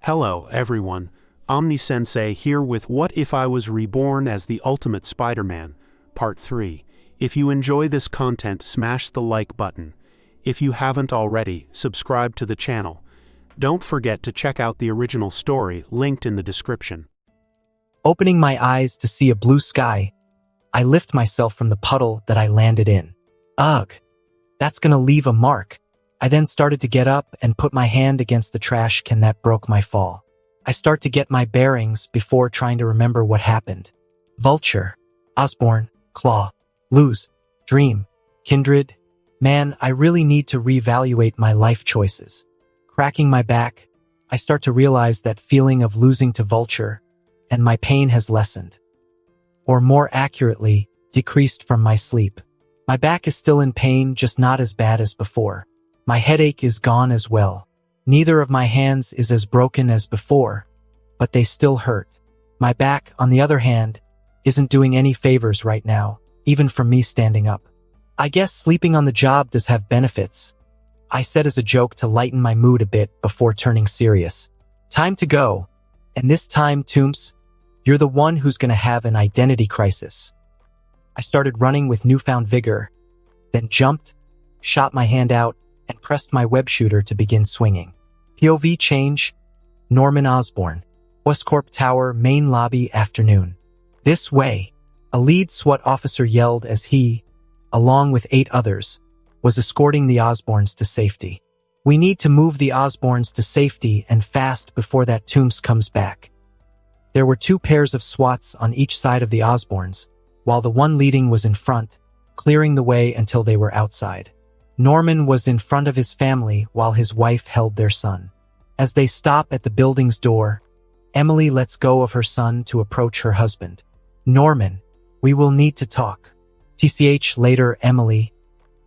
Hello, everyone. Omni-sensei here with What If I Was Reborn as the Ultimate Spider-Man, Part 3. If you enjoy this content, smash the like button. If you haven't already, subscribe to the channel. Don't forget to check out the original story linked in the description. Opening my eyes to see a blue sky, I lift myself from the puddle that I landed in. Ugh, that's gonna leave a mark. I then started to get up and put my hand against the trash can that broke my fall. I start to get my bearings before trying to remember what happened. Vulture, Osborn, Claw, Lose, Dream, Kindred. Man, I really need to reevaluate my life choices. Cracking my back, I start to realize that feeling of losing to Vulture, and my pain has lessened. Or more accurately, decreased from my sleep. My back is still in pain, just not as bad as before. My headache is gone as well. Neither of my hands is as broken as before, but they still hurt. My back, on the other hand, isn't doing any favors right now, even from me standing up. I guess sleeping on the job does have benefits, I said as a joke to lighten my mood a bit before turning serious. Time to go. And this time, Tooms, you're the one who's gonna have an identity crisis. I started running with newfound vigor, then jumped, shot my hand out, and pressed my web shooter to begin swinging. POV change, Norman Osborn, Oscorp Tower, main lobby, afternoon. This way, a lead SWAT officer yelled as he, along with 8 others, was escorting the Osborns to safety. We need to move the Osborns to safety and fast before that Tooms comes back. There were 2 pairs of SWATs on each side of the Osborns, while the one leading was in front, clearing the way until they were outside. Norman was in front of his family while his wife held their son. As they stop at the building's door, Emily lets go of her son to approach her husband. Norman, we will need to talk. TCH later, Emily.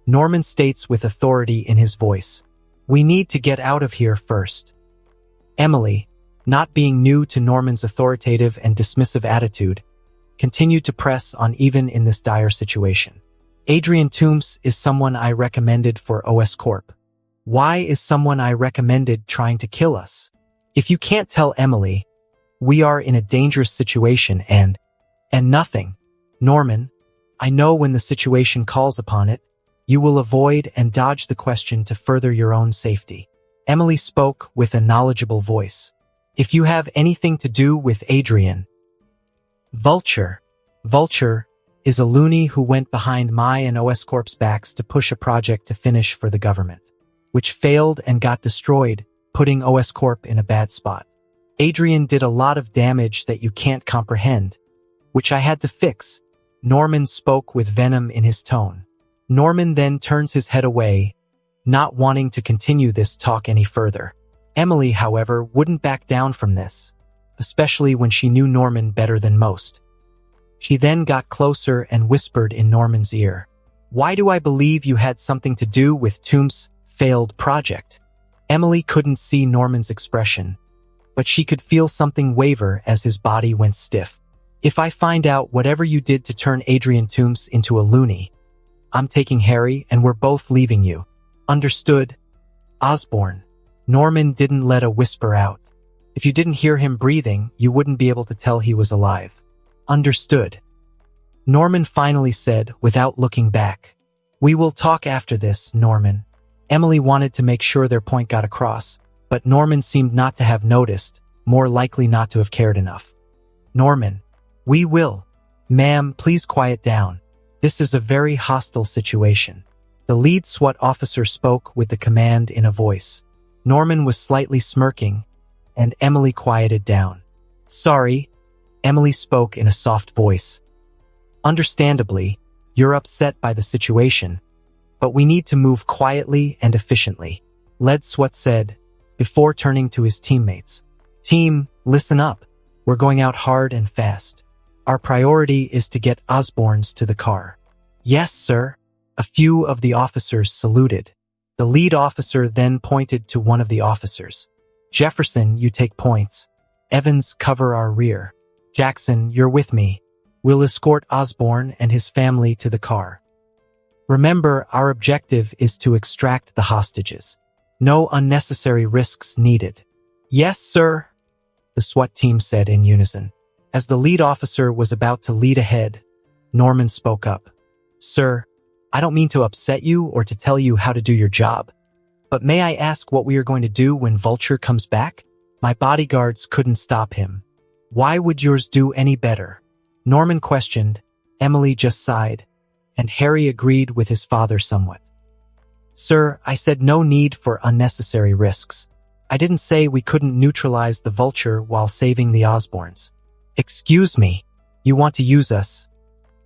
Norman states with authority in his voice. We need to get out of here first. Emily, not being new to Norman's authoritative and dismissive attitude, continued to press on even in this dire situation. Adrian Toombs is someone I recommended for Oscorp. Why is someone I recommended trying to kill us? If you can't tell Emily, we are in a dangerous situation and nothing. Norman, I know when the situation calls upon it, you will avoid and dodge the question to further your own safety. Emily spoke with a knowledgeable voice. If you have anything to do with Adrian. Vulture is a loony who went behind my and Oscorp's backs to push a project to finish for the government, which failed and got destroyed, putting Oscorp in a bad spot. Adrian did a lot of damage that you can't comprehend, which I had to fix. Norman spoke with venom in his tone. Norman then turns his head away, not wanting to continue this talk any further. Emily, however, wouldn't back down from this, especially when she knew Norman better than most. She then got closer and whispered in Norman's ear. Why do I believe you had something to do with Toombs' failed project? Emily couldn't see Norman's expression, but she could feel something waver as his body went stiff. If I find out whatever you did to turn Adrian Toombs into a loony, I'm taking Harry and we're both leaving you. Understood? Osborn. Norman didn't let a whisper out. If you didn't hear him breathing, you wouldn't be able to tell he was alive. Understood. Norman finally said without looking back. We will talk after this, Norman. Emily wanted to make sure their point got across, but Norman seemed not to have noticed, more likely not to have cared enough. Norman, we will. Ma'am, please quiet down. This is a very hostile situation. The lead SWAT officer spoke with the command in a voice. Norman was slightly smirking, and Emily quieted down. Sorry, Emily spoke in a soft voice. Understandably, you're upset by the situation, but we need to move quietly and efficiently, lead SWAT said, before turning to his teammates. Team, listen up. We're going out hard and fast. Our priority is to get Osborns to the car. Yes, sir. A few of the officers saluted. The lead officer then pointed to one of the officers. Jefferson, you take points. Evans, cover our rear. Jackson, you're with me. We'll escort Osborn and his family to the car. Remember, our objective is to extract the hostages. No unnecessary risks needed. Yes, sir, the SWAT team said in unison. As the lead officer was about to lead ahead, Norman spoke up. Sir, I don't mean to upset you or to tell you how to do your job, but may I ask what we are going to do when Vulture comes back? My bodyguards couldn't stop him. Why would yours do any better? Norman questioned, Emily just sighed, and Harry agreed with his father somewhat. Sir, I said no need for unnecessary risks. I didn't say we couldn't neutralize the Vulture while saving the Osborns. Excuse me, you want to use us?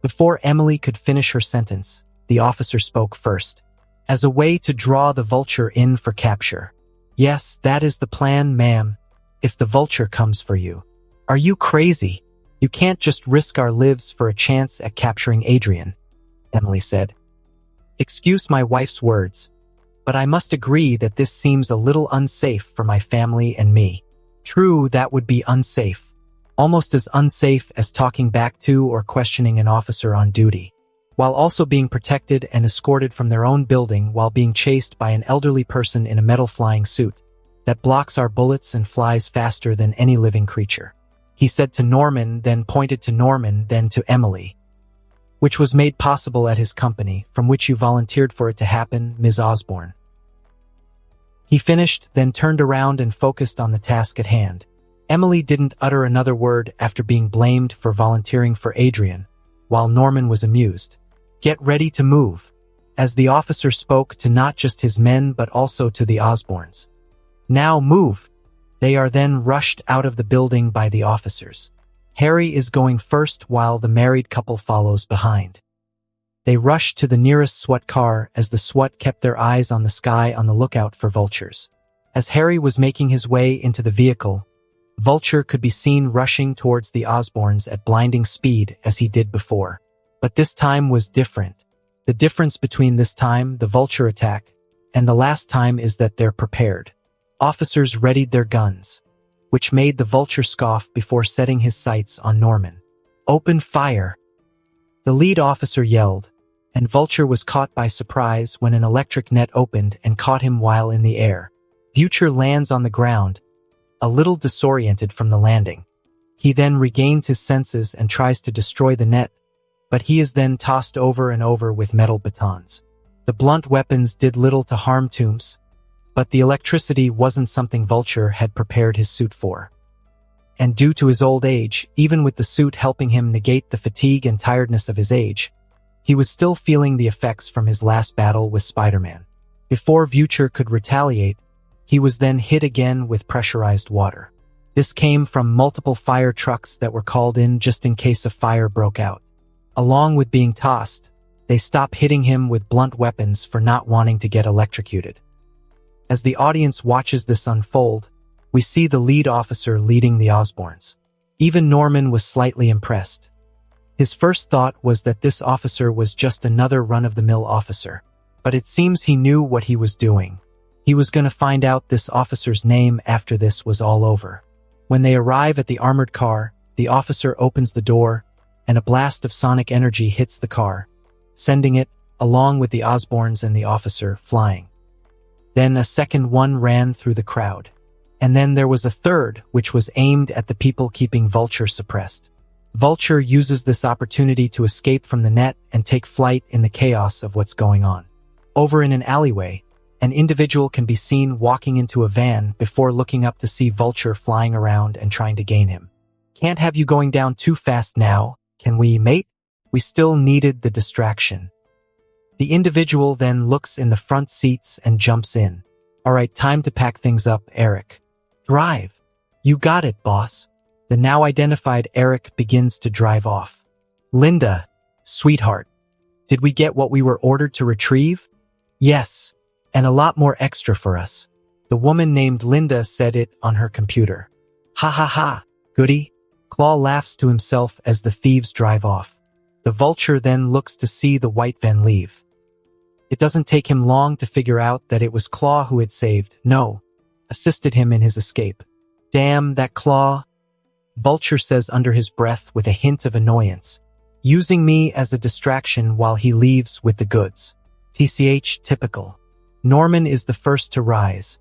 Before Emily could finish her sentence, the officer spoke first. As a way to draw the Vulture in for capture. Yes, that is the plan, ma'am, if the Vulture comes for you. Are you crazy? You can't just risk our lives for a chance at capturing Adrian, Emily said. Excuse my wife's words, but I must agree that this seems a little unsafe for my family and me. True, that would be unsafe. Almost as unsafe as talking back to or questioning an officer on duty, while also being protected and escorted from their own building while being chased by an elderly person in a metal flying suit that blocks our bullets and flies faster than any living creature. He said to Norman, then pointed to Norman, then to Emily. Which was made possible at his company, from which you volunteered for it to happen, Ms. Osborn. He finished, then turned around and focused on the task at hand. Emily didn't utter another word after being blamed for volunteering for Adrian, while Norman was amused. Get ready to move, as the officer spoke to not just his men but also to the Osborns. Now move. They are then rushed out of the building by the officers. Harry is going first while the married couple follows behind. They rushed to the nearest SWAT car as the SWAT kept their eyes on the sky on the lookout for vultures. As Harry was making his way into the vehicle, Vulture could be seen rushing towards the Osborns at blinding speed as he did before. But this time was different. The difference between this time, the Vulture attack, and the last time is that they're prepared. Officers readied their guns, which made the Vulture scoff before setting his sights on Norman. Open fire! The lead officer yelled, and Vulture was caught by surprise when an electric net opened and caught him while in the air. Vulture lands on the ground, a little disoriented from the landing. He then regains his senses and tries to destroy the net, but he is then tossed over and over with metal batons. The blunt weapons did little to harm Toombs, but the electricity wasn't something Vulture had prepared his suit for. And due to his old age, even with the suit helping him negate the fatigue and tiredness of his age, he was still feeling the effects from his last battle with Spiderman. Before Vulture could retaliate, he was then hit again with pressurized water. This came from multiple fire trucks that were called in just in case a fire broke out. Along with being tossed, they stop hitting him with blunt weapons for not wanting to get electrocuted. As the audience watches this unfold, we see the lead officer leading the Osborns. Even Norman was slightly impressed. His first thought was that this officer was just another run-of-the-mill officer, but it seems he knew what he was doing. He was going to find out this officer's name after this was all over. When they arrive at the armored car, the officer opens the door, and a blast of sonic energy hits the car, sending it, along with the Osborns and the officer, flying. Then a second one ran through the crowd. And then there was a third, which was aimed at the people keeping Vulture suppressed. Vulture uses this opportunity to escape from the net and take flight in the chaos of what's going on. Over in an alleyway, an individual can be seen walking into a van before looking up to see Vulture flying around and trying to gain him. Can't have you going down too fast now, can we, mate? We still needed the distraction. The individual then looks in the front seats and jumps in. All right, time to pack things up, Eric. Drive. You got it, boss. The now identified Eric begins to drive off. Linda, sweetheart, did we get what we were ordered to retrieve? Yes, and a lot more extra for us. The woman named Linda said it on her computer. Ha ha ha, goody. Claw laughs to himself as the thieves drive off. The Vulture then looks to see the white van leave. It doesn't take him long to figure out that it was Claw who had assisted him in his escape. Damn, that Claw, Vulture says under his breath with a hint of annoyance, using me as a distraction while he leaves with the goods. TCH, typical. Norman is the first to rise.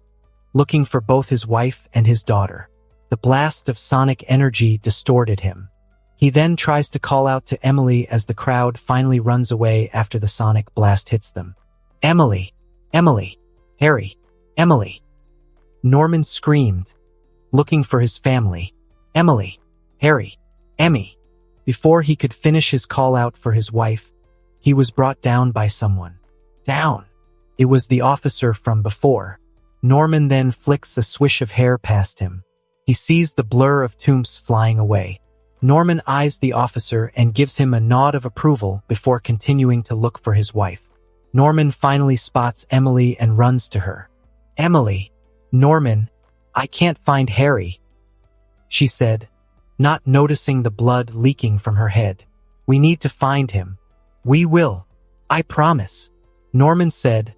looking for both his wife and his daughter. The blast of sonic energy distorted him. He then tries to call out to Emily as the crowd finally runs away after the sonic blast hits them. Emily! Emily! Harry! Emily! Norman screamed, looking for his family. Emily! Harry! Emmy! Before he could finish his call out for his wife, he was brought down by someone. Down! It was the officer from before. Norman then flicks a swish of hair past him. He sees the blur of Tooms flying away. Norman eyes the officer and gives him a nod of approval before continuing to look for his wife. Norman finally spots Emily and runs to her. Emily! Norman, I can't find Harry, she said, not noticing the blood leaking from her head. We need to find him. We will. I promise, Norman said,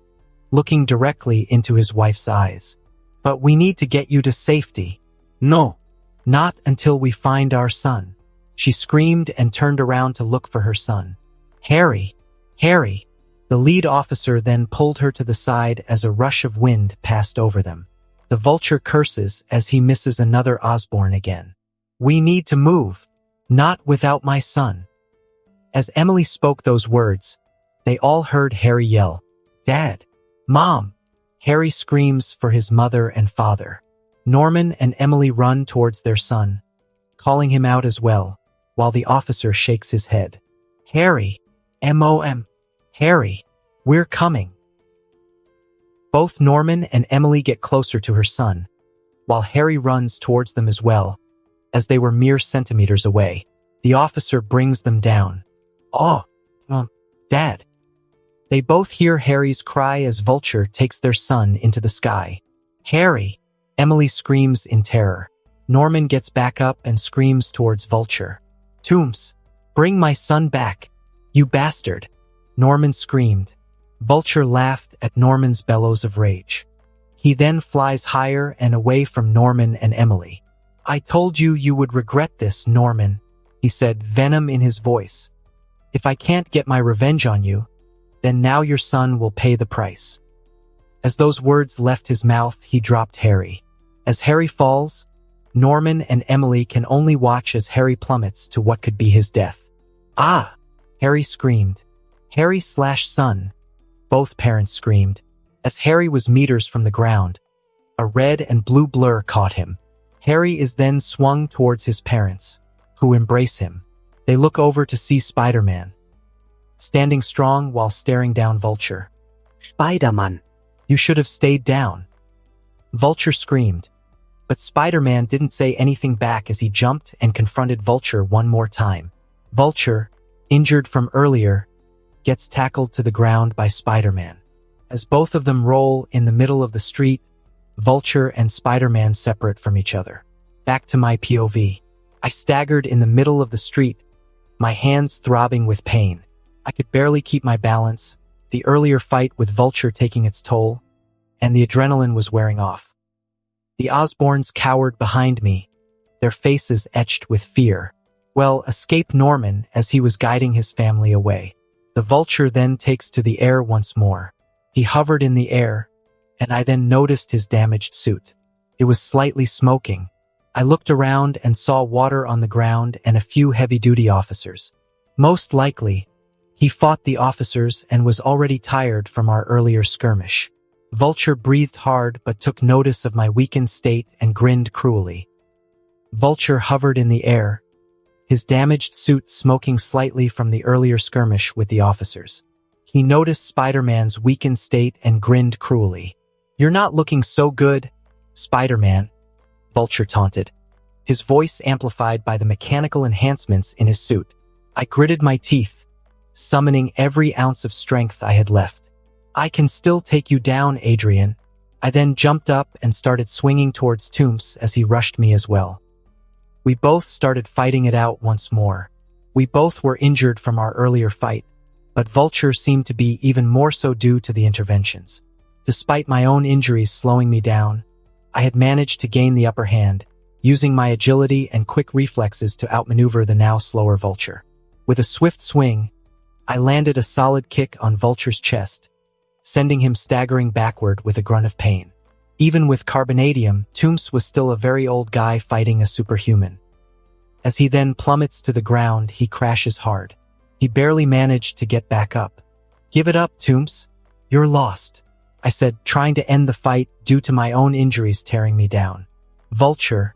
looking directly into his wife's eyes. But we need to get you to safety. No, not until we find our son. She screamed and turned around to look for her son. Harry! Harry! The lead officer then pulled her to the side as a rush of wind passed over them. The vulture curses as he misses another Osborn again. We need to move. Not without my son. As Emily spoke those words, they all heard Harry yell, Dad! Mom! Harry screams for his mother and father. Norman and Emily run towards their son, calling him out as well, while the officer shakes his head. Harry! M.O.M. Harry! We're coming! Both Norman and Emily get closer to her son, while Harry runs towards them as well, as they were mere centimeters away. The officer brings them down. Oh, Dad! They both hear Harry's cry as Vulture takes their son into the sky. Harry! Emily screams in terror. Norman gets back up and screams towards Vulture. Tooms! Bring my son back! You bastard! Norman screamed. Vulture laughed at Norman's bellows of rage. He then flies higher and away from Norman and Emily. I told you you would regret this, Norman, he said, venom in his voice. If I can't get my revenge on you, then now your son will pay the price. As those words left his mouth, he dropped Harry. As Harry falls, Norman and Emily can only watch as Harry plummets to what could be his death. Ah! Harry screamed. Harry/son. Both parents screamed. As Harry was meters from the ground, a red and blue blur caught him. Harry is then swung towards his parents, who embrace him. They look over to see Spider-Man, standing strong while staring down Vulture. Spider-Man, you should have stayed down. Vulture screamed, but Spider-Man didn't say anything back as he jumped and confronted Vulture one more time. Vulture, injured from earlier, gets tackled to the ground by Spider-Man. As both of them roll in the middle of the street, Vulture and Spider-Man separate from each other. Back to my POV. I staggered in the middle of the street, my hands throbbing with pain. I could barely keep my balance, the earlier fight with Vulture taking its toll, and the adrenaline was wearing off. The Osborns cowered behind me, their faces etched with fear. Well, escape Norman as he was guiding his family away. The Vulture then takes to the air once more. He hovered in the air, and I then noticed his damaged suit. It was slightly smoking. I looked around and saw water on the ground and a few heavy-duty officers. Most likely, he fought the officers and was already tired from our earlier skirmish. Vulture breathed hard but took notice of my weakened state and grinned cruelly. Vulture hovered in the air, his damaged suit smoking slightly from the earlier skirmish with the officers. He noticed Spider-Man's weakened state and grinned cruelly. You're not looking so good, Spider-Man, Vulture taunted, his voice amplified by the mechanical enhancements in his suit. I gritted my teeth, summoning every ounce of strength I had left. I can still take you down, Adrian. I then jumped up and started swinging towards Tooms as he rushed me as well. We both started fighting it out once more. We both were injured from our earlier fight, but Vulture seemed to be even more so due to the interventions. Despite my own injuries slowing me down, I had managed to gain the upper hand, using my agility and quick reflexes to outmaneuver the now slower Vulture. With a swift swing, I landed a solid kick on Vulture's chest, sending him staggering backward with a grunt of pain. Even with carbonadium, Tooms was still a very old guy fighting a superhuman. As he then plummets to the ground, he crashes hard. He barely managed to get back up. "Give it up, Tooms. You're lost," I said, trying to end the fight due to my own injuries tearing me down. Vulture,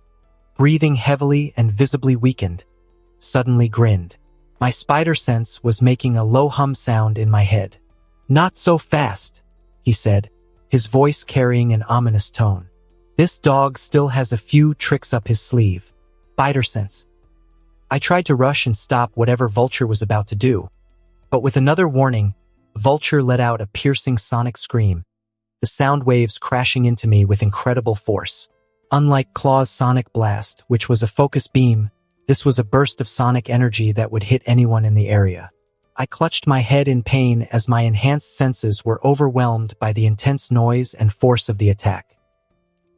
breathing heavily and visibly weakened, suddenly grinned. My spider sense was making a low hum sound in my head. "Not so fast," he said, his voice carrying an ominous tone. "This dog still has a few tricks up his sleeve." Spider sense. I tried to rush and stop whatever Vulture was about to do, but with another warning, Vulture let out a piercing sonic scream, the sound waves crashing into me with incredible force. Unlike Claw's sonic blast, which was a focus beam, this was a burst of sonic energy that would hit anyone in the area. I clutched my head in pain as my enhanced senses were overwhelmed by the intense noise and force of the attack.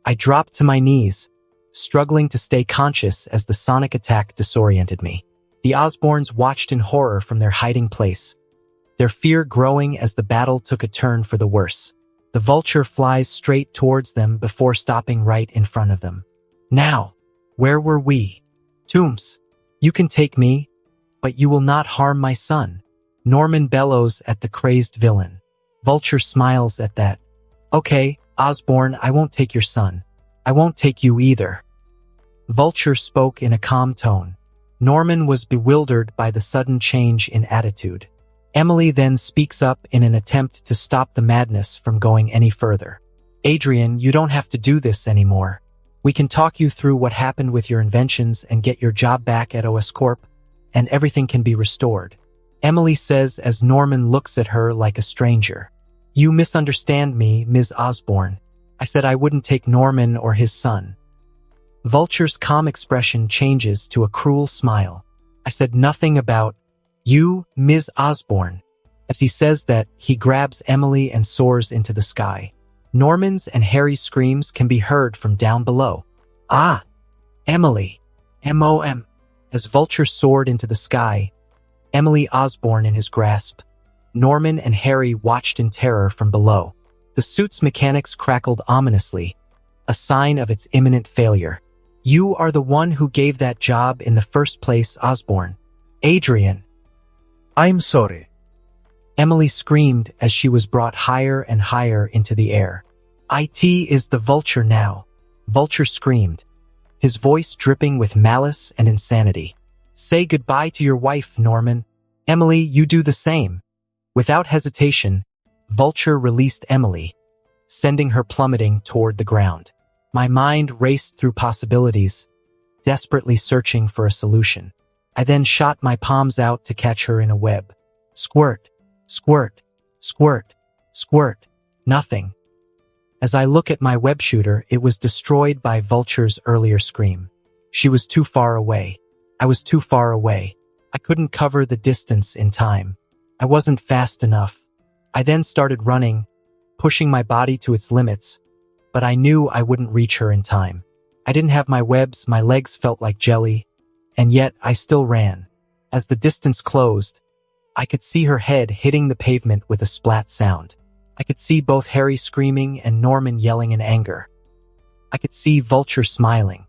I dropped to my knees, struggling to stay conscious as the sonic attack disoriented me. The Osborns watched in horror from their hiding place, their fear growing as the battle took a turn for the worse. The Vulture flies straight towards them before stopping right in front of them. "Now, where were we?" "Tooms, you can take me, but you will not harm my son," Norman bellows at the crazed villain. Vulture smiles at that. "Okay, Osborn, I won't take your son. I won't take you either." Vulture spoke in a calm tone. Norman was bewildered by the sudden change in attitude. Emily then speaks up in an attempt to stop the madness from going any further. "Adrian, you don't have to do this anymore. We can talk you through what happened with your inventions and get your job back at OS Corp, and everything can be restored," Emily says as Norman looks at her like a stranger. "You misunderstand me, Ms. Osborn. I said I wouldn't take Norman or his son." Vulture's calm expression changes to a cruel smile. "I said nothing about you, Ms. Osborn." As he says that, he grabs Emily and soars into the sky. Norman's and Harry's screams can be heard from down below. "Ah! Emily! M.O.M." As Vulture soared into the sky, Emily Osborn in his grasp, Norman and Harry watched in terror from below. The suit's mechanics crackled ominously, a sign of its imminent failure. "You are the one who gave that job in the first place, Osborn. Adrian." "I'm sorry." Emily screamed as she was brought higher and higher into the air. "It is the Vulture now," Vulture screamed, his voice dripping with malice and insanity. "Say goodbye to your wife, Norman. Emily, you do the same." Without hesitation, Vulture released Emily, sending her plummeting toward the ground. My mind raced through possibilities, desperately searching for a solution. I then shot my palms out to catch her in a web. Squirt, squirt, squirt, squirt, nothing. As I look at my web shooter, it was destroyed by Vulture's earlier scream. She was too far away. I was too far away. I couldn't cover the distance in time. I wasn't fast enough. I then started running, pushing my body to its limits, but I knew I wouldn't reach her in time. I didn't have my webs, my legs felt like jelly, and yet I still ran. As the distance closed, I could see her head hitting the pavement with a splat sound. I could see both Harry screaming and Norman yelling in anger. I could see Vulture smiling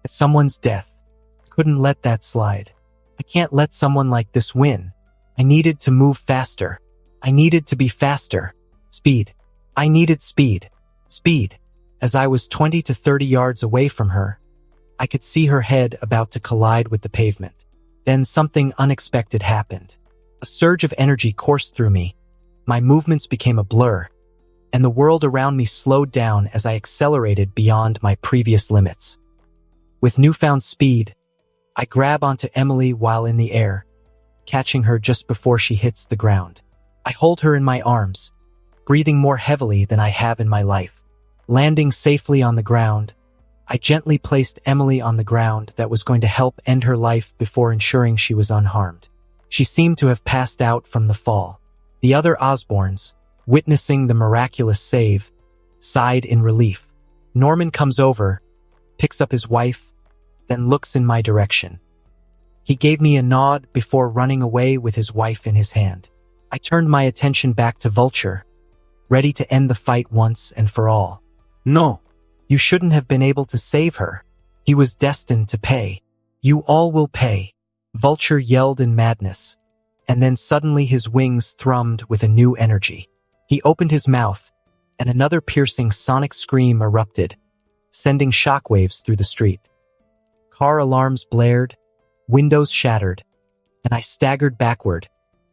at someone's death. I couldn't let that slide. I can't let someone like this win. I needed to move faster. I needed to be faster. Speed. I needed speed. Speed. As I was 20 to 30 yards away from her, I could see her head about to collide with the pavement. Then something unexpected happened. A surge of energy coursed through me. My movements became a blur, and the world around me slowed down as I accelerated beyond my previous limits. With newfound speed, I grab onto Emily while in the air, catching her just before she hits the ground. I hold her in my arms, breathing more heavily than I have in my life. Landing safely on the ground, I gently placed Emily on the ground that was going to help end her life before ensuring she was unharmed. She seemed to have passed out from the fall. The other Osborns, witnessing the miraculous save, sighed in relief. Norman comes over, picks up his wife, then looks in my direction. He gave me a nod before running away with his wife in his hand. I turned my attention back to Vulture, ready to end the fight once and for all. No. You shouldn't have been able to save her. He was destined to pay. You all will pay. Vulture yelled in madness, and then suddenly his wings thrummed with a new energy. He opened his mouth, and another piercing sonic scream erupted, sending shockwaves through the street. Car alarms blared, windows shattered, and I staggered backward,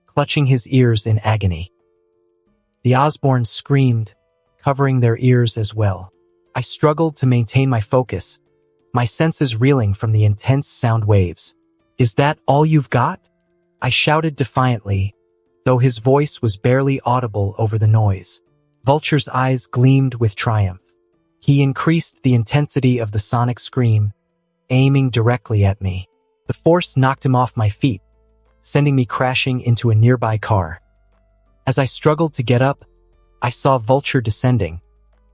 clutching his ears in agony. The Osborns screamed, covering their ears as well. I struggled to maintain my focus, my senses reeling from the intense sound waves. Is that all you've got? I shouted defiantly, though his voice was barely audible over the noise. Vulture's eyes gleamed with triumph. He increased the intensity of the sonic scream, aiming directly at me. The force knocked him off my feet, sending me crashing into a nearby car. As I struggled to get up, I saw Vulture descending,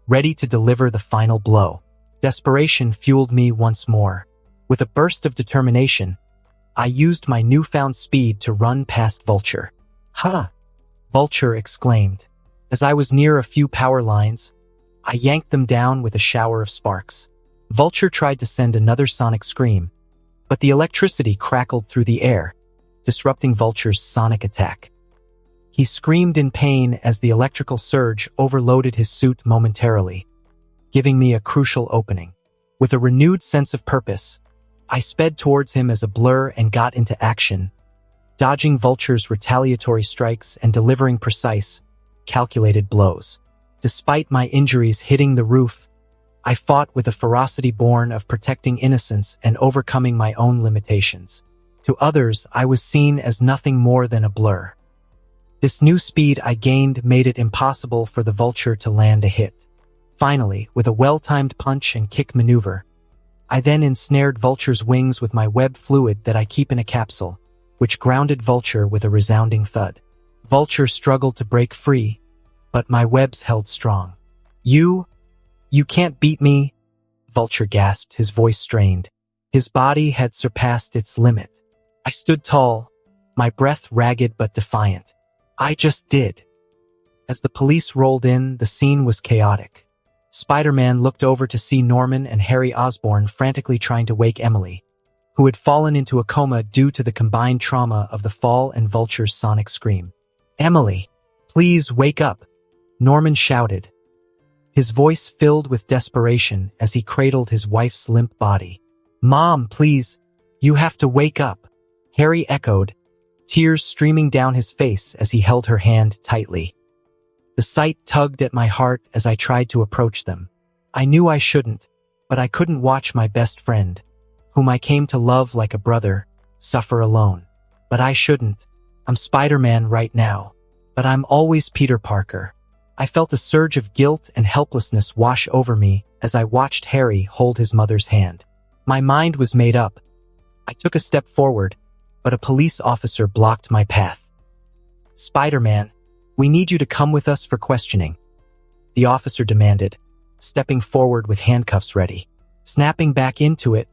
ready to deliver the final blow. Desperation fueled me once more. With a burst of determination, I used my newfound speed to run past Vulture. "Ha!" Vulture exclaimed. As I was near a few power lines, I yanked them down with a shower of sparks. Vulture tried to send another sonic scream, but the electricity crackled through the air, disrupting Vulture's sonic attack. He screamed in pain as the electrical surge overloaded his suit momentarily, giving me a crucial opening. With a renewed sense of purpose, I sped towards him as a blur and got into action, dodging Vulture's retaliatory strikes and delivering precise, calculated blows. Despite my injuries hitting the roof, I fought with a ferocity born of protecting innocence and overcoming my own limitations. To others, I was seen as nothing more than a blur. This new speed I gained made it impossible for the Vulture to land a hit. Finally, with a well-timed punch and kick maneuver, I then ensnared Vulture's wings with my web fluid that I keep in a capsule, which grounded Vulture with a resounding thud. Vulture struggled to break free, but my webs held strong. You can't beat me," Vulture gasped, his voice strained. His body had surpassed its limit. I stood tall, my breath ragged but defiant. "I just did." As the police rolled in, the scene was chaotic. Spider-Man looked over to see Norman and Harry Osborn frantically trying to wake Emily, who had fallen into a coma due to the combined trauma of the fall and Vulture's sonic scream. "Emily, please wake up," Norman shouted, his voice filled with desperation as he cradled his wife's limp body. "Mom, please, you have to wake up," Harry echoed, tears streaming down his face as he held her hand tightly. The sight tugged at my heart as I tried to approach them. I knew I shouldn't, but I couldn't watch my best friend, whom I came to love like a brother, suffer alone. But I shouldn't. I'm Spider-Man right now, but I'm always Peter Parker. I felt a surge of guilt and helplessness wash over me as I watched Harry hold his mother's hand. My mind was made up. I took a step forward, but a police officer blocked my path. "Spider-Man, we need you to come with us for questioning," the officer demanded, stepping forward with handcuffs ready. Snapping back into it,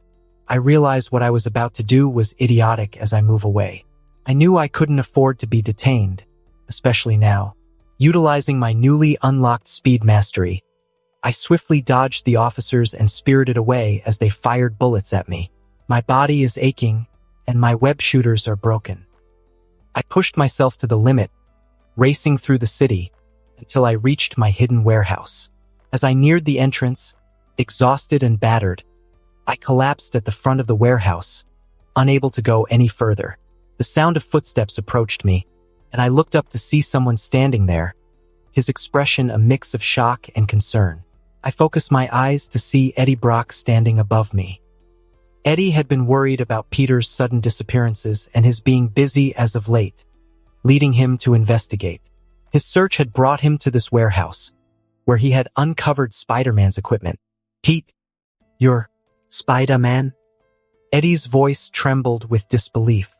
I realized what I was about to do was idiotic as I move away. I knew I couldn't afford to be detained, especially now. Utilizing my newly unlocked speed mastery, I swiftly dodged the officers and spirited away as they fired bullets at me. My body is aching, and my web shooters are broken. I pushed myself to the limit, racing through the city until I reached my hidden warehouse. As I neared the entrance, exhausted and battered, I collapsed at the front of the warehouse, unable to go any further. The sound of footsteps approached me, and I looked up to see someone standing there, his expression a mix of shock and concern. I focused my eyes to see Eddie Brock standing above me. Eddie had been worried about Peter's sudden disappearances and his being busy as of late, leading him to investigate. His search had brought him to this warehouse, where he had uncovered Spider-Man's equipment. "Pete, you're Spider-Man?" Eddie's voice trembled with disbelief.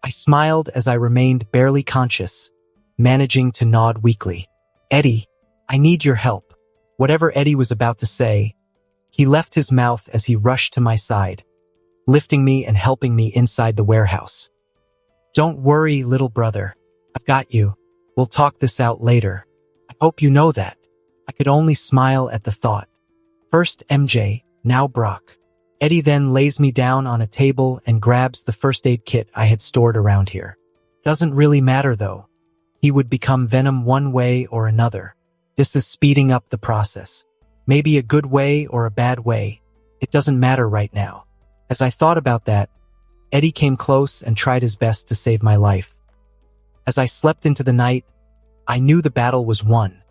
I smiled as I remained barely conscious, managing to nod weakly. "Eddie, I need your help." Whatever Eddie was about to say, he left his mouth as he rushed to my side, lifting me and helping me inside the warehouse. "Don't worry, little brother. I've got you. We'll talk this out later," I hope you know that. I could only smile at the thought. First MJ, now Brock. Eddie then lays me down on a table and grabs the first aid kit I had stored around here. Doesn't really matter though. He would become Venom one way or another. This is speeding up the process. Maybe a good way or a bad way. It doesn't matter right now. As I thought about that, Eddie came close and tried his best to save my life. As I slept into the night, I knew the battle was won.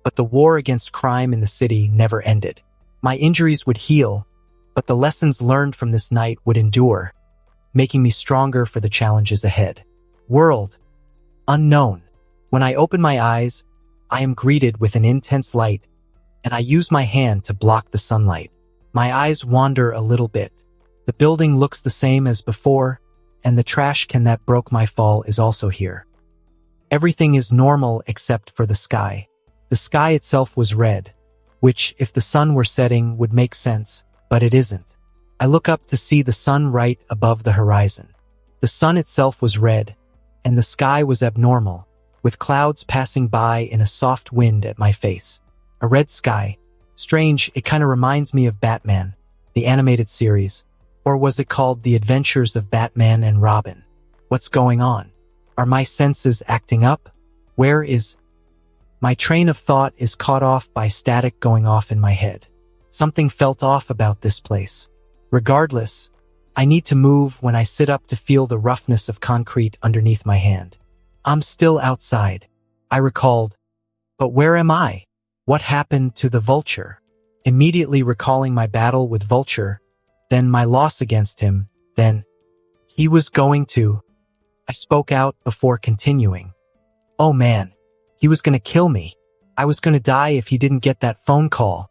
But the war against crime in the city never ended. My injuries would heal, but the lessons learned from this night would endure, making me stronger for the challenges ahead. World. Unknown. When I open my eyes, I am greeted with an intense light, and I use my hand to block the sunlight. My eyes wander a little bit. The building looks the same as before, and the trash can that broke my fall is also here. Everything is normal except for the sky. The sky itself was red, which, if the sun were setting, would make sense, but it isn't. I look up to see the sun right above the horizon. The sun itself was red, and the sky was abnormal, with clouds passing by in a soft wind at my face. A red sky. Strange, it kind of reminds me of Batman, the animated series. Or was it called The Adventures of Batman and Robin? What's going on? Are my senses acting up? Where is... My train of thought is caught off by static going off in my head. Something felt off about this place. Regardless, I need to move when I sit up to feel the roughness of concrete underneath my hand. I'm still outside. I recalled. But where am I? What happened to the Vulture? Immediately recalling my battle with Vulture, then my loss against him, then he was going to... I spoke out before continuing. Oh man, he was gonna kill me. I was gonna die if he didn't get that phone call.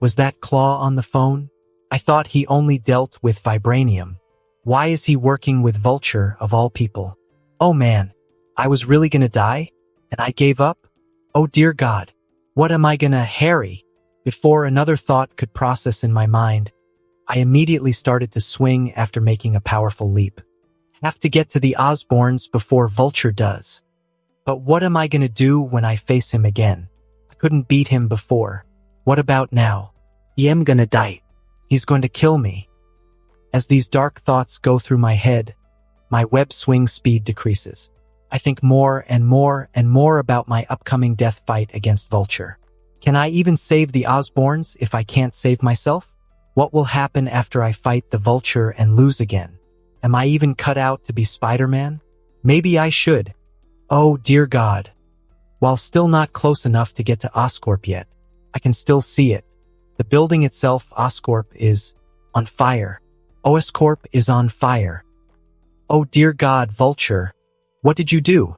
Was that Claw on the phone? I thought he only dealt with vibranium. Why is he working with Vulture of all people? Oh man, I was really gonna die? And I gave up? Oh dear God, what am I gonna, Harry? Before another thought could process in my mind, I immediately started to swing after making a powerful leap. Have to get to the Osborns before Vulture does. But what am I gonna do when I face him again? I couldn't beat him before. What about now? I am gonna die. He's going to kill me. As these dark thoughts go through my head, my web swing speed decreases. I think more and more and more about my upcoming death fight against Vulture. Can I even save the Osborns if I can't save myself? What will happen after I fight the Vulture and lose again? Am I even cut out to be Spider-Man? Maybe I should. Oh dear God. While still not close enough to get to Oscorp yet, I can still see it. The building itself, Oscorp, is on fire. Oscorp is on fire. Oh dear God, Vulture. What did you do?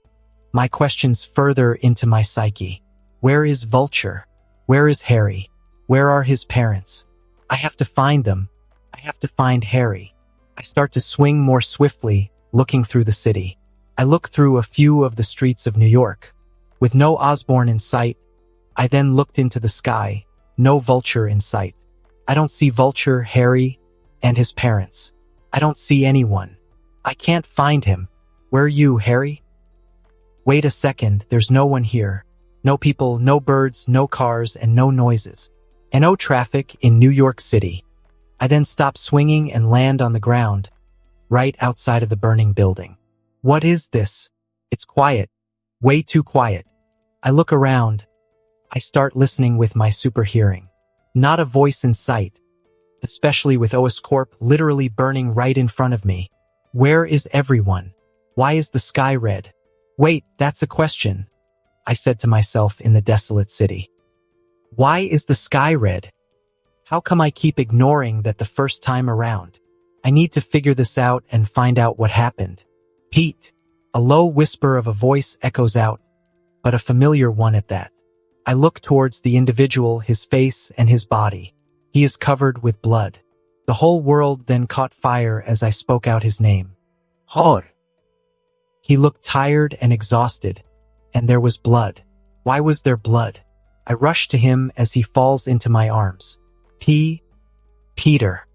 My questions further into my psyche. Where is Vulture? Where is Harry? Where are his parents? I have to find them. I have to find Harry. I start to swing more swiftly, looking through the city. I look through a few of the streets of New York. With no Osborn in sight, I then looked into the sky. No Vulture in sight. I don't see Vulture, Harry, and his parents. I don't see anyone. I can't find him. Where are you, Harry? Wait a second, there's no one here. No people, no birds, no cars, and no noises. And no traffic in New York City. I then stop swinging and land on the ground, right outside of the burning building. What is this? It's quiet. Way too quiet. I look around. I start listening with my super hearing. Not a voice in sight, especially with Oscorp literally burning right in front of me. Where is everyone? Why is the sky red? Wait, that's a question, I said to myself in the desolate city. Why is the sky red? How come I keep ignoring that the first time around? I need to figure this out and find out what happened. Pete, a low whisper of a voice echoes out, but a familiar one at that. I look towards the individual, his face and his body. He is covered with blood. The whole world then caught fire as I spoke out his name. Hor. He looked tired and exhausted, and there was blood. Why was there blood? I rush to him as he falls into my arms. Peter.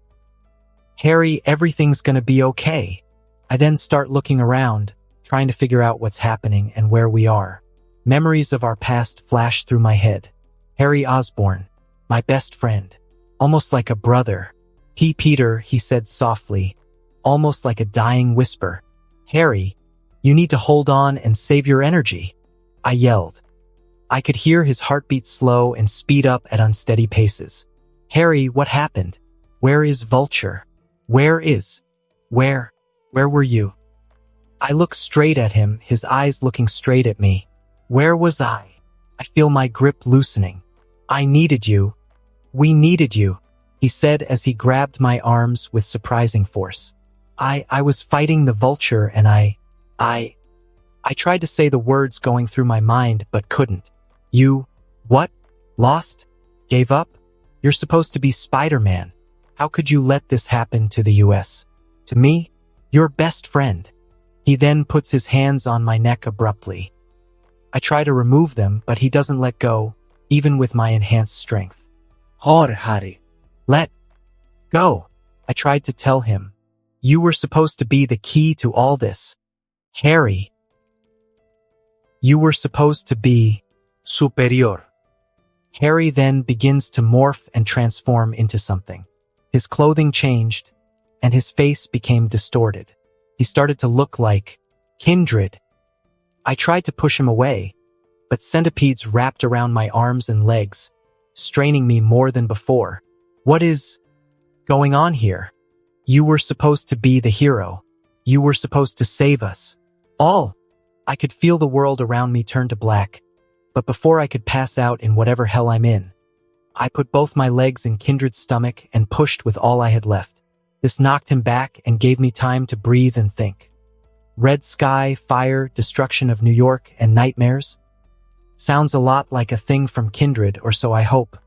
Harry, everything's gonna be okay. I then start looking around, trying to figure out what's happening and where we are. Memories of our past flashed through my head. Harry Osborn, my best friend, almost like a brother. Peter, he said softly, almost like a dying whisper. Harry, you need to hold on and save your energy. I yelled. I could hear his heartbeat slow and speed up at unsteady paces. Harry, what happened? Where is Vulture? Where were you? I looked straight at him, his eyes looking straight at me. Where was I? I feel my grip loosening. I needed you. We needed you, he said as he grabbed my arms with surprising force. I was fighting the Vulture and I tried to say the words going through my mind but couldn't. You, what? Lost? Gave up? You're supposed to be Spider-Man. How could you let this happen to the US? To me? Your best friend. He then puts his hands on my neck abruptly. I try to remove them, but he doesn't let go, even with my enhanced strength. Harry. Let go. I tried to tell him. You were supposed to be the key to all this. Harry. You were supposed to be Superior. Harry then begins to morph and transform into something. His clothing changed, and his face became distorted. He started to look like Kindred. I tried to push him away, but centipedes wrapped around my arms and legs, straining me more than before. What is going on here? You were supposed to be the hero. You were supposed to save us. All. I could feel the world around me turn to black, but before I could pass out in whatever hell I'm in, I put both my legs in Kindred's stomach and pushed with all I had left. This knocked him back and gave me time to breathe and think. Red sky, fire, destruction of New York, and nightmares? Sounds a lot like a thing from Kindred, or so I hope.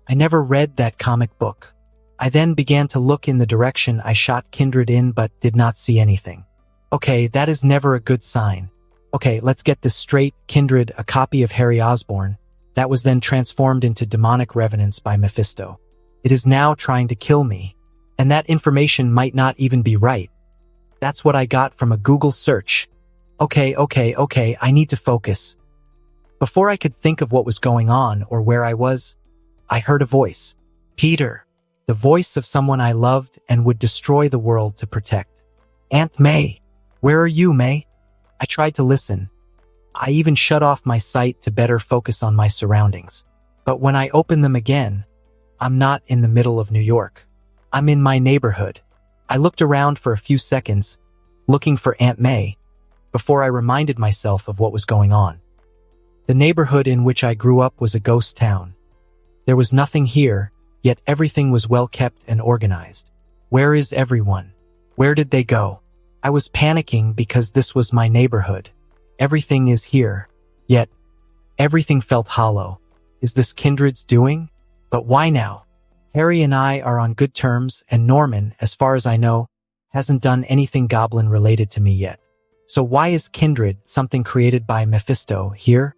I never read that comic book. I then began to look in the direction I shot Kindred in but did not see anything. Okay, that is never a good sign. Okay, let's get this straight. Kindred, a copy of Harry Osborn, that was then transformed into demonic revenants by Mephisto. It is now trying to kill me, and that information might not even be right. That's what I got from a Google search. Okay, I need to focus. Before I could think of what was going on or where I was, I heard a voice. Peter, the voice of someone I loved and would destroy the world to protect. Aunt May, where are you, May? I tried to listen. I even shut off my sight to better focus on my surroundings. But when I open them again, I'm not in the middle of New York. I'm in my neighborhood. I looked around for a few seconds, looking for Aunt May, before I reminded myself of what was going on. The neighborhood in which I grew up was a ghost town. There was nothing here, yet everything was well kept and organized. Where is everyone? Where did they go? I was panicking because this was my neighborhood. Everything is here, yet everything felt hollow. Is this Kindred's doing? But why now? Harry and I are on good terms, and Norman, as far as I know, hasn't done anything goblin related to me yet. So why is Kindred, something created by Mephisto, here?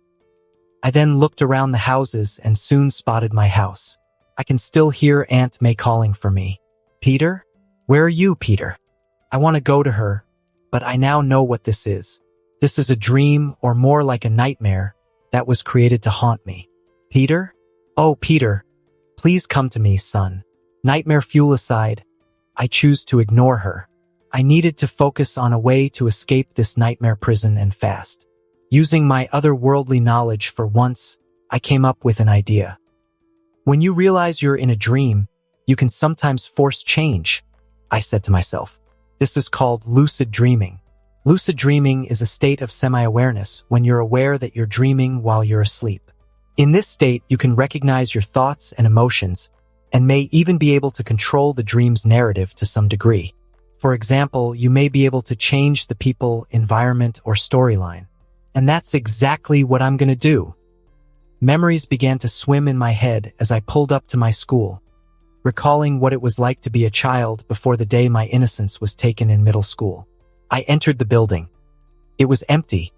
I then looked around the houses and soon spotted my house. I can still hear Aunt May calling for me. Peter? Where are you, Peter? I want to go to her, but I now know what this is. This is a dream, or more like a nightmare, that was created to haunt me. Peter? Oh, Peter, please come to me, son. Nightmare fuel aside, I choose to ignore her. I needed to focus on a way to escape this nightmare prison and fast. Using my otherworldly knowledge for once, I came up with an idea. When you realize you're in a dream, you can sometimes force change, I said to myself. This is called lucid dreaming. Lucid dreaming is a state of semi-awareness when you're aware that you're dreaming while you're asleep. In this state, you can recognize your thoughts and emotions, and may even be able to control the dream's narrative to some degree. For example, you may be able to change the people, environment, or storyline. And that's exactly what I'm going to do. Memories began to swim in my head as I pulled up to my school, recalling what it was like to be a child before the day my innocence was taken in middle school. I entered the building. It was empty,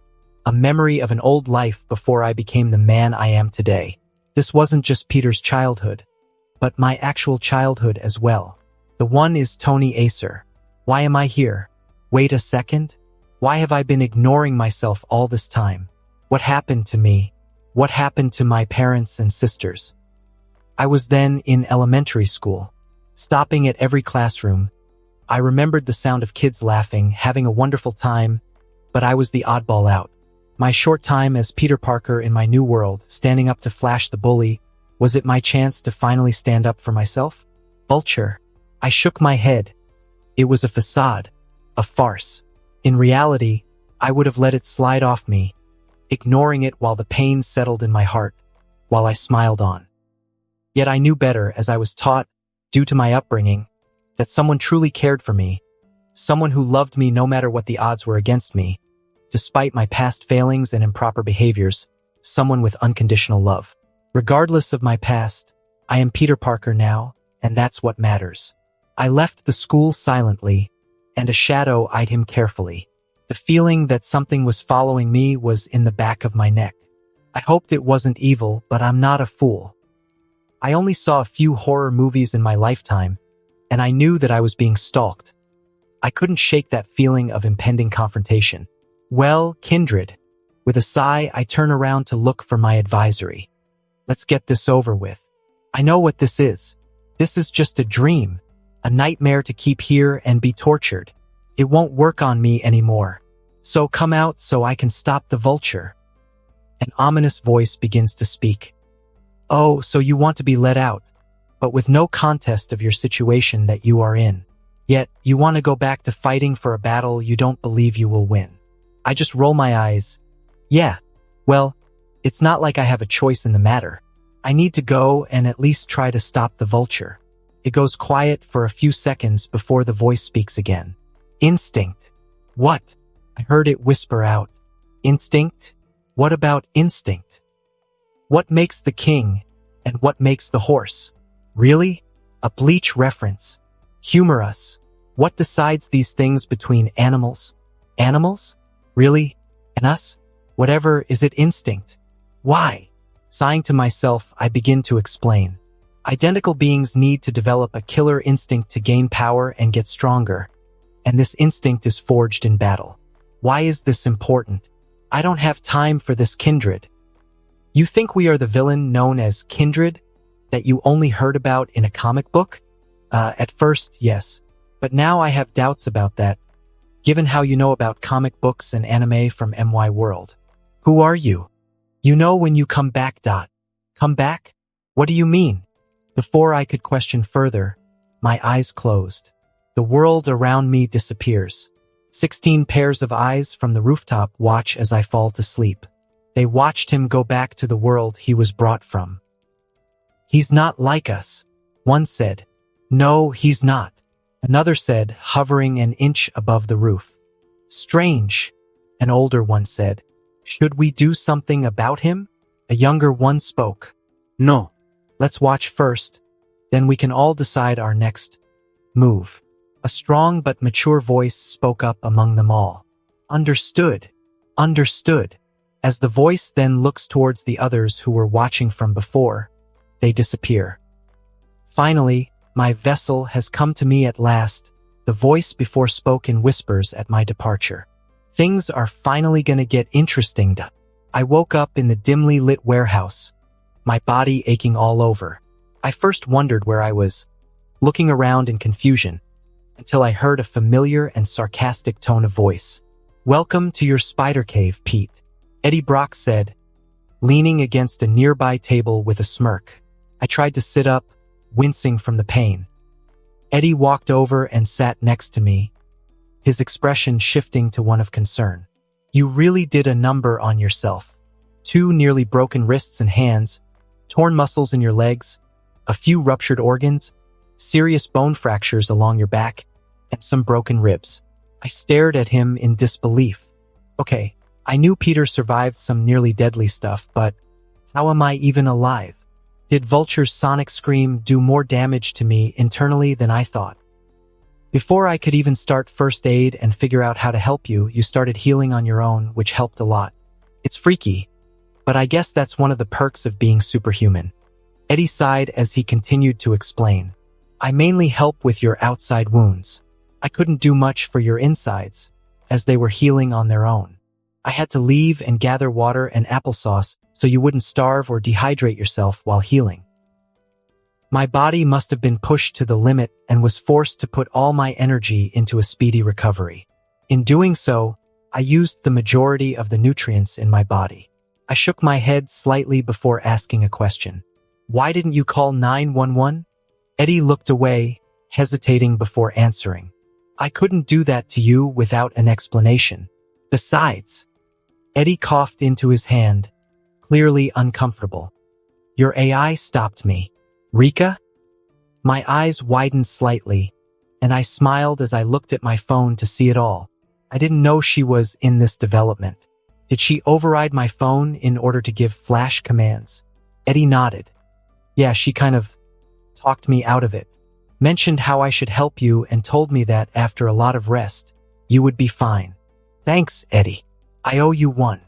a memory of an old life before I became the man I am today. This wasn't just Peter's childhood, but my actual childhood as well. The one is Tony Acer. Why am I here? Wait a second. Why have I been ignoring myself all this time? What happened to me? What happened to my parents and sisters? I was then in elementary school. Stopping at every classroom, I remembered the sound of kids laughing, having a wonderful time, but I was the oddball out. My short time as Peter Parker in my new world, standing up to Flash the bully, was it my chance to finally stand up for myself? Vulture. I shook my head. It was a facade, a farce. In reality, I would have let it slide off me, ignoring it while the pain settled in my heart, while I smiled on. Yet I knew better, as I was taught, due to my upbringing, that someone truly cared for me, someone who loved me no matter what the odds were against me, despite my past failings and improper behaviors, someone with unconditional love. Regardless of my past, I am Peter Parker now, and that's what matters. I left the school silently, and a shadow eyed him carefully. The feeling that something was following me was in the back of my neck. I hoped it wasn't evil, but I'm not a fool. I only saw a few horror movies in my lifetime, and I knew that I was being stalked. I couldn't shake that feeling of impending confrontation. Well, kindred. With a sigh, I turn around to look for my advisory. Let's get this over with. I know what this is. This is just a dream, a nightmare to keep here and be tortured. It won't work on me anymore. So come out so I can stop the vulture. An ominous voice begins to speak. Oh, so you want to be let out, but with no contest of your situation that you are in. Yet, you want to go back to fighting for a battle you don't believe you will win. I just roll my eyes. Yeah, well, it's not like I have a choice in the matter. I need to go and at least try to stop the vulture. It goes quiet for a few seconds before the voice speaks again. Instinct. What? I heard it whisper out. Instinct? What about instinct? What makes the king and what makes the horse? Really? A Bleach reference. Humor us. What decides these things between animals? Animals? Really? And us? Whatever, is it instinct? Why? Sighing to myself, I begin to explain. Identical beings need to develop a killer instinct to gain power and get stronger. And this instinct is forged in battle. Why is this important? I don't have time for this, kindred. You think we are the villain known as Kindred, that you only heard about in a comic book? At first, yes. But now I have doubts about that, given how you know about comic books and anime from MY World. Who are you? You know when you come back. Come back? What do you mean? Before I could question further, my eyes closed. The world around me disappears. 16 pairs of eyes from the rooftop watch as I fall to sleep. They watched him go back to the world he was brought from. He's not like us, one said. No, he's not. Another said, hovering an inch above the roof. Strange, an older one said. Should we do something about him? A younger one spoke. No. Let's watch first, then we can all decide our next move. A strong but mature voice spoke up among them all. Understood. Understood. As the voice then looks towards the others who were watching from before, they disappear. Finally, my vessel has come to me at last, the voice before spoke in whispers at my departure. Things are finally gonna get interesting. I woke up in the dimly lit warehouse, my body aching all over. I first wondered where I was, looking around in confusion, until I heard a familiar and sarcastic tone of voice. Welcome to your spider cave, Pete, Eddie Brock said, leaning against a nearby table with a smirk. I tried to sit up, wincing from the pain. Eddie walked over and sat next to me, his expression shifting to one of concern. You really did a number on yourself. 2 nearly broken wrists and hands, torn muscles in your legs, a few ruptured organs, serious bone fractures along your back, and some broken ribs. I stared at him in disbelief. Okay, I knew Peter survived some nearly deadly stuff, but how am I even alive? Did Vulture's sonic scream do more damage to me internally than I thought? Before I could even start first aid and figure out how to help you, you started healing on your own, which helped a lot. It's freaky, but I guess that's one of the perks of being superhuman. Eddie sighed as he continued to explain. I mainly help with your outside wounds. I couldn't do much for your insides, as they were healing on their own. I had to leave and gather water and applesauce so you wouldn't starve or dehydrate yourself while healing. My body must have been pushed to the limit and was forced to put all my energy into a speedy recovery. In doing so, I used the majority of the nutrients in my body. I shook my head slightly before asking a question. Why didn't you call 911? Eddie looked away, hesitating before answering. I couldn't do that to you without an explanation. Besides, Eddie coughed into his hand, clearly uncomfortable. Your AI stopped me. Rika? My eyes widened slightly, and I smiled as I looked at my phone to see it all. I didn't know she was in this development. Did she override my phone in order to give flash commands? Eddie nodded. Yeah, she kind of talked me out of it. Mentioned how I should help you and told me that after a lot of rest, you would be fine. Thanks, Eddie. I owe you one.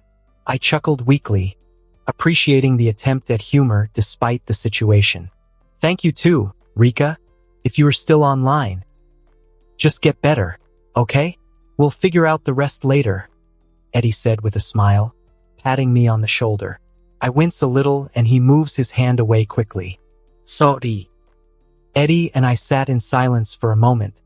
I chuckled weakly, appreciating the attempt at humor despite the situation. Thank you too, Rika, if you are still online. Just get better, okay? We'll figure out the rest later, Eddie said with a smile, patting me on the shoulder. I wince a little and he moves his hand away quickly. Sorry. Eddie and I sat in silence for a moment,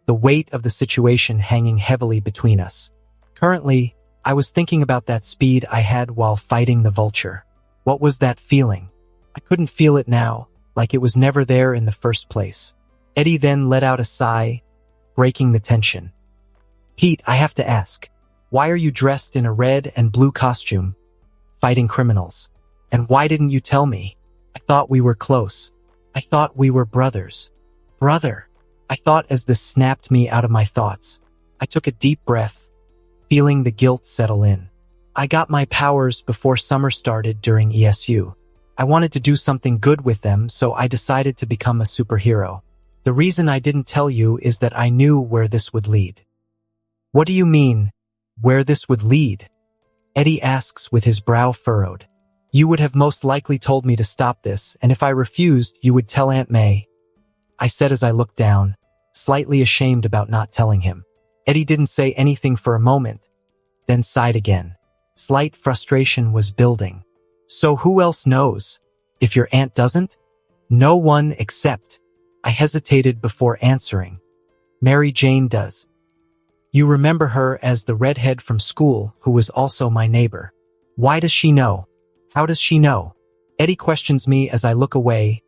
the weight of the situation hanging heavily between us. Currently, I was thinking about that speed I had while fighting the vulture. What was that feeling? I couldn't feel it now, like it was never there in the first place. Eddie then let out a sigh, breaking the tension. Pete, I have to ask, why are you dressed in a red and blue costume, fighting criminals? And why didn't you tell me? I thought we were close. I thought we were brothers. Brother, I thought as this snapped me out of my thoughts. I took a deep breath, feeling the guilt settle in. I got my powers before summer started during ESU. I wanted to do something good with them, so I decided to become a superhero. The reason I didn't tell you is that I knew where this would lead. What do you mean, where this would lead? Eddie asks with his brow furrowed. You would have most likely told me to stop this, and if I refused, you would tell Aunt May. I said as I looked down, slightly ashamed about not telling him. Eddie didn't say anything for a moment, then sighed again. Slight frustration was building. So who else knows? If your aunt doesn't? No one except. I hesitated before answering. Mary Jane does. You remember her as the redhead from school who was also my neighbor. Why does she know? How does she know? Eddie questions me as I look away,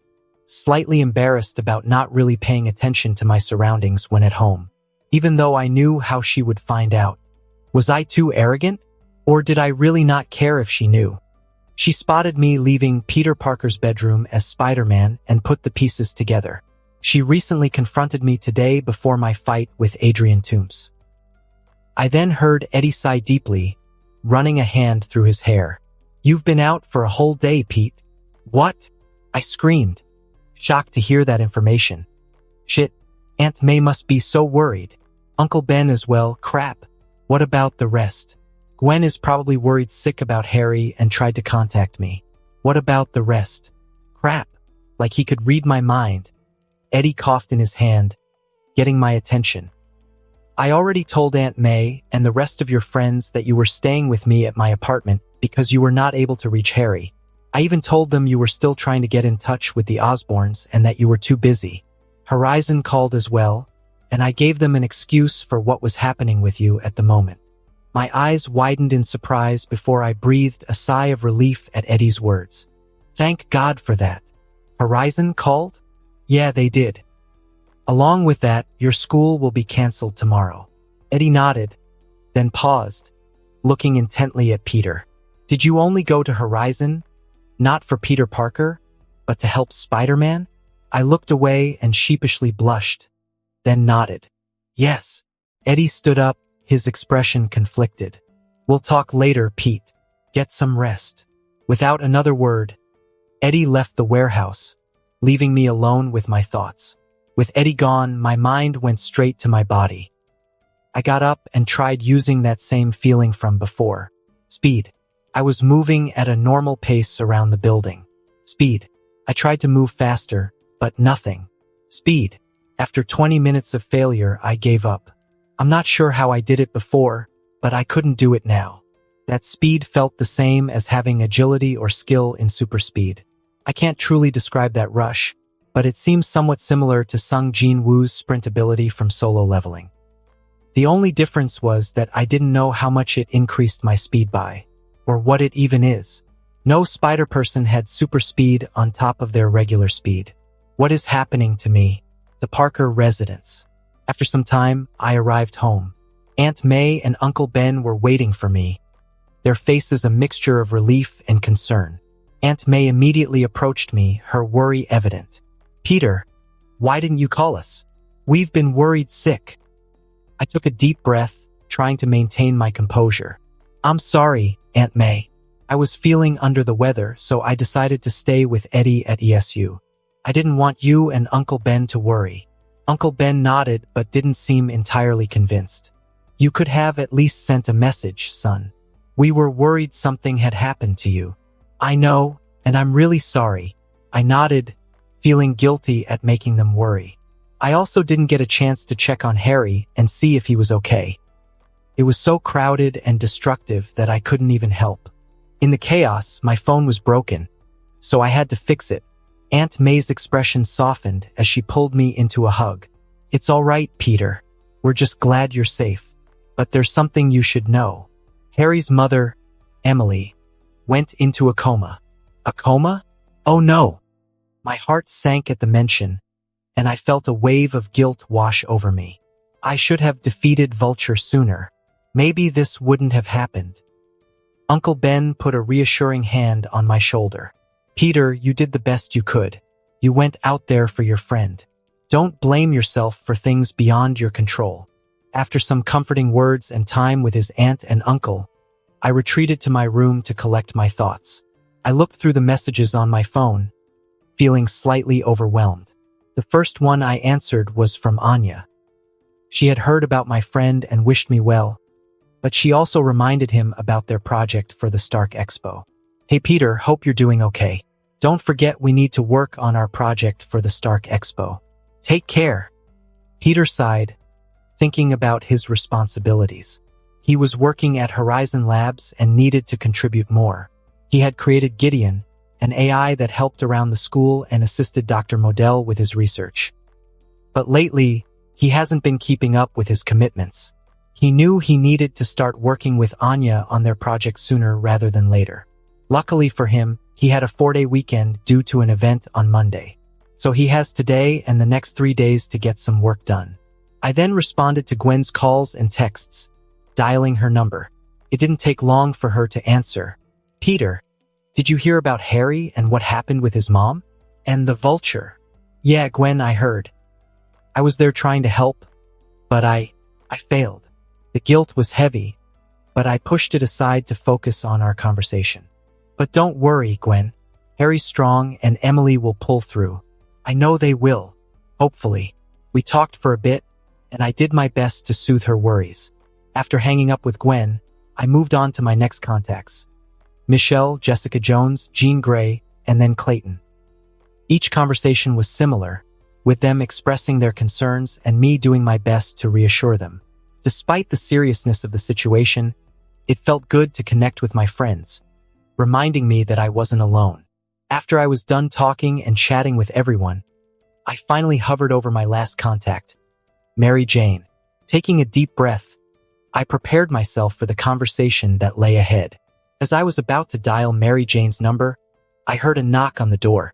slightly embarrassed about not really paying attention to my surroundings when at home, even though I knew how she would find out. Was I too arrogant? Or did I really not care if she knew? She spotted me leaving Peter Parker's bedroom as Spider-Man and put the pieces together. She recently confronted me today before my fight with Adrian Toombs. I then heard Eddie sigh deeply, running a hand through his hair. You've been out for a whole day, Pete. What? I screamed, shocked to hear that information. Shit, Aunt May must be so worried. Uncle Ben as well, crap. What about the rest? Gwen is probably worried sick about Harry and tried to contact me. What about the rest? Crap, like he could read my mind. Eddie coughed in his hand, getting my attention. I already told Aunt May and the rest of your friends that you were staying with me at my apartment because you were not able to reach Harry. I even told them you were still trying to get in touch with the Osborns and that you were too busy. Horizon called as well, and I gave them an excuse for what was happening with you at the moment. My eyes widened in surprise before I breathed a sigh of relief at Eddie's words. Thank God for that. Horizon called? Yeah, they did. Along with that, your school will be canceled tomorrow. Eddie nodded, then paused, looking intently at Peter. Did you only go to Horizon? Not for Peter Parker, but to help Spider-Man? I looked away and sheepishly blushed, then nodded. Yes. Eddie stood up, his expression conflicted. We'll talk later, Pete. Get some rest. Without another word, Eddie left the warehouse, leaving me alone with my thoughts. With Eddie gone, my mind went straight to my body. I got up and tried using that same feeling from before. Speed. I was moving at a normal pace around the building. Speed. I tried to move faster, but nothing. Speed. After 20 minutes of failure, I gave up. I'm not sure how I did it before, but I couldn't do it now. That speed felt the same as having agility or skill in super speed. I can't truly describe that rush, but it seems somewhat similar to Sung Jin Woo's sprint ability from Solo Leveling. The only difference was that I didn't know how much it increased my speed by, or what it even is. No spider person had super speed on top of their regular speed. What is happening to me? The Parker residence. After some time, I arrived home. Aunt May and Uncle Ben were waiting for me, their faces a mixture of relief and concern. Aunt May immediately approached me, her worry evident. "Peter, why didn't you call us? We've been worried sick." I took a deep breath, trying to maintain my composure. "I'm sorry, Aunt May. I was feeling under the weather, so I decided to stay with Eddie at ESU. I didn't want you and Uncle Ben to worry." Uncle Ben nodded but didn't seem entirely convinced. "You could have at least sent a message, son. We were worried something had happened to you." "I know, and I'm really sorry." I nodded, feeling guilty at making them worry. I also didn't get a chance to check on Harry and see if he was okay. It was so crowded and destructive that I couldn't even help. In the chaos, my phone was broken, so I had to fix it. Aunt May's expression softened as she pulled me into a hug. "It's all right, Peter. We're just glad you're safe. But there's something you should know. Harry's mother, Emily, went into a coma." "A coma? Oh no." My heart sank at the mention, and I felt a wave of guilt wash over me. I should have defeated Vulture sooner. Maybe this wouldn't have happened. Uncle Ben put a reassuring hand on my shoulder. "Peter, you did the best you could. You went out there for your friend. Don't blame yourself for things beyond your control." After some comforting words and time with his aunt and uncle, I retreated to my room to collect my thoughts. I looked through the messages on my phone, feeling slightly overwhelmed. The first one I answered was from Anya. She had heard about my friend and wished me well, but she also reminded him about their project for the Stark Expo. "Hey Peter, hope you're doing okay. Don't forget we need to work on our project for the Stark Expo. Take care." Peter sighed, thinking about his responsibilities. He was working at Horizon Labs and needed to contribute more. He had created Gideon, an AI that helped around the school and assisted Dr. Modell with his research. But lately, he hasn't been keeping up with his commitments. He knew he needed to start working with Anya on their project sooner rather than later. Luckily for him, he had a 4-day weekend due to an event on Monday. So he has today and the next 3 days to get some work done. I then responded to Gwen's calls and texts, dialing her number. It didn't take long for her to answer. "Peter, did you hear about Harry and what happened with his mom? And the Vulture?" "Yeah, Gwen, I heard. I was there trying to help, but I failed." The guilt was heavy, but I pushed it aside to focus on our conversation. "But don't worry, Gwen. Harry's strong and Emily will pull through. I know they will. Hopefully." We talked for a bit, and I did my best to soothe her worries. After hanging up with Gwen, I moved on to my next contacts. Michelle, Jessica Jones, Jean Grey, and then Clayton. Each conversation was similar, with them expressing their concerns and me doing my best to reassure them. Despite the seriousness of the situation, it felt good to connect with my friends, reminding me that I wasn't alone. After I was done talking and chatting with everyone, I finally hovered over my last contact, Mary Jane. Taking a deep breath, I prepared myself for the conversation that lay ahead. As I was about to dial Mary Jane's number, I heard a knock on the door.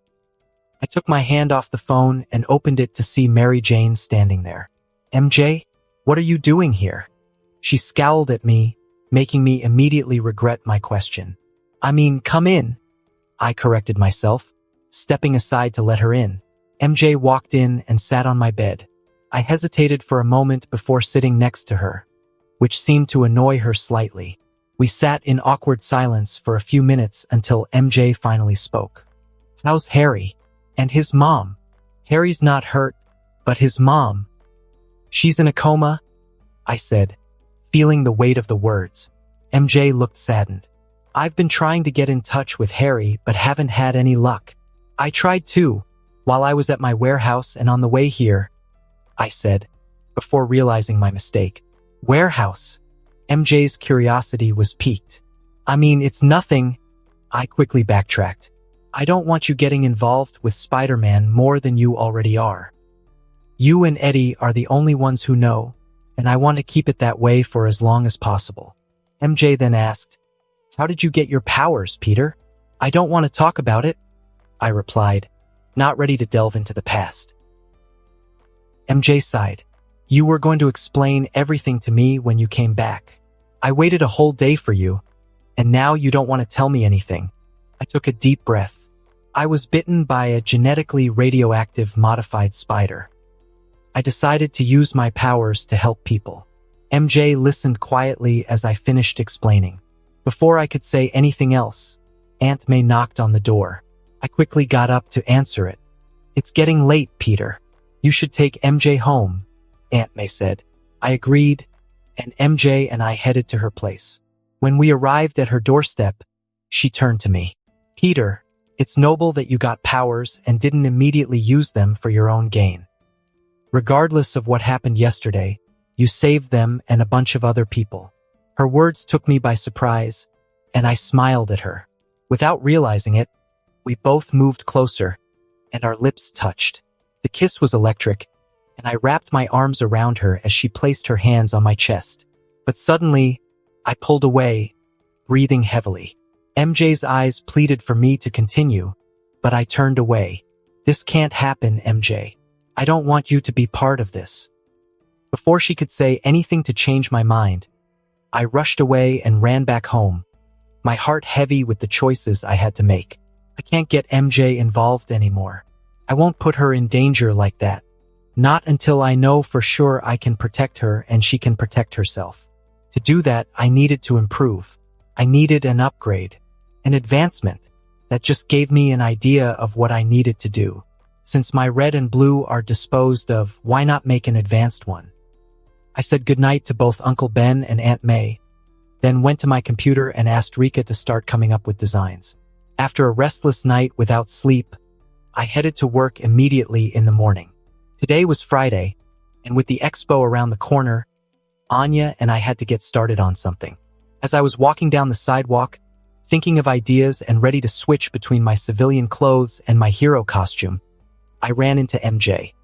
I took my hand off the phone and opened it to see Mary Jane standing there. "MJ, what are you doing here?" She scowled at me, making me immediately regret my question. "I mean, come in." I corrected myself, stepping aside to let her in. MJ walked in and sat on my bed. I hesitated for a moment before sitting next to her, which seemed to annoy her slightly. We sat in awkward silence for a few minutes until MJ finally spoke. "How's Harry? And his mom?" "Harry's not hurt, but his mom. She's in a coma," I said, feeling the weight of the words. MJ looked saddened. "I've been trying to get in touch with Harry but haven't had any luck." "I tried too, while I was at my warehouse and on the way here," I said, before realizing my mistake. "Warehouse?" MJ's curiosity was piqued. I mean, it's nothing. I quickly backtracked. I don't want you getting involved with Spider-Man more than you already are. You and Eddie are the only ones who know, and I want to keep it that way for as long as possible. MJ then asked, "How did you get your powers, Peter?" "I don't want to talk about it," I replied, not ready to delve into the past. MJ sighed. "You were going to explain everything to me when you came back. I waited a whole day for you, and now you don't want to tell me anything." I took a deep breath. I was bitten by a genetically radioactive modified spider. I decided to use my powers to help people. MJ listened quietly as I finished explaining. Before I could say anything else, Aunt May knocked on the door. I quickly got up to answer it. "It's getting late, Peter. You should take MJ home," Aunt May said. I agreed, and MJ and I headed to her place. When we arrived at her doorstep, she turned to me. "Peter, it's noble that you got powers and didn't immediately use them for your own gain. Regardless of what happened yesterday, you saved them and a bunch of other people." Her words took me by surprise, and I smiled at her. Without realizing it, we both moved closer, and our lips touched. The kiss was electric, and I wrapped my arms around her as she placed her hands on my chest. But suddenly, I pulled away, breathing heavily. MJ's eyes pleaded for me to continue, but I turned away. "This can't happen, MJ. I don't want you to be part of this." Before she could say anything to change my mind, I rushed away and ran back home, my heart heavy with the choices I had to make. I can't get MJ involved anymore. I won't put her in danger like that. Not until I know for sure I can protect her and she can protect herself. To do that, I needed to improve. I needed an upgrade, an advancement that just gave me an idea of what I needed to do. Since my red and blue are disposed of, why not make an advanced one? I said goodnight to both Uncle Ben and Aunt May, then went to my computer and asked Rika to start coming up with designs. After a restless night without sleep, I headed to work immediately in the morning. Today was Friday, and with the expo around the corner, Anya and I had to get started on something. As I was walking down the sidewalk, thinking of ideas and ready to switch between my civilian clothes and my hero costume, I ran into MJ.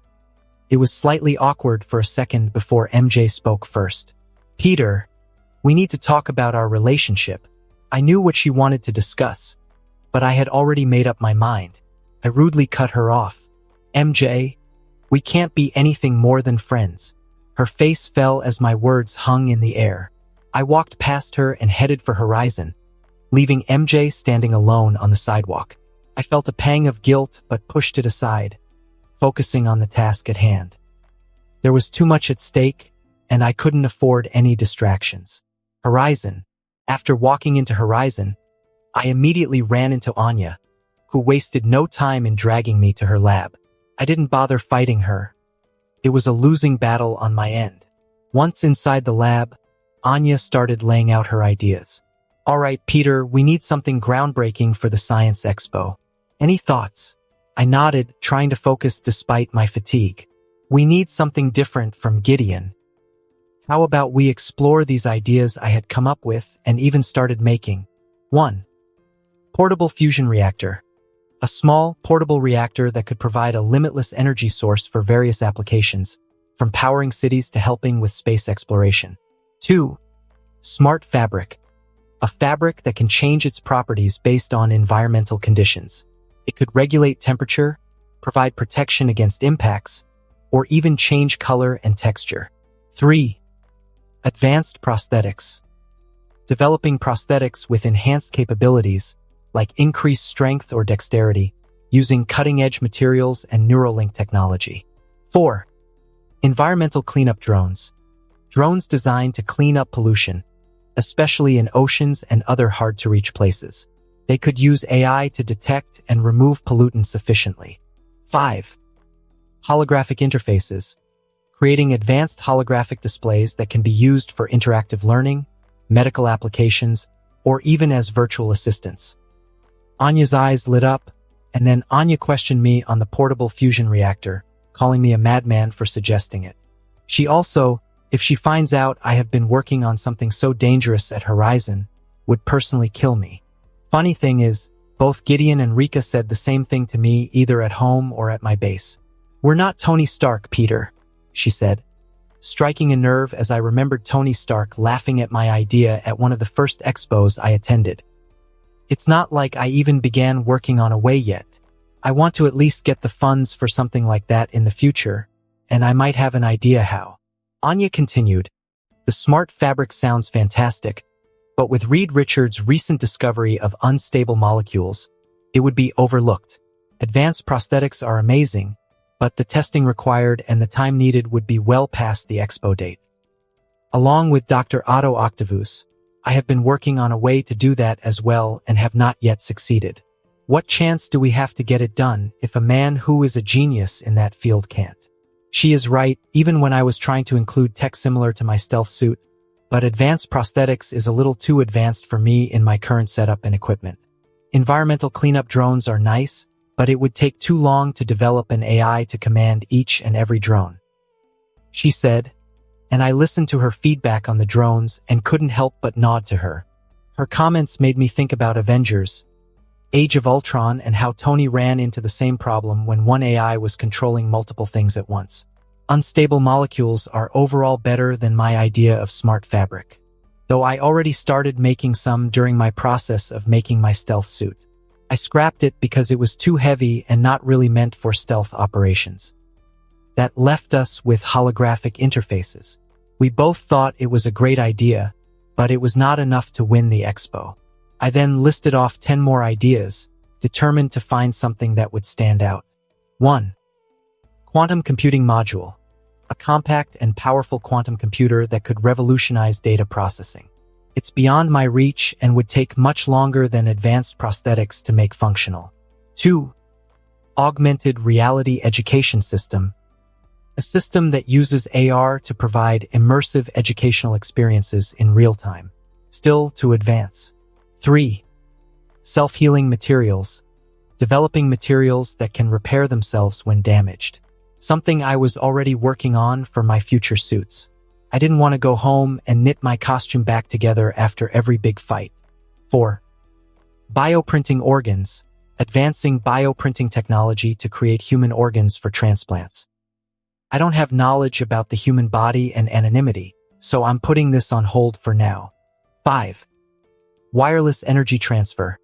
It was slightly awkward for a second before MJ spoke first. "Peter, we need to talk about our relationship." I knew what she wanted to discuss, but I had already made up my mind. I rudely cut her off. "MJ, we can't be anything more than friends." Her face fell as my words hung in the air. I walked past her and headed for Horizon, leaving MJ standing alone on the sidewalk. I felt a pang of guilt but pushed it aside, focusing on the task at hand. There was too much at stake, and I couldn't afford any distractions. Horizon. After walking into Horizon, I immediately ran into Anya, who wasted no time in dragging me to her lab. I didn't bother fighting her. It was a losing battle on my end. Once inside the lab, Anya started laying out her ideas. "All right, Peter, we need something groundbreaking for the Science Expo. Any thoughts?" I nodded, trying to focus despite my fatigue. "We need something different from Gideon. How about we explore these ideas I had come up with and even started making? 1. Portable fusion reactor. A small, portable reactor that could provide a limitless energy source for various applications, from powering cities to helping with space exploration. 2. Smart fabric. A fabric that can change its properties based on environmental conditions. It could regulate temperature, provide protection against impacts, or even change color and texture. 3. Advanced prosthetics. Developing prosthetics with enhanced capabilities, like increased strength or dexterity, using cutting-edge materials and Neuralink technology. 4. Environmental cleanup drones. Drones designed to clean up pollution, especially in oceans and other hard-to-reach places. They could use AI to detect and remove pollutants efficiently. 5. Holographic interfaces. Creating advanced holographic displays that can be used for interactive learning, medical applications, or even as virtual assistants. Anya's eyes lit up, and then Anya questioned me on the portable fusion reactor, calling me a madman for suggesting it. She also, if she finds out I have been working on something so dangerous at Horizon, would personally kill me. Funny thing is, both Gideon and Rika said the same thing to me either at home or at my base. "We're not Tony Stark, Peter," she said, striking a nerve as I remembered Tony Stark laughing at my idea at one of the first expos I attended. It's not like I even began working on a way yet. I want to at least get the funds for something like that in the future, and I might have an idea how. Anya continued, "The smart fabric sounds fantastic, but with Reed Richards' recent discovery of unstable molecules, it would be overlooked. Advanced prosthetics are amazing, but the testing required and the time needed would be well past the expo date. Along with Dr. Otto Octavius, I have been working on a way to do that as well and have not yet succeeded. What chance do we have to get it done if a man who is a genius in that field can't?" She is right, even when I was trying to include tech similar to my stealth suit, but advanced prosthetics is a little too advanced for me in my current setup and equipment. Environmental cleanup drones are nice, but it would take too long to develop an AI to command each and every drone, she said, and I listened to her feedback on the drones and couldn't help but nod to her. Her comments made me think about Avengers, Age of Ultron, and how Tony ran into the same problem when one AI was controlling multiple things at once. Unstable molecules are overall better than my idea of smart fabric, though I already started making some during my process of making my stealth suit. I scrapped it because it was too heavy and not really meant for stealth operations. That left us with holographic interfaces. We both thought it was a great idea, but it was not enough to win the expo. I then listed off 10 more ideas, determined to find something that would stand out. 1. Quantum computing module. A compact and powerful quantum computer that could revolutionize data processing. It's beyond my reach and would take much longer than advanced prosthetics to make functional. 2. Augmented reality education system. A system that uses AR to provide immersive educational experiences in real time. Still to advance. 3. Self-healing materials. Developing materials that can repair themselves when damaged. Something I was already working on for my future suits. I didn't want to go home and knit my costume back together after every big fight. 4. Bioprinting organs. Advancing bioprinting technology to create human organs for transplants. I don't have knowledge about the human body and anonymity, so I'm putting this on hold for now. 5. Wireless energy transfer.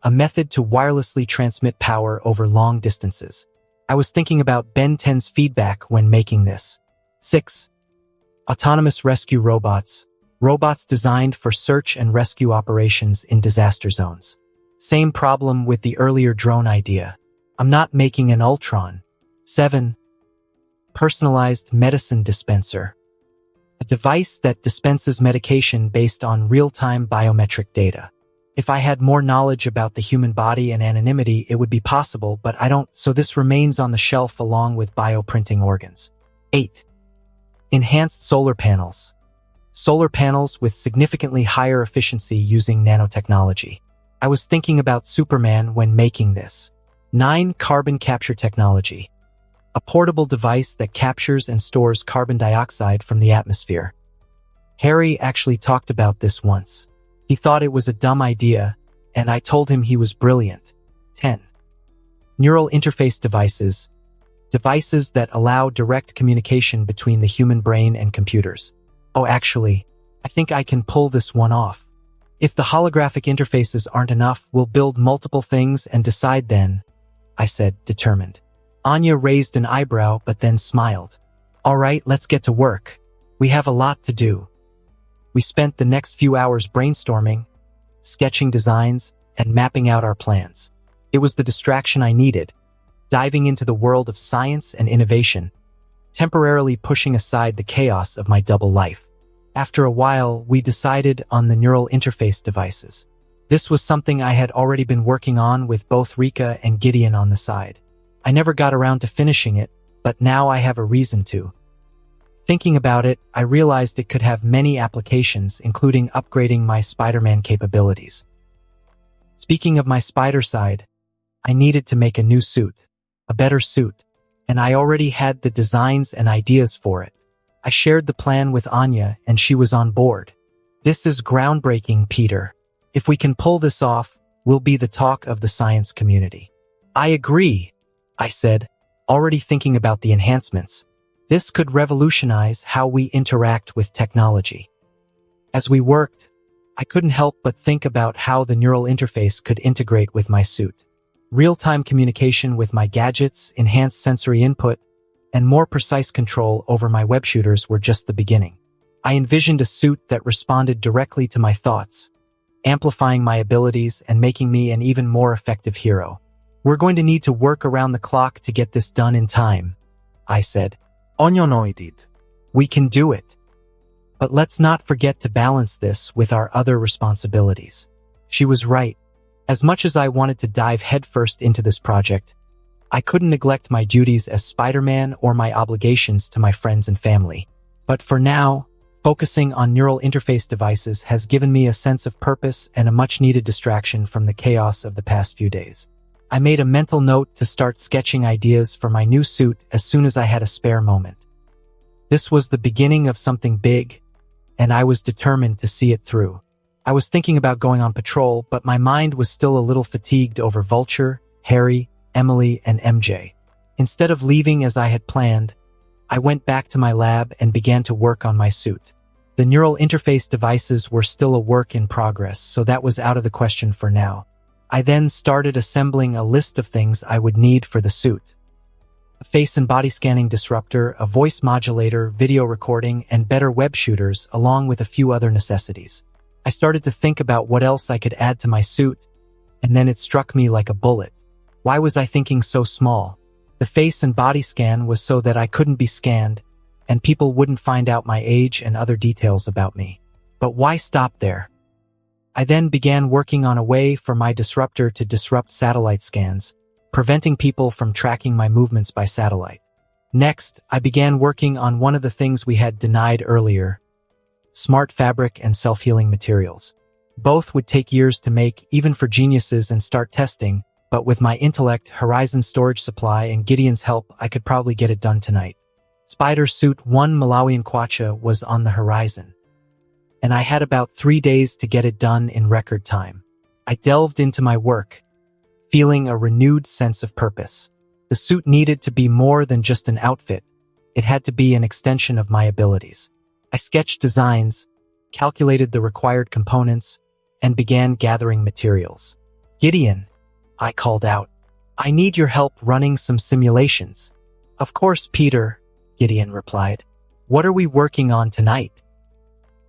A method to wirelessly transmit power over long distances. I was thinking about Ben 10's feedback when making this. 6. Autonomous rescue robots. Robots designed for search and rescue operations in disaster zones. Same problem with the earlier drone idea. I'm not making an Ultron. 7. Personalized medicine dispenser. A device that dispenses medication based on real-time biometric data. If I had more knowledge about the human body and anonymity, it would be possible, but I don't, so this remains on the shelf along with bioprinting organs. 8. Enhanced solar panels. Solar panels with significantly higher efficiency using nanotechnology. I was thinking about Superman when making this. 9. Carbon capture technology. A portable device that captures and stores carbon dioxide from the atmosphere. Harry actually talked about this once. He thought it was a dumb idea, and I told him he was brilliant. 10. Neural interface devices. Devices that allow direct communication between the human brain and computers. Oh, actually, I think I can pull this one off. If the holographic interfaces aren't enough, we'll build multiple things and decide then, I said, determined. Anya raised an eyebrow but then smiled. All right, let's get to work. We have a lot to do. We spent the next few hours brainstorming, sketching designs, and mapping out our plans. It was the distraction I needed, diving into the world of science and innovation, temporarily pushing aside the chaos of my double life. After a while, we decided on the neural interface devices. This was something I had already been working on with both Rika and Gideon on the side. I never got around to finishing it, but now I have a reason to. Thinking about it, I realized it could have many applications, including upgrading my Spiderman capabilities. Speaking of my spider side, I needed to make a new suit, a better suit, and I already had the designs and ideas for it. I shared the plan with Anya and she was on board. This is groundbreaking, Peter. If we can pull this off, we'll be the talk of the science community. I agree, I said, already thinking about the enhancements. This could revolutionize how we interact with technology. As we worked, I couldn't help but think about how the neural interface could integrate with my suit. Real-time communication with my gadgets, enhanced sensory input, and more precise control over my web shooters were just the beginning. I envisioned a suit that responded directly to my thoughts, amplifying my abilities and making me an even more effective hero. We're going to need to work around the clock to get this done in time, I said. Onyonoidid. We can do it. But let's not forget to balance this with our other responsibilities. She was right. As much as I wanted to dive headfirst into this project, I couldn't neglect my duties as Spider-Man or my obligations to my friends and family. But for now, focusing on neural interface devices has given me a sense of purpose and a much-needed distraction from the chaos of the past few days. I made a mental note to start sketching ideas for my new suit as soon as I had a spare moment. This was the beginning of something big, and I was determined to see it through. I was thinking about going on patrol, but my mind was still a little fatigued over Vulture, Harry, Emily, and MJ. Instead of leaving as I had planned, I went back to my lab and began to work on my suit. The neural interface devices were still a work in progress, so that was out of the question for now. I then started assembling a list of things I would need for the suit. A face and body scanning disruptor, a voice modulator, video recording, and better web shooters, along with a few other necessities. I started to think about what else I could add to my suit, and then it struck me like a bullet. Why was I thinking so small? The face and body scan was so that I couldn't be scanned, and people wouldn't find out my age and other details about me. But why stop there? I then began working on a way for my disruptor to disrupt satellite scans, preventing people from tracking my movements by satellite. Next, I began working on one of the things we had denied earlier, smart fabric and self-healing materials. Both would take years to make, even for geniuses, and start testing, but with my intellect, Horizon storage supply, and Gideon's help, I could probably get it done tonight. Spider Suit 1 Malawian Kwacha was on the horizon, and I had about 3 days to get it done in record time. I delved into my work, feeling a renewed sense of purpose. The suit needed to be more than just an outfit. It had to be an extension of my abilities. I sketched designs, calculated the required components, and began gathering materials. Gideon, I called out, I need your help running some simulations. Of course, Peter, Gideon replied. What are we working on tonight?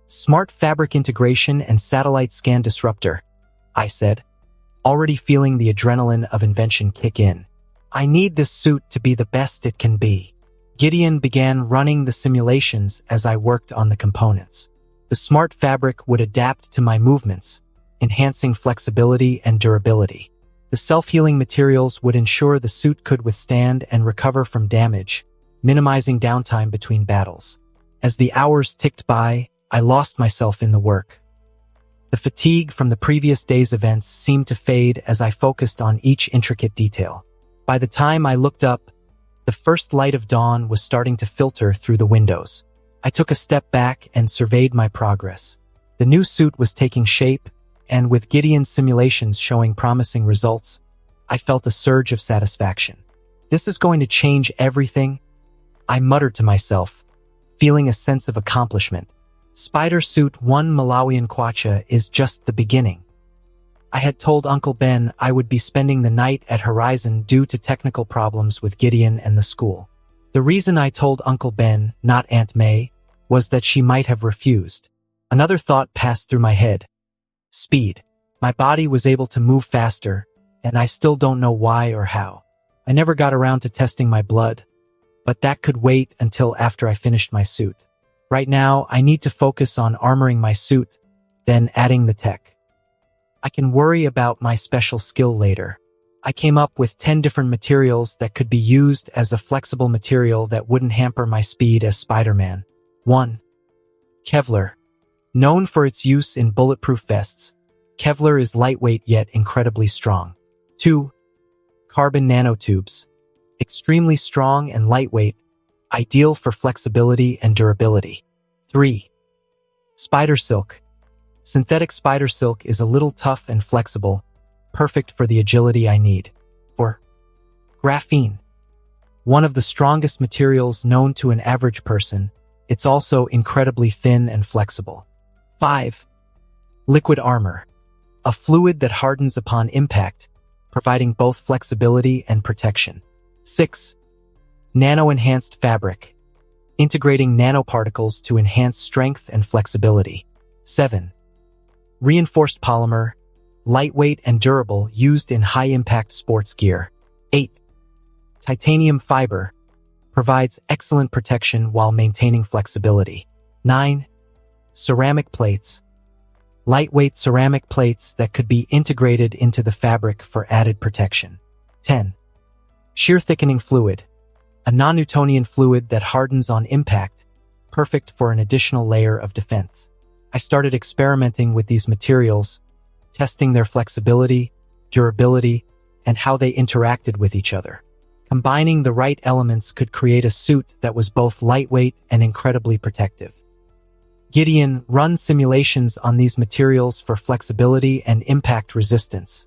Smart fabric integration and satellite scan disruptor, I said, already feeling the adrenaline of invention kick in. I need this suit to be the best it can be. Gideon began running the simulations as I worked on the components. The smart fabric would adapt to my movements, enhancing flexibility and durability. The self-healing materials would ensure the suit could withstand and recover from damage, minimizing downtime between battles. As the hours ticked by, I lost myself in the work. The fatigue from the previous day's events seemed to fade as I focused on each intricate detail. By the time I looked up, the first light of dawn was starting to filter through the windows. I took a step back and surveyed my progress. The new suit was taking shape, and with Gideon's simulations showing promising results, I felt a surge of satisfaction. This is going to change everything, I muttered to myself, feeling a sense of accomplishment. Spider Suit 1 Malawian Kwacha is just the beginning. I had told Uncle Ben I would be spending the night at Horizon due to technical problems with Gideon and the school. The reason I told Uncle Ben, not Aunt May, was that she might have refused. Another thought passed through my head. Speed. My body was able to move faster, and I still don't know why or how. I never got around to testing my blood, but that could wait until after I finished my suit. Right now, I need to focus on armoring my suit, then adding the tech. I can worry about my special skill later. I came up with 10 different materials that could be used as a flexible material that wouldn't hamper my speed as Spider-Man. 1. Kevlar. Known for its use in bulletproof vests, Kevlar is lightweight yet incredibly strong. 2. Carbon nanotubes. Extremely strong and lightweight, ideal for flexibility and durability. 3. Spider silk. Synthetic spider silk is a little tough and flexible, perfect for the agility I need. 4. Graphene. One of the strongest materials known to an average person, it's also incredibly thin and flexible. 5. Liquid armor. A fluid that hardens upon impact, providing both flexibility and protection. 6. Nano-enhanced fabric. Integrating nanoparticles to enhance strength and flexibility. 7. Reinforced polymer, lightweight and durable, used in high-impact sports gear. 8. Titanium fiber. Provides excellent protection while maintaining flexibility. 9. Ceramic plates. Lightweight ceramic plates that could be integrated into the fabric for added protection. 10. Shear thickening fluid. A non-Newtonian fluid that hardens on impact, perfect for an additional layer of defense. I started experimenting with these materials, testing their flexibility, durability, and how they interacted with each other. Combining the right elements could create a suit that was both lightweight and incredibly protective. Gideon, run simulations on these materials for flexibility and impact resistance.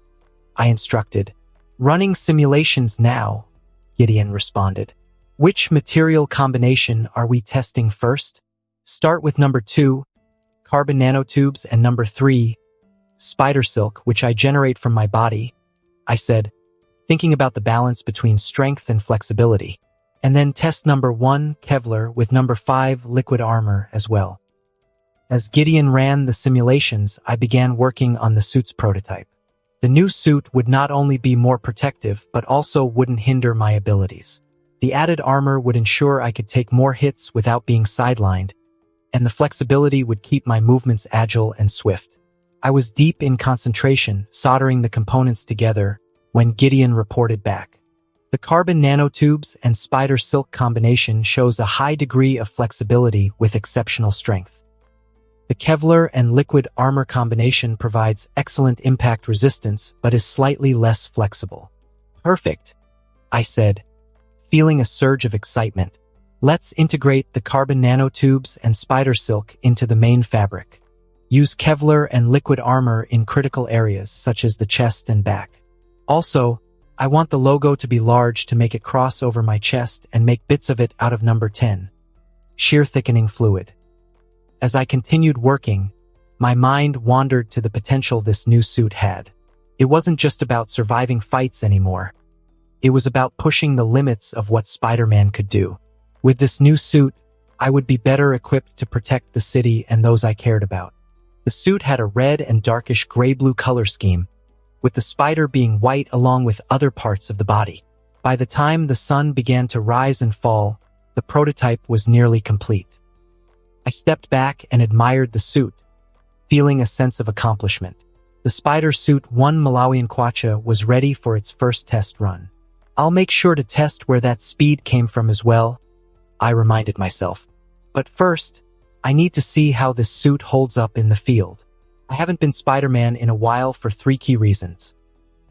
I instructed. Running simulations now, Gideon responded. Which material combination are we testing first? Start with number 2, carbon nanotubes, and number 3, spider silk, which I generate from my body, I said, thinking about the balance between strength and flexibility. And then test number 1, Kevlar, with number 5, liquid armor as well. As Gideon ran the simulations, I began working on the suit's prototype. The new suit would not only be more protective, but also wouldn't hinder my abilities. The added armor would ensure I could take more hits without being sidelined, and the flexibility would keep my movements agile and swift. I was deep in concentration, soldering the components together, when Gideon reported back. The carbon nanotubes and spider silk combination shows a high degree of flexibility with exceptional strength. The Kevlar and liquid armor combination provides excellent impact resistance, but is slightly less flexible. Perfect, I said, feeling a surge of excitement. Let's integrate the carbon nanotubes and spider silk into the main fabric. Use Kevlar and liquid armor in critical areas such as the chest and back. Also, I want the logo to be large to make it cross over my chest and make bits of it out of number 10. Shear thickening fluid. As I continued working, my mind wandered to the potential this new suit had. It wasn't just about surviving fights anymore. It was about pushing the limits of what Spider-Man could do. With this new suit, I would be better equipped to protect the city and those I cared about. The suit had a red and darkish gray-blue color scheme, with the spider being white along with other parts of the body. By the time the sun began to rise and fall, the prototype was nearly complete. I stepped back and admired the suit, feeling a sense of accomplishment. The spider suit 1 Malawian Kwacha was ready for its first test run. I'll make sure to test where that speed came from as well, I reminded myself. But first, I need to see how this suit holds up in the field. I haven't been Spider-Man in a while for 3 key reasons.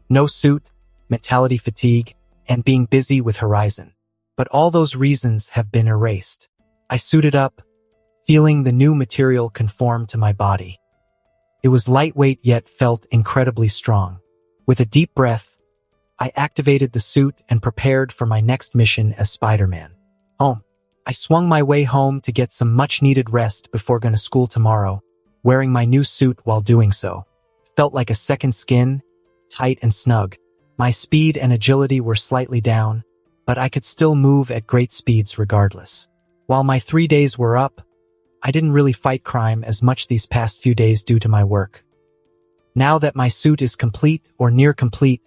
No suit, mentality fatigue, and being busy with Horizon. But all those reasons have been erased. I suited up, feeling the new material conform to my body. It was lightweight yet felt incredibly strong. With a deep breath, I activated the suit and prepared for my next mission as Spider-Man. Home. I swung my way home to get some much-needed rest before going to school tomorrow, wearing my new suit while doing so. Felt like a second skin, tight and snug. My speed and agility were slightly down, but I could still move at great speeds regardless. While my 3 days were up, I didn't really fight crime as much these past few days due to my work. Now that my suit is complete or near complete,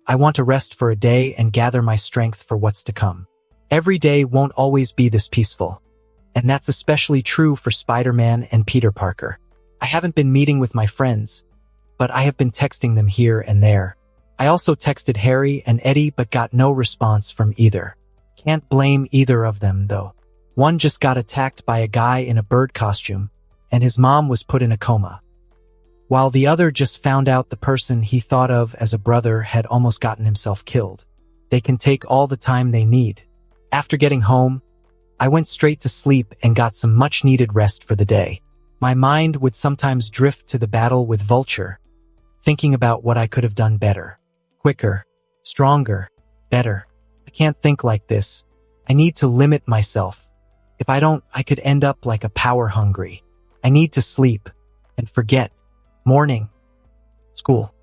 I want to rest for a day and gather my strength for what's to come. Every day won't always be this peaceful, and that's especially true for Spider-Man and Peter Parker. I haven't been meeting with my friends, but I have been texting them here and there. I also texted Harry and Eddie but got no response from either. Can't blame either of them, though. One just got attacked by a guy in a bird costume, and his mom was put in a coma, while the other just found out the person he thought of as a brother had almost gotten himself killed. They can take all the time they need. After getting home, I went straight to sleep and got some much-needed rest for the day. My mind would sometimes drift to the battle with Vulture, thinking about what I could have done better, quicker, stronger, better. I can't think like this. I need to limit myself. If I don't, I could end up like a power hungry. I need to sleep and forget. Morning. School.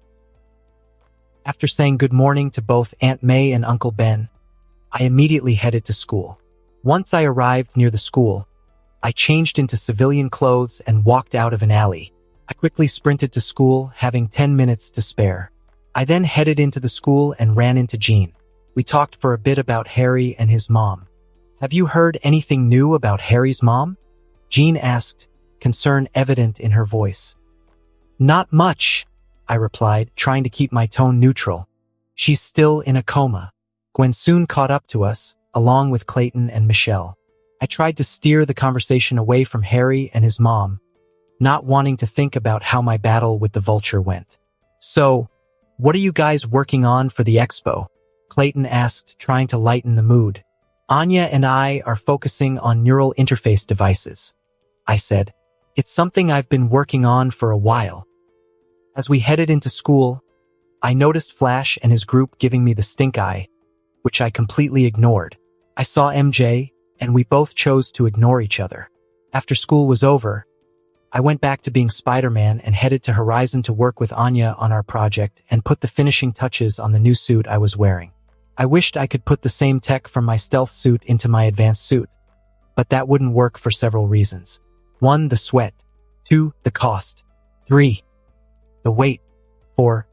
After saying good morning to both Aunt May and Uncle Ben, I immediately headed to school. Once I arrived near the school, I changed into civilian clothes and walked out of an alley. I quickly sprinted to school, having 10 minutes to spare. I then headed into the school and ran into Jean. We talked for a bit about Harry and his mom. Have you heard anything new about Harry's mom? Jean asked, concern evident in her voice. Not much, I replied, trying to keep my tone neutral. She's still in a coma. Gwen soon caught up to us, along with Clayton and Michelle. I tried to steer the conversation away from Harry and his mom, not wanting to think about how my battle with the Vulture went. So, what are you guys working on for the expo? Clayton asked, trying to lighten the mood. Anya and I are focusing on neural interface devices, I said. It's something I've been working on for a while. As we headed into school, I noticed Flash and his group giving me the stink eye, which I completely ignored. I saw MJ, and we both chose to ignore each other. After school was over, I went back to being Spider-Man and headed to Horizon to work with Anya on our project and put the finishing touches on the new suit I was wearing. I wished I could put the same tech from my stealth suit into my advanced suit, but that wouldn't work for several reasons. 1. The sweat. 2. The cost. 3. The weight. 4.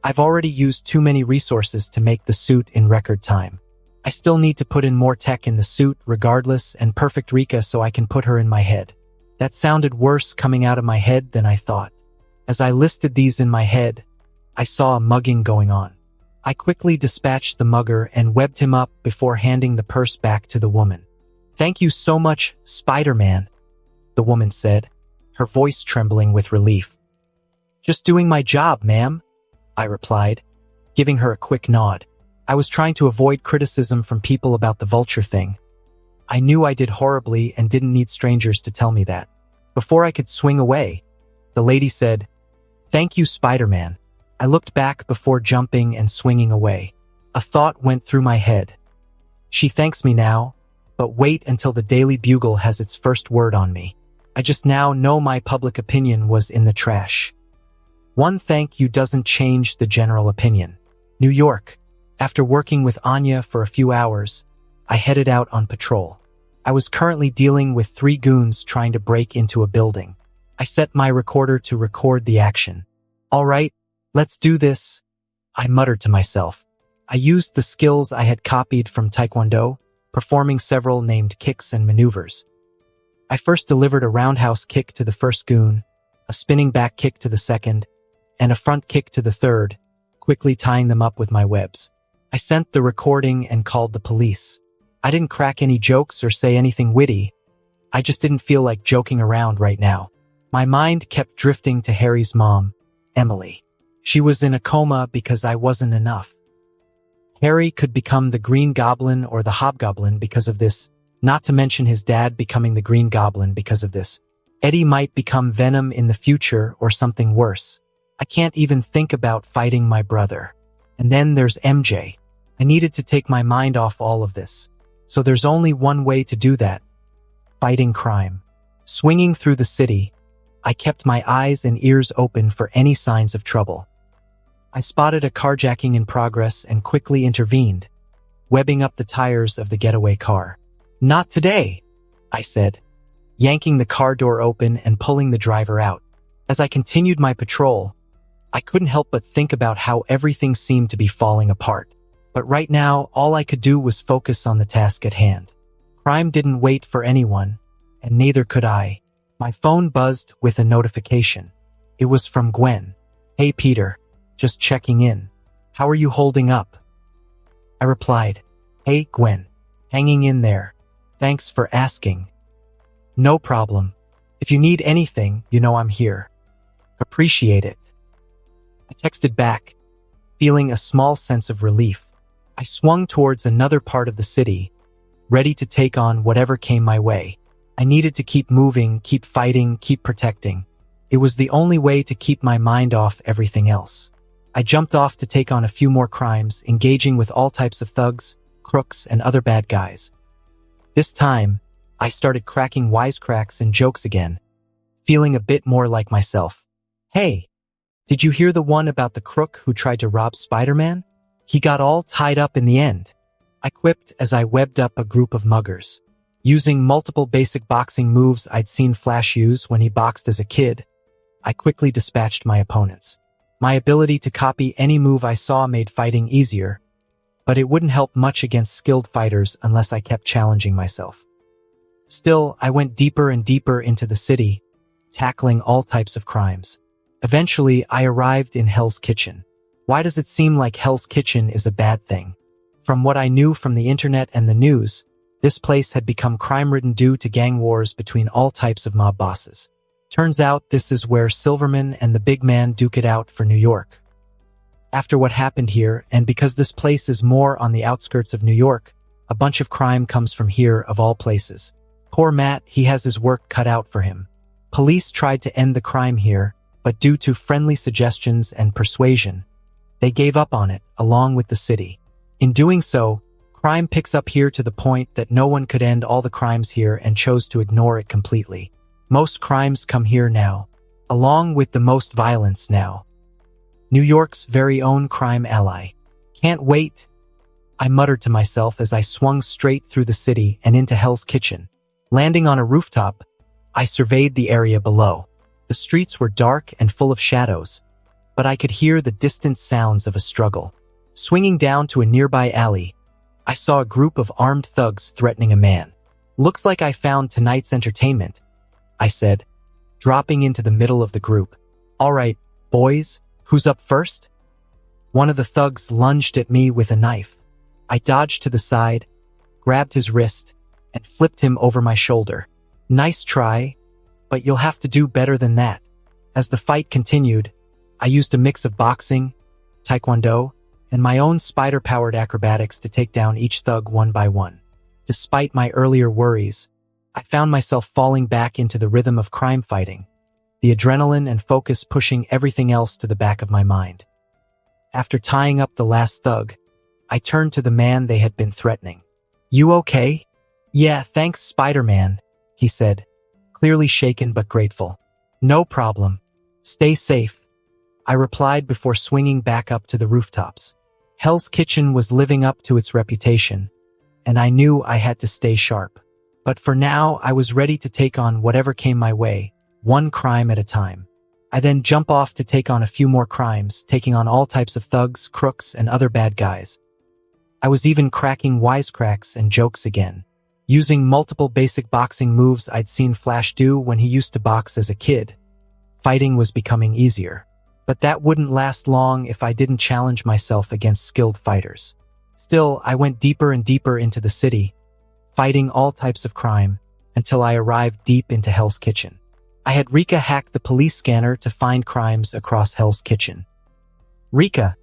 I've already used too many resources to make the suit in record time. I still need to put in more tech in the suit regardless and perfect Rika so I can put her in my head. That sounded worse coming out of my head than I thought. As I listed these in my head, I saw a mugging going on. I quickly dispatched the mugger and webbed him up before handing the purse back to the woman. Thank you so much, Spider-Man, the woman said, her voice trembling with relief. Just doing my job, ma'am, I replied, giving her a quick nod. I was trying to avoid criticism from people about the Vulture thing. I knew I did horribly and didn't need strangers to tell me that. Before I could swing away, the lady said, "Thank you, Spider-Man." I looked back before jumping and swinging away. A thought went through my head. She thanks me now, but wait until the Daily Bugle has its first word on me. I just now know my public opinion was in the trash. One thank you doesn't change the general opinion. New York. After working with Anya for a few hours, I headed out on patrol. I was currently dealing with 3 goons trying to break into a building. I set my recorder to record the action. All right, let's do this, I muttered to myself. I used the skills I had copied from Taekwondo, performing several named kicks and maneuvers. I first delivered a roundhouse kick to the first goon, a spinning back kick to the second, and a front kick to the third, quickly tying them up with my webs. I sent the recording and called the police. I didn't crack any jokes or say anything witty. I just didn't feel like joking around right now. My mind kept drifting to Harry's mom, Emily. She was in a coma because I wasn't enough. Harry could become the Green Goblin or the Hobgoblin because of this, not to mention his dad becoming the Green Goblin because of this. Eddie might become Venom in the future or something worse. I can't even think about fighting my brother. And then there's MJ. I needed to take my mind off all of this. So there's only one way to do that. Fighting crime. Swinging through the city, I kept my eyes and ears open for any signs of trouble. I spotted a carjacking in progress and quickly intervened, webbing up the tires of the getaway car. Not today, I said, yanking the car door open and pulling the driver out. As I continued my patrol, I couldn't help but think about how everything seemed to be falling apart. But right now, all I could do was focus on the task at hand. Crime didn't wait for anyone, and neither could I. My phone buzzed with a notification. It was from Gwen. "Hey Peter, just checking in. How are you holding up?" I replied, "Hey Gwen, hanging in there. Thanks for asking." "No problem. If you need anything, you know I'm here. Appreciate it." I texted back, feeling a small sense of relief. I swung towards another part of the city, ready to take on whatever came my way. I needed to keep moving, keep fighting, keep protecting. It was the only way to keep my mind off everything else. I jumped off to take on a few more crimes, engaging with all types of thugs, crooks, and other bad guys. This time, I started cracking wisecracks and jokes again, feeling a bit more like myself. Hey, did you hear the one about the crook who tried to rob Spiderman? He got all tied up in the end, I quipped as I webbed up a group of muggers. Using multiple basic boxing moves I'd seen Flash use when he boxed as a kid, I quickly dispatched my opponents. My ability to copy any move I saw made fighting easier, but it wouldn't help much against skilled fighters unless I kept challenging myself. Still, I went deeper and deeper into the city, tackling all types of crimes. Eventually, I arrived in Hell's Kitchen. Why does it seem like Hell's Kitchen is a bad thing? From what I knew from the internet and the news, this place had become crime-ridden due to gang wars between all types of mob bosses. Turns out this is where Silverman and the big man duke it out for New York. After what happened here, and because this place is more on the outskirts of New York, a bunch of crime comes from here of all places. Poor Matt, he has his work cut out for him. Police tried to end the crime here, but due to friendly suggestions and persuasion, they gave up on it, along with the city. In doing so, crime picks up here to the point that no one could end all the crimes here and chose to ignore it completely. Most crimes come here now, along with the most violence now. New York's very own crime ally. Can't wait, I muttered to myself as I swung straight through the city and into Hell's Kitchen. Landing on a rooftop, I surveyed the area below. The streets were dark and full of shadows, but I could hear the distant sounds of a struggle. Swinging down to a nearby alley, I saw a group of armed thugs threatening a man. Looks like I found tonight's entertainment, I said, dropping into the middle of the group. All right, boys, who's up first? One of the thugs lunged at me with a knife. I dodged to the side, grabbed his wrist, and flipped him over my shoulder. Nice try, but you'll have to do better than that. As the fight continued, I used a mix of boxing, taekwondo, and my own spider-powered acrobatics to take down each thug one by one. Despite my earlier worries, I found myself falling back into the rhythm of crime fighting, the adrenaline and focus pushing everything else to the back of my mind. After tying up the last thug, I turned to the man they had been threatening. You okay? Yeah, thanks, Spider-Man, he said, clearly shaken but grateful. No problem. Stay safe, I replied before swinging back up to the rooftops. Hell's Kitchen was living up to its reputation, and I knew I had to stay sharp. But for now, I was ready to take on whatever came my way, one crime at a time. I then jump off to take on a few more crimes, taking on all types of thugs, crooks, and other bad guys. I was even cracking wisecracks and jokes again, using multiple basic boxing moves I'd seen Flash do when he used to box as a kid. Fighting was becoming easier. But that wouldn't last long if I didn't challenge myself against skilled fighters. Still, I went deeper and deeper into the city, fighting all types of crime, until I arrived deep into Hell's Kitchen. I had Rika hack the police scanner to find crimes across Hell's Kitchen. Rika,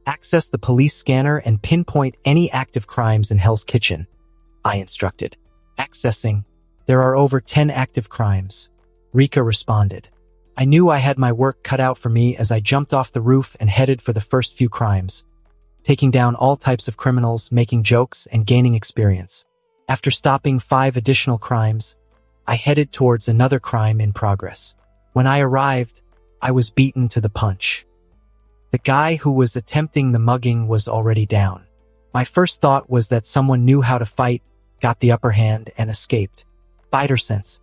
access the police scanner and pinpoint any active crimes in Hell's Kitchen, I instructed. Accessing. There are over 10 active crimes, Rika responded. I knew I had my work cut out for me as I jumped off the roof and headed for the first few crimes, taking down all types of criminals, making jokes, and gaining experience. After stopping 5 additional crimes, I headed towards another crime in progress. When I arrived, I was beaten to the punch. The guy who was attempting the mugging was already down. My first thought was that someone knew how to fight, got the upper hand, and escaped. Spider sense.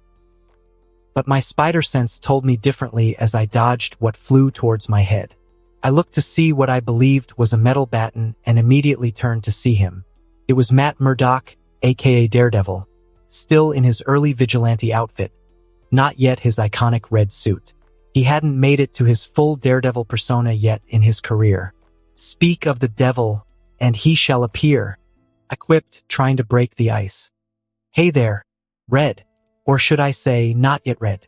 But my spider sense told me differently as I dodged what flew towards my head. I looked to see what I believed was a metal baton and immediately turned to see him. It was Matt Murdock, aka Daredevil, still in his early vigilante outfit, not yet his iconic red suit. He hadn't made it to his full Daredevil persona yet in his career. Speak of the devil, and he shall appear, I quipped, trying to break the ice. Hey there, Red. Or should I say, not yet Red.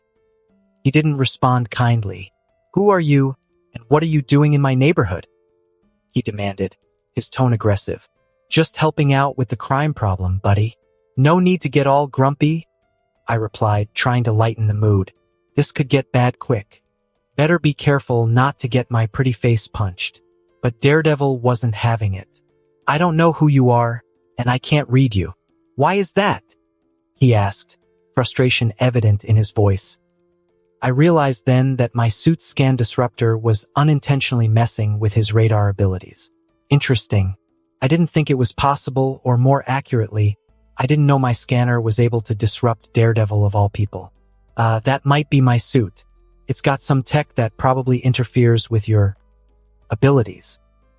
He didn't respond kindly. Who are you, and what are you doing in my neighborhood? He demanded, his tone aggressive. Just helping out with the crime problem, buddy. No need to get all grumpy, I replied, trying to lighten the mood. This could get bad quick. Better be careful not to get my pretty face punched. But Daredevil wasn't having it. I don't know who you are, and I can't read you. Why is that? He asked, frustration evident in his voice. I realized then that my suit's scan disruptor was unintentionally messing with his radar abilities. Interesting. I didn't think it was possible, or more accurately, I didn't know my scanner was able to disrupt Daredevil of all people. That might be my suit. It's got some tech that probably interferes with your abilities.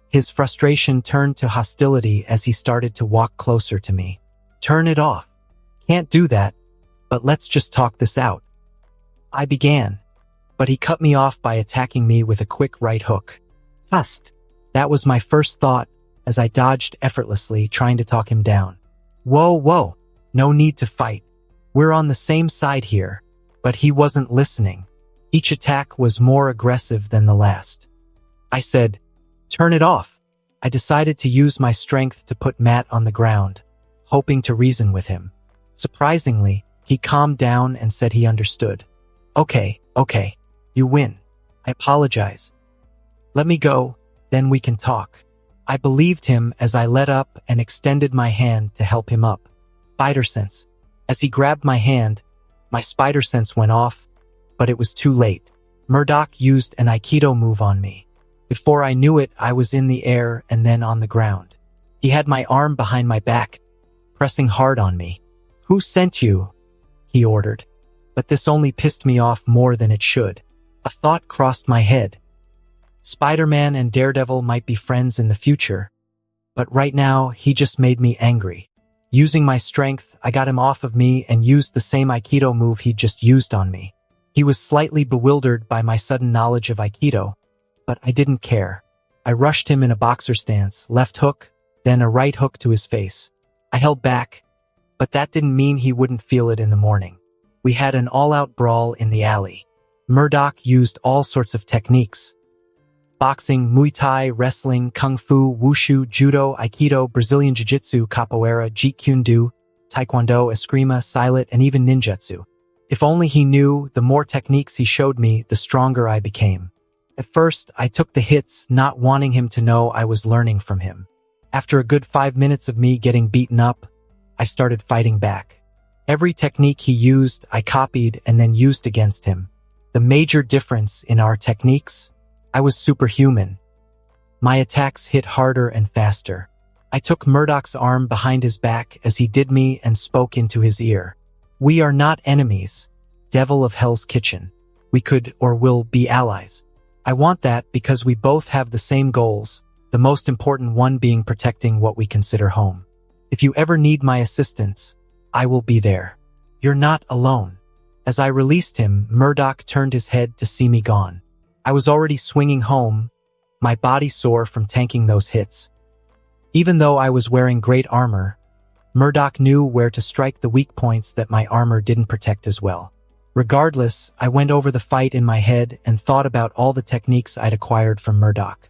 His frustration turned to hostility as he started to walk closer to me. Turn it off. Can't do that, but let's just talk this out. I began, but he cut me off by attacking me with a quick right hook. Fast. That was my first thought as I dodged effortlessly, trying to talk him down. Whoa. No need to fight. We're on the same side here. But he wasn't listening. Each attack was more aggressive than the last. I said, turn it off. I decided to use my strength to put Matt on the ground, hoping to reason with him. Surprisingly, he calmed down and said he understood. Okay, you win. I apologize. Let me go, then we can talk. I believed him as I let up and extended my hand to help him up. Spider sense. As he grabbed my hand, my spider sense went off, but it was too late. Murdoch used an Aikido move on me. Before I knew it, I was in the air and then on the ground. He had my arm behind my back, pressing hard on me. Who sent you? He ordered. But this only pissed me off more than it should. A thought crossed my head. Spider-Man and Daredevil might be friends in the future, but right now he just made me angry. Using my strength, I got him off of me and used the same Aikido move he'd just used on me. He was slightly bewildered by my sudden knowledge of Aikido, but I didn't care. I rushed him in a boxer stance, left hook, then a right hook to his face. I held back, but that didn't mean he wouldn't feel it in the morning. We had an all-out brawl in the alley. Murdoch used all sorts of techniques. Boxing, Muay Thai, wrestling, Kung Fu, Wushu, Judo, Aikido, Brazilian Jiu-Jitsu, Capoeira, Jeet Kune Do, Taekwondo, Eskrima, Silat, and even Ninjutsu. If only he knew, the more techniques he showed me, the stronger I became. At first, I took the hits, not wanting him to know I was learning from him. After a good 5 minutes of me getting beaten up, I started fighting back. Every technique he used, I copied and then used against him. The major difference in our techniques? I was superhuman. My attacks hit harder and faster. I took Murdoch's arm behind his back as he did me and spoke into his ear. We are not enemies, Devil of Hell's Kitchen. We could or will be allies. I want that because we both have the same goals, the most important one being protecting what we consider home. If you ever need my assistance, I will be there. You're not alone. As I released him, Murdoch turned his head to see me gone. I was already swinging home, my body sore from tanking those hits. Even though I was wearing great armor, Murdoch knew where to strike the weak points that my armor didn't protect as well. Regardless, I went over the fight in my head and thought about all the techniques I'd acquired from Murdoch.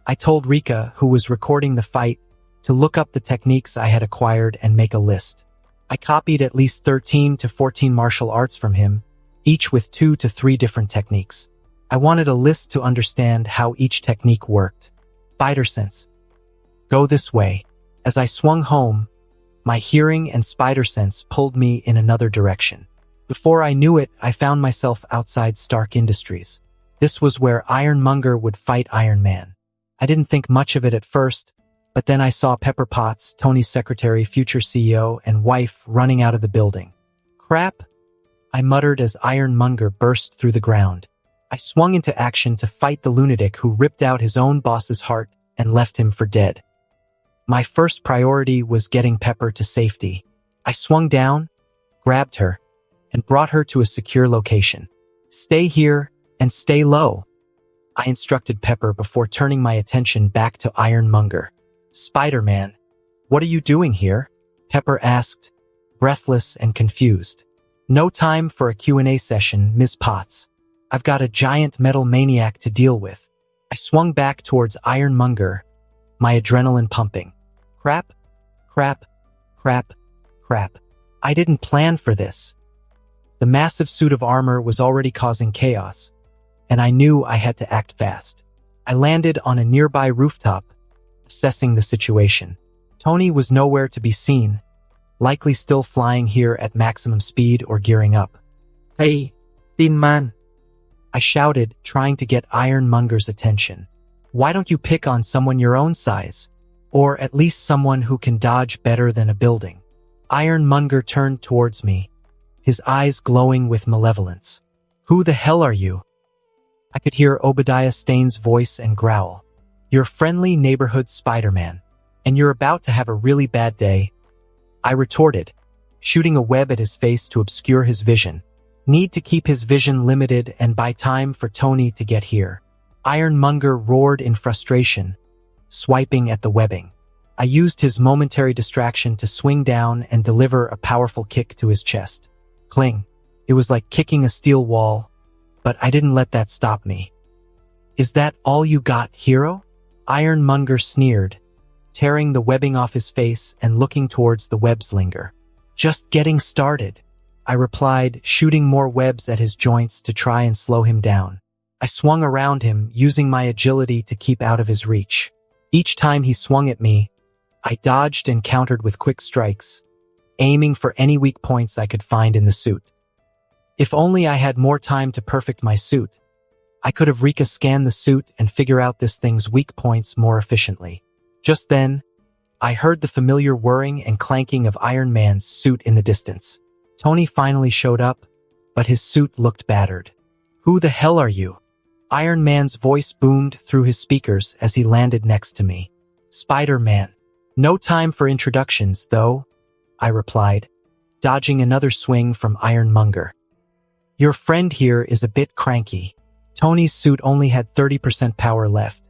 I told Rika, who was recording the fight, to look up the techniques I had acquired and make a list. I copied at least 13 to 14 martial arts from him, each with 2 to 3 different techniques. I wanted a list to understand how each technique worked. Spider sense. Go this way. As I swung home, my hearing and spider sense pulled me in another direction. Before I knew it, I found myself outside Stark Industries. This was where Ironmonger would fight Iron Man. I didn't think much of it at first, but then I saw Pepper Potts, Tony's secretary, future CEO, and wife running out of the building. Crap, I muttered as Ironmonger burst through the ground. I swung into action to fight the lunatic who ripped out his own boss's heart and left him for dead. My first priority was getting Pepper to safety. I swung down, grabbed her, and brought her to a secure location. Stay here and stay low, I instructed Pepper before turning my attention back to Ironmonger. Spider-Man, what are you doing here? Pepper asked, breathless and confused. No time for a Q&A session, Ms. Potts. I've got a giant metal maniac to deal with. I swung back towards Ironmonger, my adrenaline pumping. Crap. I didn't plan for this. The massive suit of armor was already causing chaos, and I knew I had to act fast. I landed on a nearby rooftop, assessing the situation. Tony was nowhere to be seen, likely still flying here at maximum speed or gearing up. Hey, Tin Man. I shouted, trying to get Ironmonger's attention. Why don't you pick on someone your own size? Or at least someone who can dodge better than a building? Ironmonger turned towards me, his eyes glowing with malevolence. Who the hell are you? I could hear Obadiah Stane's voice and growl. You're friendly neighborhood Spider-Man, and you're about to have a really bad day. I retorted, shooting a web at his face to obscure his vision. Need to keep his vision limited and buy time for Tony to get here. Ironmonger roared in frustration, swiping at the webbing. I used his momentary distraction to swing down and deliver a powerful kick to his chest. Cling. It was like kicking a steel wall, but I didn't let that stop me. Is that all you got, hero? Ironmonger sneered, tearing the webbing off his face and looking towards the web slinger. Just getting started, I replied, shooting more webs at his joints to try and slow him down. I swung around him, using my agility to keep out of his reach. Each time he swung at me, I dodged and countered with quick strikes, aiming for any weak points I could find in the suit. If only I had more time to perfect my suit, I could have Rika-scanned the suit and figure out this thing's weak points more efficiently. Just then, I heard the familiar whirring and clanking of Iron Man's suit in the distance. Tony finally showed up, but his suit looked battered. Who the hell are you? Iron Man's voice boomed through his speakers as he landed next to me. Spider-Man. No time for introductions, though, I replied, dodging another swing from Ironmonger. Your friend here is a bit cranky. Tony's suit only had 30% power left,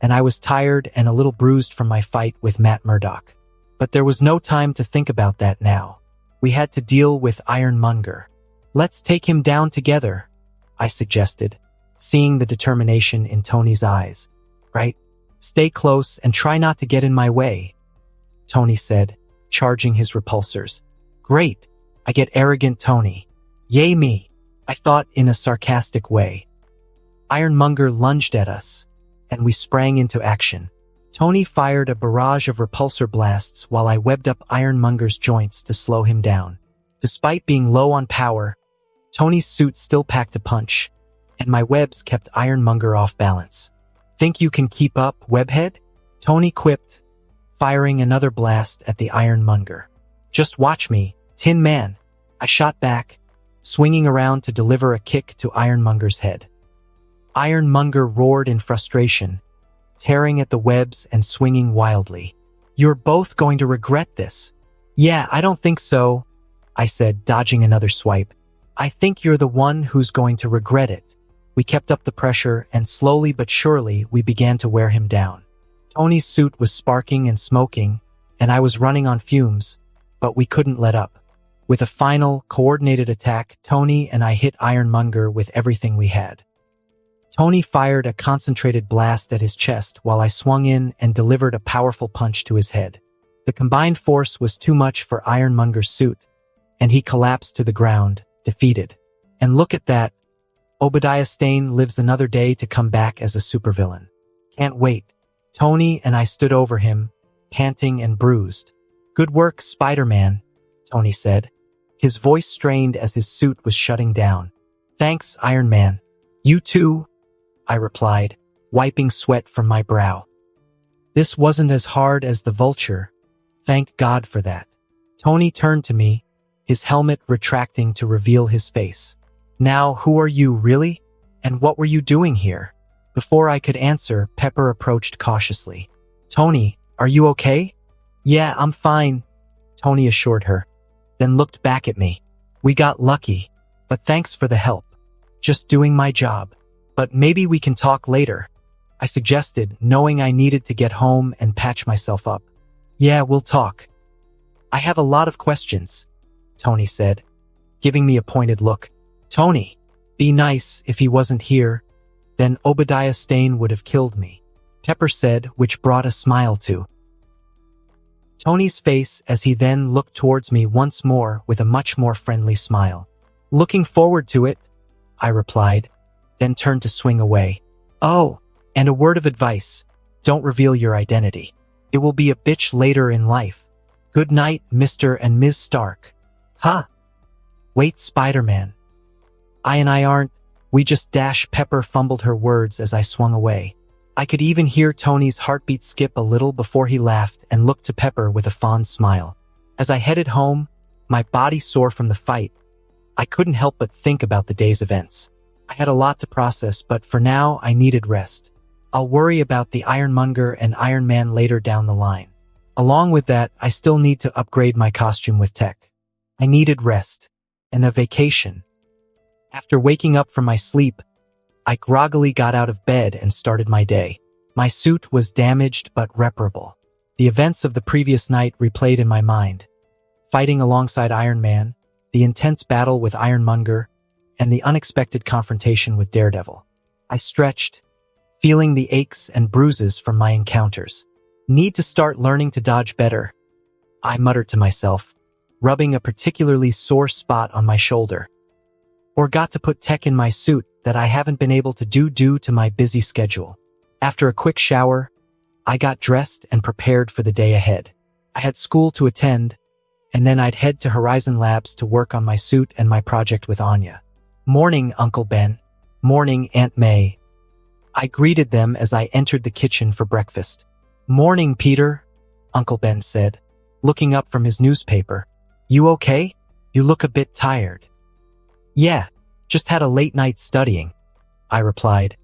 and I was tired and a little bruised from my fight with Matt Murdock. But there was no time to think about that now. We had to deal with Ironmonger. Let's take him down together, I suggested, seeing the determination in Tony's eyes. Right? Stay close and try not to get in my way, Tony said, charging his repulsors. Great, I get arrogant Tony. Yay me, I thought in a sarcastic way. Ironmonger lunged at us, and we sprang into action. Tony fired a barrage of repulsor blasts while I webbed up Ironmonger's joints to slow him down. Despite being low on power, Tony's suit still packed a punch, and my webs kept Ironmonger off balance. Think you can keep up, webhead? Tony quipped, firing another blast at the Ironmonger. Just watch me, Tin Man, I shot back, swinging around to deliver a kick to Ironmonger's head. Ironmonger roared in frustration, tearing at the webs and swinging wildly. You're both going to regret this. Yeah, I don't think so, I said, dodging another swipe. I think you're the one who's going to regret it. We kept up the pressure, and slowly but surely we began to wear him down. Tony's suit was sparking and smoking, and I was running on fumes, but we couldn't let up. With a final, coordinated attack, Tony and I hit Ironmonger with everything we had. Tony fired a concentrated blast at his chest while I swung in and delivered a powerful punch to his head. The combined force was too much for Ironmonger's suit, and he collapsed to the ground, defeated. And look at that, Obadiah Stane lives another day to come back as a supervillain. Can't wait. Tony and I stood over him, panting and bruised. Good work, Spider-Man, Tony said, his voice strained as his suit was shutting down. Thanks, Iron Man. You too, I replied, wiping sweat from my brow. This wasn't as hard as the Vulture. Thank God for that. Tony turned to me, his helmet retracting to reveal his face. Now, who are you, really? And what were you doing here? Before I could answer, Pepper approached cautiously. Tony, are you okay? Yeah, I'm fine, Tony assured her, then looked back at me. We got lucky, but thanks for the help. Just doing my job. But maybe we can talk later, I suggested, knowing I needed to get home and patch myself up. Yeah, we'll talk. I have a lot of questions, Tony said, giving me a pointed look. Tony, be nice. If he wasn't here, then Obadiah Stane would have killed me, Pepper said, which brought a smile to Tony's face as he then looked towards me once more with a much more friendly smile. Looking forward to it, I replied, then turned to swing away. Oh, and a word of advice. Don't reveal your identity. It will be a bitch later in life. Good night, Mr. and Ms. Stark. Huh? Wait, Spider-Man. I aren't. We just Pepper fumbled her words as I swung away. I could even hear Tony's heartbeat skip a little before he laughed and looked to Pepper with a fond smile. As I headed home, my body sore from the fight, I couldn't help but think about the day's events. I had a lot to process, but for now I needed rest. I'll worry about the Ironmonger and Iron Man later down the line. Along with that, I still need to upgrade my costume with tech. I needed rest and a vacation. After waking up from my sleep, I groggily got out of bed and started my day. My suit was damaged but reparable. The events of the previous night replayed in my mind. Fighting alongside Iron Man, the intense battle with Ironmonger, and the unexpected confrontation with Daredevil. I stretched, feeling the aches and bruises from my encounters. Need to start learning to dodge better, I muttered to myself, rubbing a particularly sore spot on my shoulder. Or got to put tech in my suit that I haven't been able to do due to my busy schedule. After a quick shower, I got dressed and prepared for the day ahead. I had school to attend, and then I'd head to Horizon Labs to work on my suit and my project with Anya. Morning, Uncle Ben. Morning, Aunt May. I greeted them as I entered the kitchen for breakfast. Morning, Peter, Uncle Ben said, looking up from his newspaper. You okay? You look a bit tired. Yeah, just had a late night studying, I replied,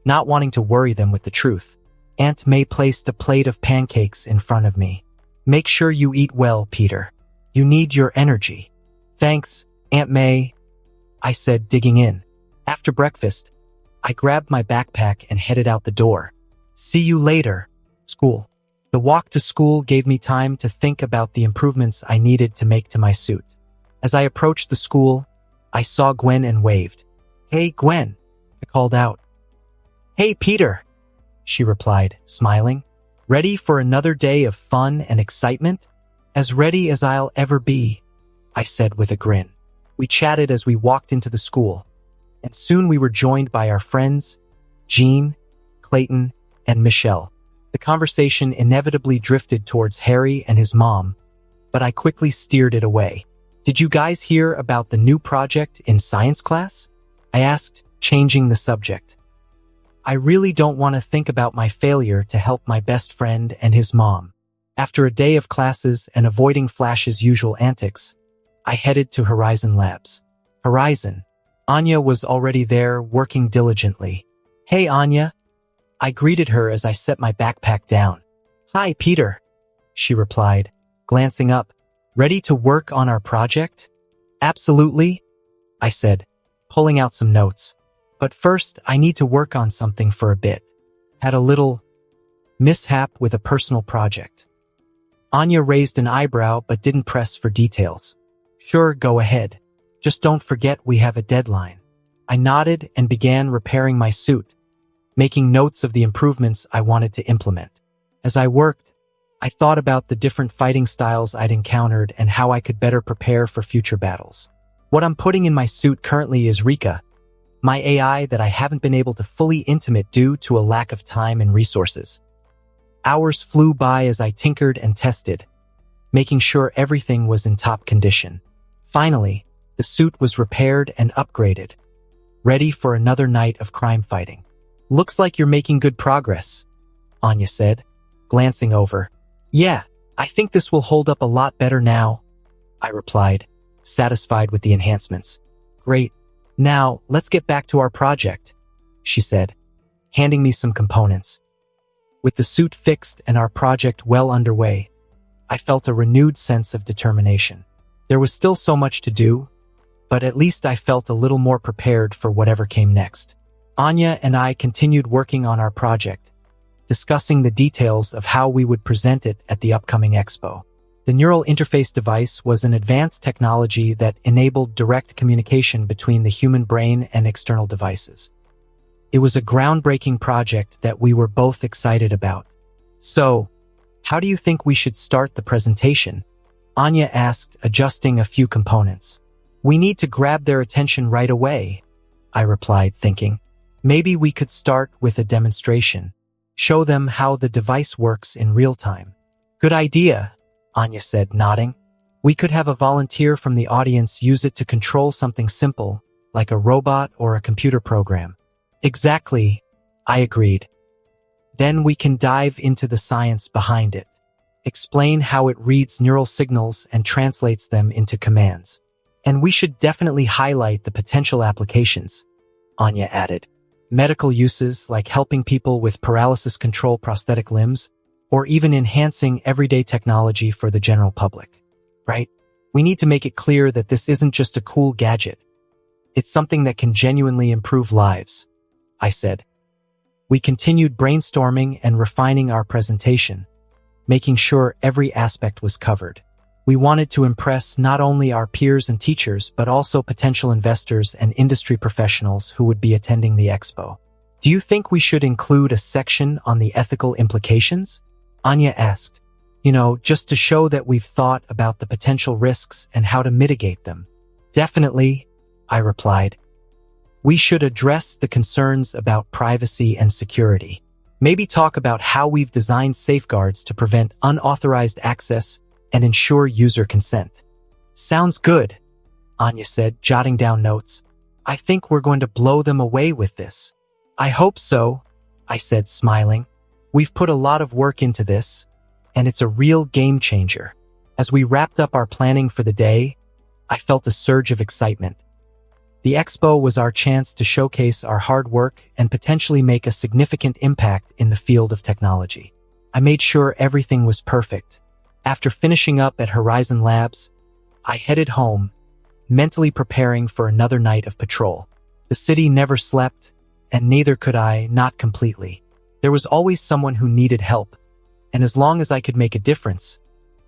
not wanting to worry them with the truth. Aunt May placed a plate of pancakes in front of me. Make sure you eat well, Peter. You need your energy. Thanks, Aunt May, I said, digging in. After breakfast, I grabbed my backpack and headed out the door. See you later, school. The walk to school gave me time to think about the improvements I needed to make to my suit. As I approached the school, I saw Gwen and waved. Hey, Gwen, I called out. Hey, Peter, she replied, smiling. Ready for another day of fun and excitement? As ready as I'll ever be, I said with a grin. We chatted as we walked into the school, and soon we were joined by our friends, Jean, Clayton, and Michelle. The conversation inevitably drifted towards Harry and his mom, but I quickly steered it away. Did you guys hear about the new project in science class? I asked, changing the subject. I really don't want to think about my failure to help my best friend and his mom. After a day of classes and avoiding Flash's usual antics, I headed to Horizon Labs. Horizon. Anya was already there, working diligently. Hey, Anya. I greeted her as I set my backpack down. Hi, Peter, she replied, glancing up. Ready to work on our project? Absolutely, I said, pulling out some notes. But first, I need to work on something for a bit. Had a little mishap with a personal project. Anya raised an eyebrow but didn't press for details. Sure, go ahead. Just don't forget we have a deadline. I nodded and began repairing my suit, making notes of the improvements I wanted to implement. As I worked, I thought about the different fighting styles I'd encountered and how I could better prepare for future battles. What I'm putting in my suit currently is Rika, my AI that I haven't been able to fully intimate due to a lack of time and resources. Hours flew by as I tinkered and tested, making sure everything was in top condition. Finally, the suit was repaired and upgraded, ready for another night of crime fighting. Looks like you're making good progress, Anya said, glancing over. Yeah, I think this will hold up a lot better now, I replied, satisfied with the enhancements. Great. Now, let's get back to our project, she said, handing me some components. With the suit fixed and our project well underway, I felt a renewed sense of determination. There was still so much to do, but at least I felt a little more prepared for whatever came next. Anya and I continued working on our project, discussing the details of how we would present it at the upcoming expo. The neural interface device was an advanced technology that enabled direct communication between the human brain and external devices. It was a groundbreaking project that we were both excited about. So, how do you think we should start the presentation? Anya asked, adjusting a few components. We need to grab their attention right away, I replied, thinking. Maybe we could start with a demonstration. Show them how the device works in real time. Good idea, Anya said, nodding. We could have a volunteer from the audience use it to control something simple, like a robot or a computer program. Exactly, I agreed. Then we can dive into the science behind it. Explain how it reads neural signals and translates them into commands. And we should definitely highlight the potential applications, Anya added. Medical uses like helping people with paralysis control prosthetic limbs, or even enhancing everyday technology for the general public. Right? We need to make it clear that this isn't just a cool gadget. It's something that can genuinely improve lives, I said. We continued brainstorming and refining our presentation, making sure every aspect was covered. We wanted to impress not only our peers and teachers, but also potential investors and industry professionals who would be attending the expo. Do you think we should include a section on the ethical implications? Anya asked. Just to show that we've thought about the potential risks and how to mitigate them. Definitely, I replied. We should address the concerns about privacy and security. Maybe talk about how we've designed safeguards to prevent unauthorized access and ensure user consent. Sounds good, Anya said, jotting down notes. I think we're going to blow them away with this. I hope so, I said, smiling. We've put a lot of work into this, and it's a real game changer. As we wrapped up our planning for the day, I felt a surge of excitement. The expo was our chance to showcase our hard work and potentially make a significant impact in the field of technology. I made sure everything was perfect. After finishing up at Horizon Labs, I headed home, mentally preparing for another night of patrol. The city never slept, and neither could I, not completely. There was always someone who needed help, and as long as I could make a difference,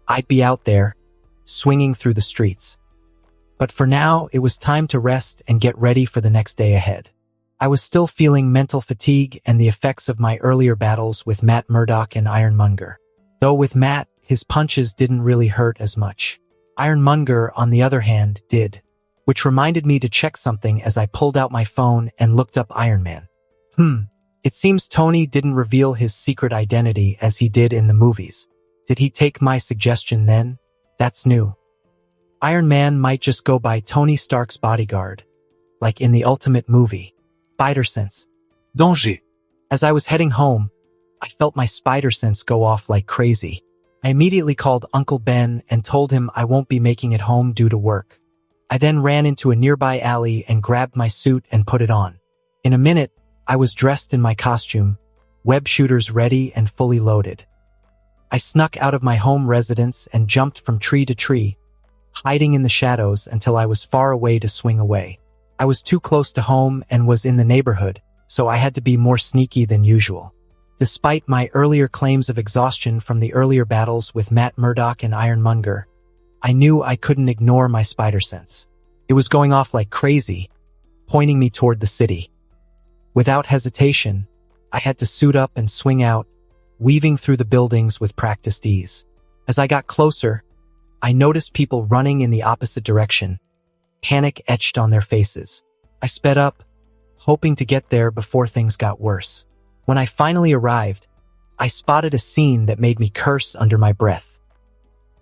I'd be out there, swinging through the streets. But for now, it was time to rest and get ready for the next day ahead. I was still feeling mental fatigue and the effects of my earlier battles with Matt Murdock and Ironmonger. Though with Matt, his punches didn't really hurt as much. Ironmonger, on the other hand, did, which reminded me to check something as I pulled out my phone and looked up Iron Man. It seems Tony didn't reveal his secret identity as he did in the movies. Did he take my suggestion then? That's new. Iron Man might just go by Tony Stark's bodyguard, like in the Ultimate movie, Spider Sense. Danger. As I was heading home, I felt my spider sense go off like crazy. I immediately called Uncle Ben and told him I won't be making it home due to work. I then ran into a nearby alley and grabbed my suit and put it on. In a minute, I was dressed in my costume, web shooters ready and fully loaded. I snuck out of my home residence and jumped from tree to tree, hiding in the shadows until I was far away to swing away. I was too close to home and was in the neighborhood, so I had to be more sneaky than usual. Despite my earlier claims of exhaustion from the earlier battles with Matt Murdock and Ironmonger, I knew I couldn't ignore my spider sense. It was going off like crazy, pointing me toward the city. Without hesitation, I had to suit up and swing out, weaving through the buildings with practiced ease. As I got closer, I noticed people running in the opposite direction, panic etched on their faces. I sped up, hoping to get there before things got worse. When I finally arrived, I spotted a scene that made me curse under my breath.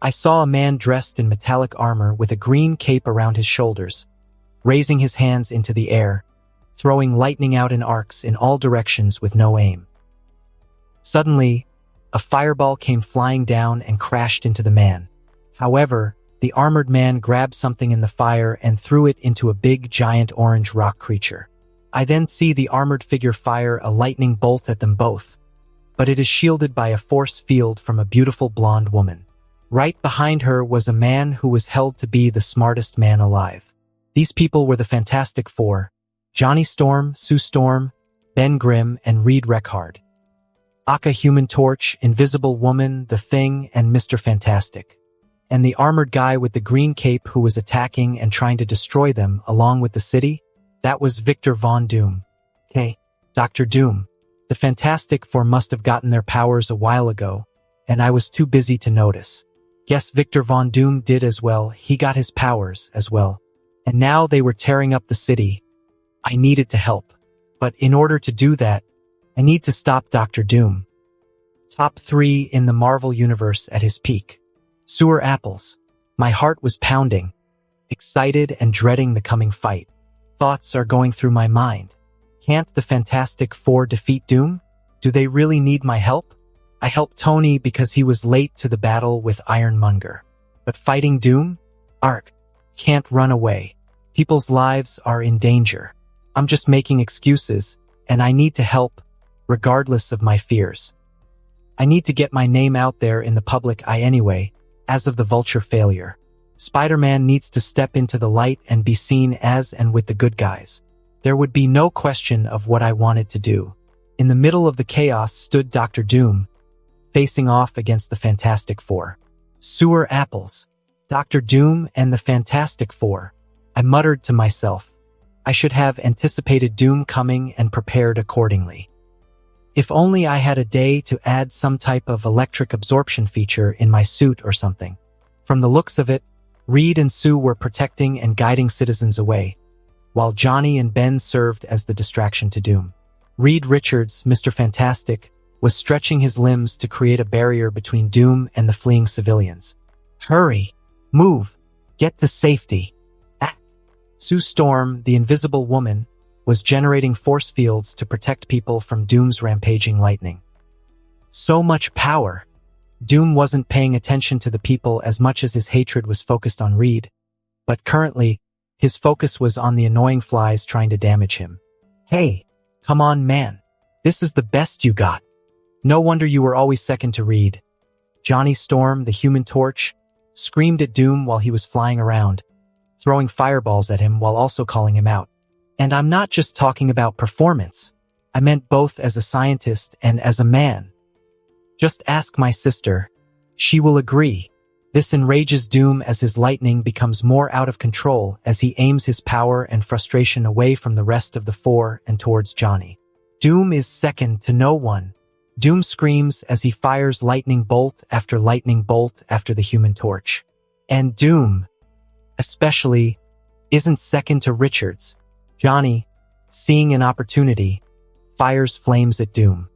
I saw a man dressed in metallic armor with a green cape around his shoulders, raising his hands into the air, throwing lightning out in arcs in all directions with no aim. Suddenly, a fireball came flying down and crashed into the man. However, the armored man grabbed something in the fire and threw it into a big, giant orange rock creature. I then see the armored figure fire a lightning bolt at them both, but it is shielded by a force field from a beautiful blonde woman. Right behind her was a man who was held to be the smartest man alive. These people were the Fantastic Four: Johnny Storm, Sue Storm, Ben Grimm, and Reed Reckard. Aka, Human Torch, Invisible Woman, The Thing, and Mr. Fantastic. And the armored guy with the green cape who was attacking and trying to destroy them along with the city, that was Victor Von Doom. Hey, Dr. Doom. The Fantastic Four must have gotten their powers a while ago, and I was too busy to notice. Yes, Victor Von Doom did as well. He got his powers as well. and now they were tearing up the city. I needed to help. But in order to do that, I need to stop Dr. Doom. Top 3 in the Marvel Universe at his peak. Sewer apples. My heart was pounding, excited and dreading the coming fight. Thoughts are going through my mind. Can't the Fantastic Four defeat Doom? Do they really need my help? I helped Tony because he was late to the battle with Ironmonger. But fighting Doom? Ark. Can't run away. People's lives are in danger. I'm just making excuses, and I need to help, regardless of my fears. I need to get my name out there in the public eye anyway, as of the Vulture failure. Spider-Man needs to step into the light and be seen as and with the good guys. There would be no question of what I wanted to do. In the middle of the chaos stood Dr. Doom, facing off against the Fantastic Four. Sewer apples. Dr. Doom and the Fantastic Four. I muttered to myself. I should have anticipated Doom coming and prepared accordingly. If only I had a day to add some type of electric absorption feature in my suit or something. From the looks of it, Reed and Sue were protecting and guiding citizens away, while Johnny and Ben served as the distraction to Doom. Reed Richards, Mr. Fantastic, was stretching his limbs to create a barrier between Doom and the fleeing civilians. Hurry! Move! Get to safety! Act! Sue Storm, the invisible woman, was generating force fields to protect people from Doom's rampaging lightning. So much power! Doom wasn't paying attention to the people as much as his hatred was focused on Reed, but currently, his focus was on the annoying flies trying to damage him. Hey, come on man, this is the best you got. No wonder you were always second to Reed. Johnny Storm, the Human Torch, screamed at Doom while he was flying around, throwing fireballs at him while also calling him out. And I'm not just talking about performance. I meant both as a scientist and as a man. Just ask my sister. She will agree. This enrages Doom as his lightning becomes more out of control as he aims his power and frustration away from the rest of the four and towards Johnny. Doom is second to no one. Doom screams as he fires lightning bolt after the Human Torch. And Doom, especially, isn't second to Richards. Johnny, seeing an opportunity, fires flames at Doom.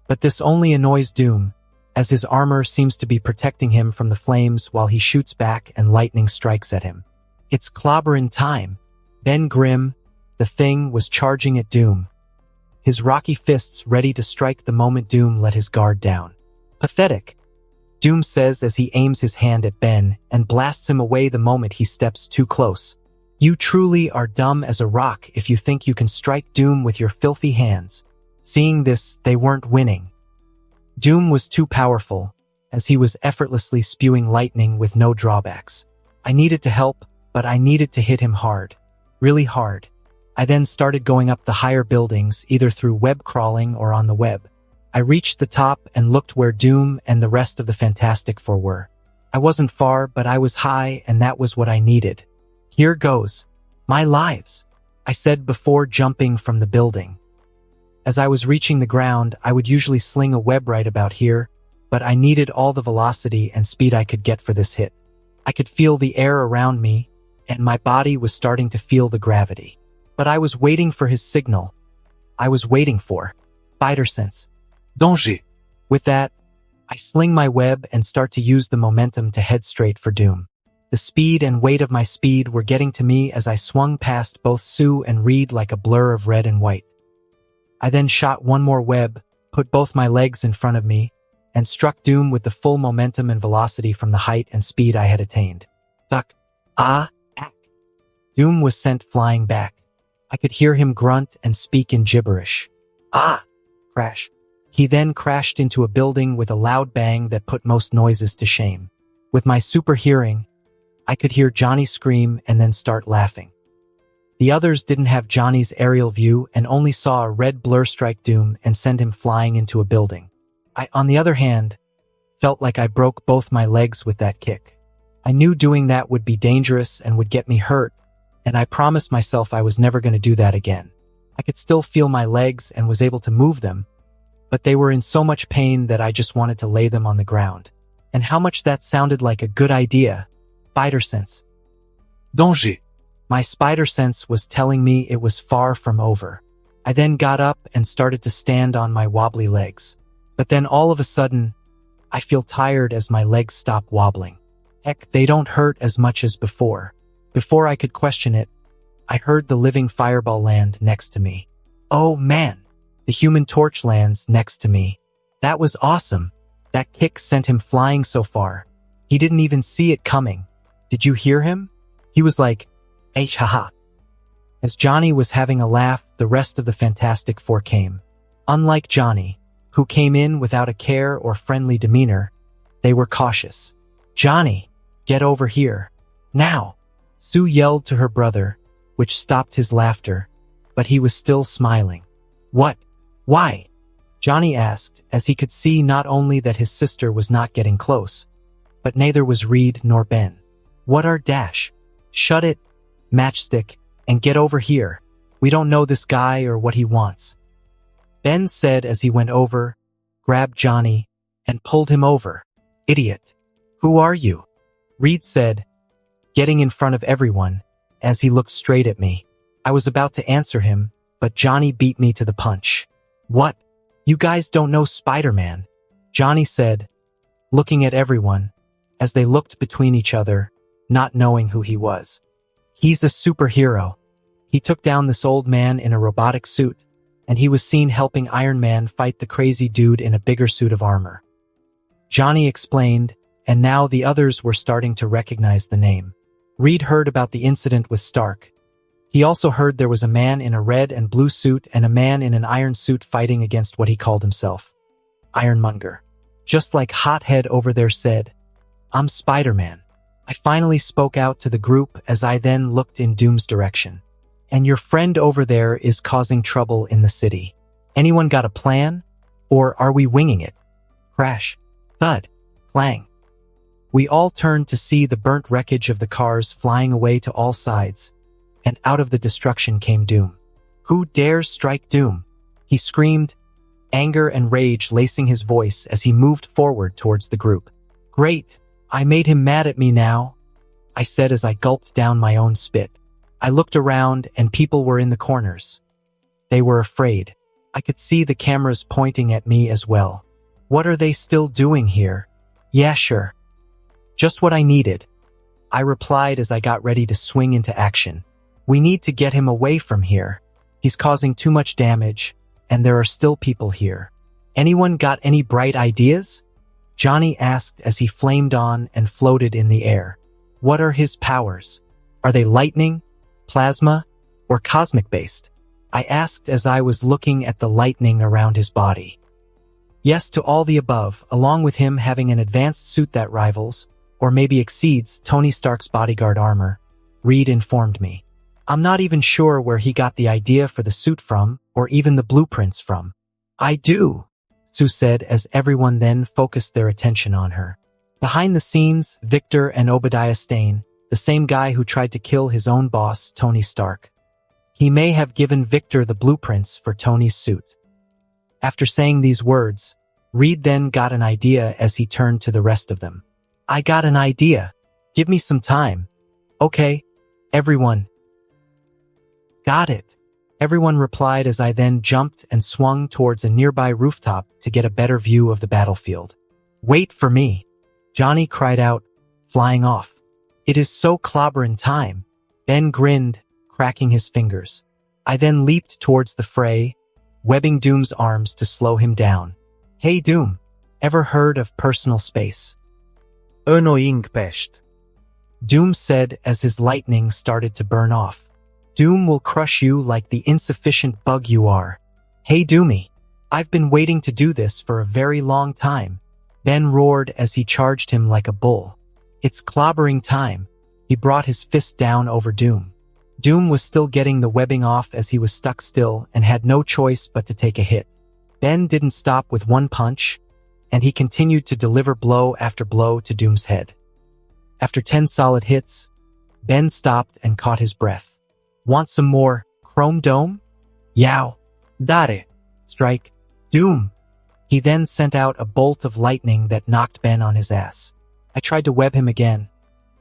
But this only annoys Doom, as his armor seems to be protecting him from the flames while he shoots back and lightning strikes at him. It's clobberin' time. Ben Grimm, the Thing, was charging at Doom, his rocky fists ready to strike the moment Doom let his guard down. Pathetic, Doom says as he aims his hand at Ben and blasts him away the moment he steps too close. You truly are dumb as a rock if you think you can strike Doom with your filthy hands. Seeing this, they weren't winning. Doom was too powerful, as he was effortlessly spewing lightning with no drawbacks. I needed to help, but I needed to hit him hard. Really hard. I then started going up the higher buildings, either through web crawling or on the web. I reached the top and looked where Doom and the rest of the Fantastic Four were. I wasn't far, but I was high, and that was what I needed. Here goes. My lives, I said before jumping from the building. As I was reaching the ground, I would usually sling a web right about here, but I needed all the velocity and speed I could get for this hit. I could feel the air around me, and my body was starting to feel the gravity. But I was waiting for his signal. I was waiting for Spider Sense. Danger. With that, I sling my web and start to use the momentum to head straight for Doom. The speed and weight of my speed were getting to me as I swung past both Sue and Reed like a blur of red and white. I then shot one more web, put both my legs in front of me, and struck Doom with the full momentum and velocity from the height and speed I had attained. Thuck. Ah, ack. Doom was sent flying back. I could hear him grunt and speak in gibberish. Ah! Crash. He then crashed into a building with a loud bang that put most noises to shame. With my super hearing, I could hear Johnny scream and then start laughing. The others didn't have Johnny's aerial view and only saw a red blur strike Doom and send him flying into a building. I, on the other hand, felt like I broke both my legs with that kick. I knew doing that would be dangerous and would get me hurt, and I promised myself I was never going to do that again. I could still feel my legs and was able to move them, but they were in so much pain that I just wanted to lay them on the ground. And how much that sounded like a good idea. Spider Sense. Danger. My spider sense was telling me it was far from over. I then got up and started to stand on my wobbly legs. But then all of a sudden, I feel tired as my legs stop wobbling. Heck, they don't hurt as much as before. Before I could question it, I heard the living fireball land next to me. Oh man, the human torch lands next to me. That was awesome. That kick sent him flying so far. He didn't even see it coming. Did you hear him? He was like, "H haha." As Johnny was having a laugh, the rest of the Fantastic Four came. Unlike Johnny, who came in without a care or friendly demeanor, they were cautious. "Johnny, get over here. Now!" Sue yelled to her brother, which stopped his laughter, but he was still smiling. "What? Why?" Johnny asked, as he could see not only that his sister was not getting close, but neither was Reed nor Ben. "What are dash? Shut it, Matchstick, and get over here. We don't know this guy or what he wants." Ben said as he went over, grabbed Johnny, and pulled him over. "Idiot. Who are you?" Reed said, getting in front of everyone, as he looked straight at me. I was about to answer him, but Johnny beat me to the punch. "What? You guys don't know Spider-Man," Johnny said, looking at everyone, as they looked between each other, not knowing who he was. "He's a superhero. He took down this old man in a robotic suit, and he was seen helping Iron Man fight the crazy dude in a bigger suit of armor." Johnny explained, and now the others were starting to recognize the name. Reed heard about the incident with Stark. He also heard there was a man in a red and blue suit and a man in an iron suit fighting against what he called himself Ironmonger. Just like Hothead over there said, "I'm Spider-Man." I finally spoke out to the group as I then looked in Doom's direction. "And your friend over there is causing trouble in the city. Anyone got a plan? Or are we winging it?" Crash. Thud. Clang. We all turned to see the burnt wreckage of the cars flying away to all sides, and out of the destruction came Doom. "Who dares strike Doom?" he screamed, anger and rage lacing his voice as he moved forward towards the group. "Great, I made him mad at me now," I said as I gulped down my own spit. I looked around and people were in the corners. They were afraid. I could see the cameras pointing at me as well. "What are they still doing here?" "Yeah, sure. Just what I needed," I replied as I got ready to swing into action. "We need to get him away from here. He's causing too much damage, and there are still people here. Anyone got any bright ideas?" Johnny asked as he flamed on and floated in the air. "What are his powers? Are they lightning, plasma, or cosmic-based?" I asked as I was looking at the lightning around his body. "Yes to all the above, along with him having an advanced suit that rivals, or maybe exceeds, Tony Stark's bodyguard armor," Reed informed me. "I'm not even sure where he got the idea for the suit from, or even the blueprints from." "I do," Sue said as everyone then focused their attention on her. Behind the scenes, Victor and Obadiah Stane, the same guy who tried to kill his own boss, Tony Stark. He may have given Victor the blueprints for Tony's suit. After saying these words, Reed then got an idea as he turned to the rest of them. "I got an idea. Give me some time." "Okay, everyone." "Got it," everyone replied as I then jumped and swung towards a nearby rooftop to get a better view of the battlefield. "Wait for me," Johnny cried out, flying off. "It is so clobberin' time." Ben grinned, cracking his fingers. I then leaped towards the fray, webbing Doom's arms to slow him down. "Hey Doom, ever heard of personal space?" Annoying pest. Doom said as his lightning started to burn off. "Doom will crush you like the insufficient bug you are." "Hey Doomy, I've been waiting to do this for a very long time," Ben roared as he charged him like a bull. "It's clobbering time." He brought his fist down over Doom. Doom was still getting the webbing off as he was stuck still and had no choice but to take a hit. Ben didn't stop with one punch, and he continued to deliver blow after blow to Doom's head. After 10 solid hits, Ben stopped and caught his breath. "Want some more Chrome Dome?" "Yow. Dare. Strike. Doom." He then sent out a bolt of lightning that knocked Ben on his ass. I tried to web him again,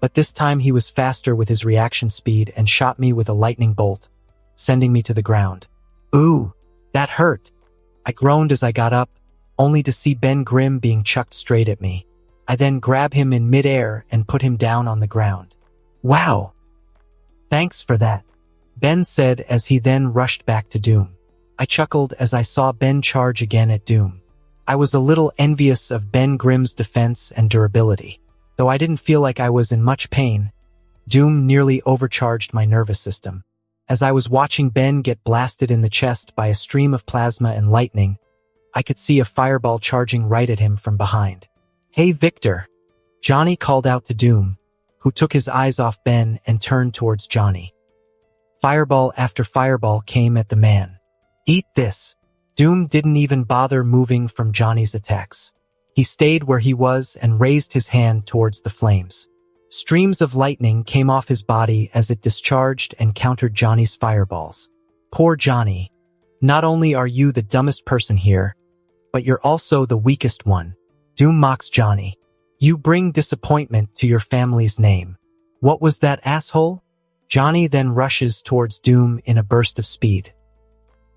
but this time he was faster with his reaction speed and shot me with a lightning bolt, sending me to the ground. Ooh, that hurt. I groaned as I got up, only to see Ben Grimm being chucked straight at me. I then grabbed him in midair and put him down on the ground. Wow. Thanks for that, Ben said as he then rushed back to Doom. I chuckled as I saw Ben charge again at Doom. I was a little envious of Ben Grimm's defense and durability. Though I didn't feel like I was in much pain, Doom nearly overcharged my nervous system. As I was watching Ben get blasted in the chest by a stream of plasma and lightning, I could see a fireball charging right at him from behind. Hey Victor, Johnny called out to Doom, who took his eyes off Ben and turned towards Johnny. Fireball after fireball came at the man. Eat this. Doom didn't even bother moving from Johnny's attacks. He stayed where he was and raised his hand towards the flames. Streams of lightning came off his body as it discharged and countered Johnny's fireballs. Poor Johnny. Not only are you the dumbest person here, but you're also the weakest one. Doom mocks Johnny. You bring disappointment to your family's name. What was that, asshole? Johnny then rushes towards Doom in a burst of speed.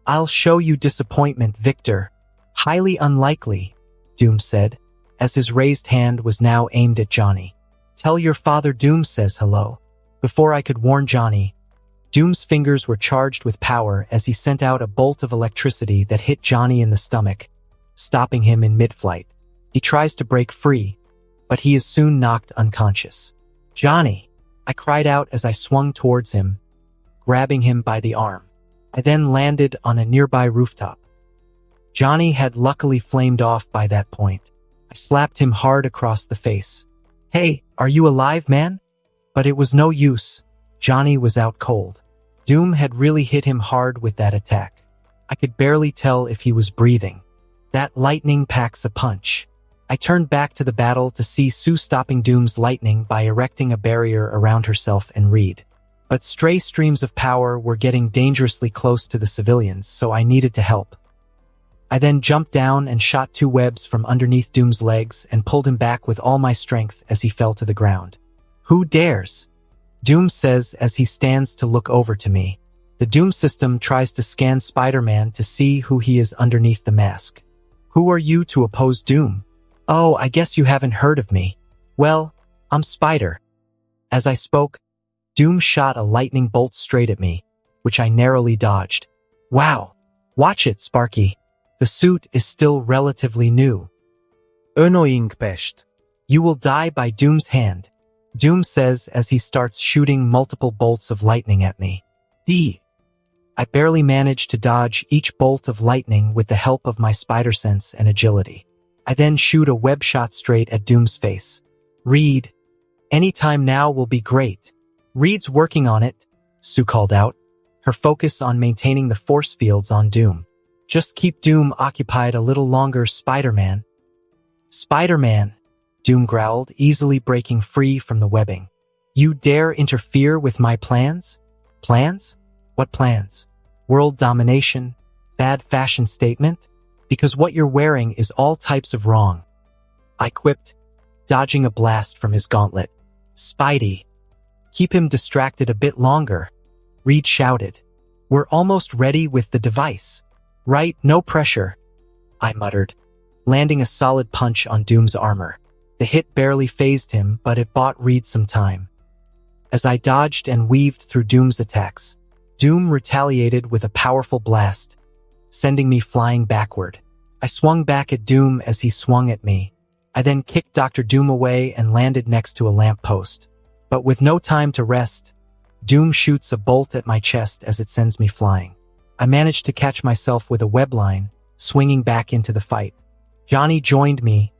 I'll show you disappointment, Victor. Highly unlikely, Doom said, as his raised hand was now aimed at Johnny. Tell your father Doom says hello. Before I could warn Johnny, Doom's fingers were charged with power as he sent out a bolt of electricity that hit Johnny in the stomach, stopping him in mid-flight. He tries to break free, but he is soon knocked unconscious. Johnny, I cried out as I swung towards him, grabbing him by the arm. I then landed on a nearby rooftop. Johnny had luckily flamed off by that point. I slapped him hard across the face. Hey, are you alive, man? But it was no use. Johnny was out cold. Doom had really hit him hard with that attack. I could barely tell if he was breathing. That lightning packs a punch. I turned back to the battle to see Sue stopping Doom's lightning by erecting a barrier around herself and Reed. But stray streams of power were getting dangerously close to the civilians, so I needed to help. I then jumped down and shot 2 webs from underneath Doom's legs and pulled him back with all my strength as he fell to the ground. Who dares? Doom says as he stands to look over to me. The Doom system tries to scan Spider-Man to see who he is underneath the mask. Who are you to oppose Doom? Oh, I guess you haven't heard of me. Well, I'm Spider. As I spoke, Doom shot a lightning bolt straight at me, which I narrowly dodged. Wow. Watch it, Sparky. The suit is still relatively new. Annoying pest. You will die by Doom's hand, Doom says as he starts shooting multiple bolts of lightning at me. I barely managed to dodge each bolt of lightning with the help of my spider sense and agility. I then shoot a web shot straight at Doom's face. Reed, any time now will be great. Reed's working on it, Sue called out, her focus on maintaining the force fields on Doom. Just keep Doom occupied a little longer, Spider-Man. Spider-Man, Doom growled, easily breaking free from the webbing. You dare interfere with my plans? Plans? What plans? World domination? Bad fashion statement? Because what you're wearing is all types of wrong. I quipped, dodging a blast from his gauntlet. Spidey. Keep him distracted a bit longer, Reed shouted. We're almost ready with the device. Right, no pressure, I muttered, landing a solid punch on Doom's armor. The hit barely fazed him, but it bought Reed some time. As I dodged and weaved through Doom's attacks, Doom retaliated with a powerful blast, sending me flying backward. I swung back at Doom as he swung at me. I then kicked Dr. Doom away and landed next to a lamppost. But with no time to rest, Doom shoots a bolt at my chest as it sends me flying. I managed to catch myself with a web line, swinging back into the fight. Johnny joined me,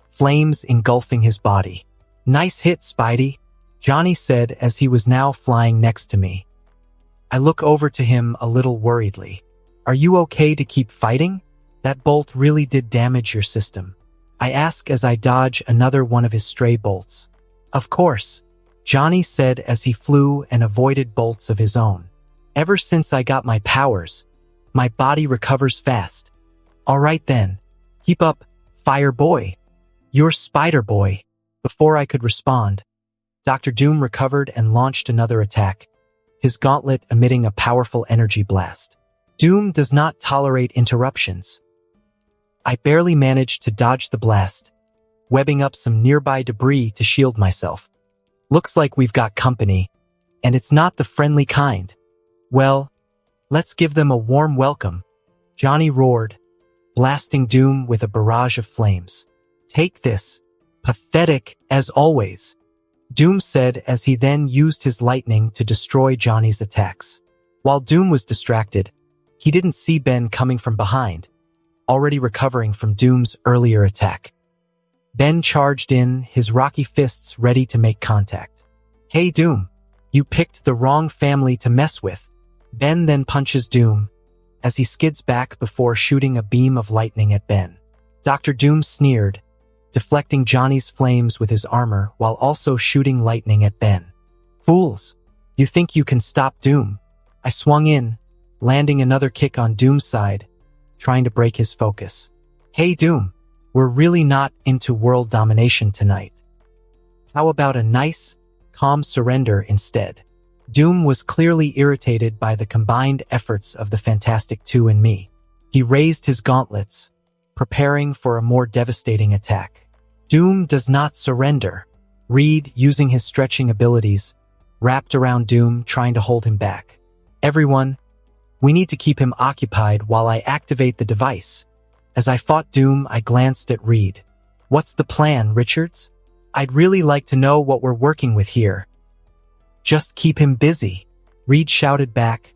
flames engulfing his body. Nice hit, Spidey, Johnny said as he was now flying next to me. I look over to him a little worriedly. Are you okay to keep fighting? That bolt really did damage your system. I ask as I dodge another one of his stray bolts. Of course, Johnny said as he flew and avoided bolts of his own. Ever since I got my powers, my body recovers fast. All right then. Keep up, Fire Boy. You're Spider Boy. Before I could respond, Dr. Doom recovered and launched another attack, his gauntlet emitting a powerful energy blast. Doom does not tolerate interruptions. I barely managed to dodge the blast, webbing up some nearby debris to shield myself. Looks like we've got company, and it's not the friendly kind. Well, let's give them a warm welcome, Johnny roared, blasting Doom with a barrage of flames. Take this. Pathetic, as always, Doom said as he then used his lightning to destroy Johnny's attacks. While Doom was distracted, he didn't see Ben coming from behind, already recovering from Doom's earlier attack. Ben charged in, his rocky fists ready to make contact. Hey Doom, you picked the wrong family to mess with. Ben then punches Doom as he skids back before shooting a beam of lightning at Ben. Dr. Doom sneered, deflecting Johnny's flames with his armor while also shooting lightning at Ben. Fools, you think you can stop Doom? I swung in, landing another kick on Doom's side, trying to break his focus. Hey Doom, we're really not into world domination tonight. How about a nice, calm surrender instead? Doom was clearly irritated by the combined efforts of the Fantastic Two and me. He raised his gauntlets, preparing for a more devastating attack. Doom does not surrender. Reed, using his stretching abilities, wrapped around Doom, trying to hold him back. Everyone, we need to keep him occupied while I activate the device. As I fought Doom, I glanced at Reed. What's the plan, Richards? I'd really like to know what we're working with here. Just keep him busy, Reed shouted back,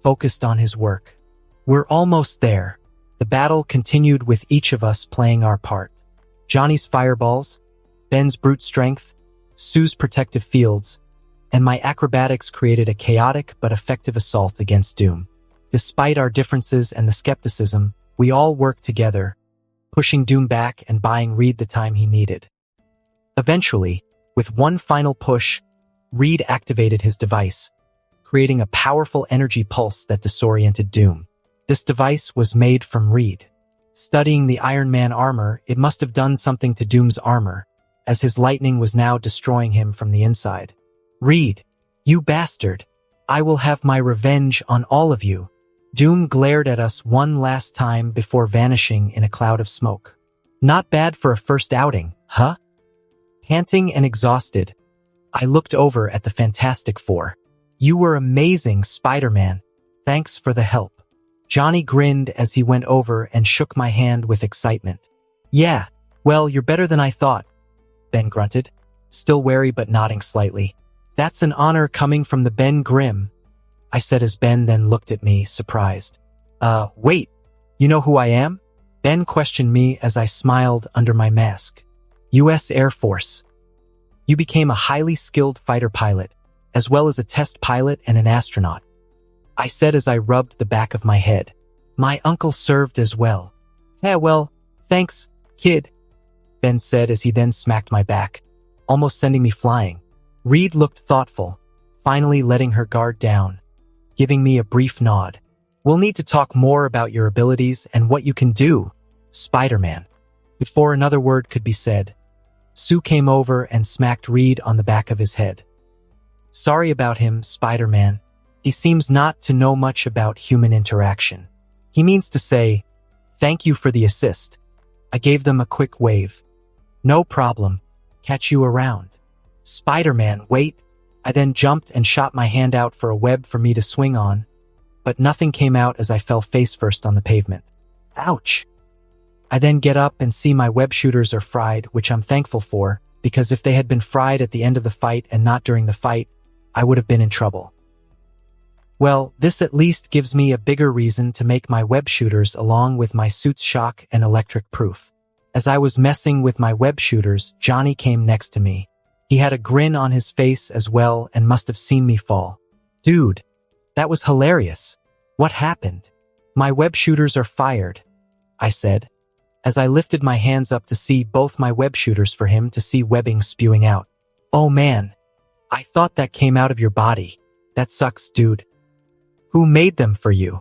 focused on his work. We're almost there. The battle continued with each of us playing our part. Johnny's fireballs, Ben's brute strength, Sue's protective fields, and my acrobatics created a chaotic but effective assault against Doom. Despite our differences and the skepticism, we all worked together, pushing Doom back and buying Reed the time he needed. Eventually, with one final push, Reed activated his device, creating a powerful energy pulse that disoriented Doom. This device was made from Reed. Studying the Iron Man armor, it must have done something to Doom's armor, as his lightning was now destroying him from the inside. Reed, you bastard! I will have my revenge on all of you. Doom glared at us one last time before vanishing in a cloud of smoke. Not bad for a first outing, huh? Panting and exhausted, I looked over at the Fantastic Four. You were amazing, Spider-Man. Thanks for the help. Johnny grinned as he went over and shook my hand with excitement. Yeah, well, you're better than I thought, Ben grunted, still wary but nodding slightly. That's an honor coming from the Ben Grimm, I said as Ben then looked at me, surprised. Wait, you know who I am? Ben questioned me as I smiled under my mask. U.S. Air Force. You became a highly skilled fighter pilot, as well as a test pilot and an astronaut, I said as I rubbed the back of my head. My uncle served as well. Yeah, well, thanks, kid, Ben said as he then smacked my back, almost sending me flying. Reed looked thoughtful, finally letting her guard down, giving me a brief nod. We'll need to talk more about your abilities and what you can do, Spider-Man. Before another word could be said, Sue came over and smacked Reed on the back of his head. Sorry about him, Spider-Man. He seems not to know much about human interaction. He means to say, thank you for the assist. I gave them a quick wave. No problem. Catch you around. Spider-Man, wait. I then jumped and shot my hand out for a web for me to swing on, but nothing came out as I fell face first on the pavement. Ouch. I then get up and see my web shooters are fried, which I'm thankful for, because if they had been fried at the end of the fight and not during the fight, I would have been in trouble. Well, this at least gives me a bigger reason to make my web shooters along with my suit's shock and electric proof. As I was messing with my web shooters, Johnny came next to me. He had a grin on his face as well and must have seen me fall. Dude, that was hilarious. What happened? My web shooters are fired, I said, as I lifted my hands up to see both my web shooters for him to see webbing spewing out. Oh man, I thought that came out of your body. That sucks, dude. Who made them for you?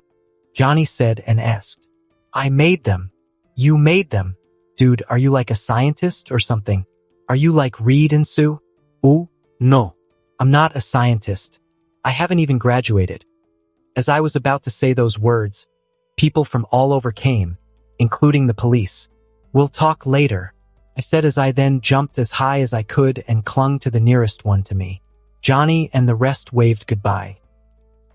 Johnny said and asked. I made them. You made them. Dude, are you like a scientist or something? Are you like Reed and Sue? Ooh, No. I'm not a scientist. I haven't even graduated. As I was about to say those words, people from all over came, including the police. We'll talk later, I said as I then jumped as high as I could and clung to the nearest one to me. Johnny and the rest waved goodbye.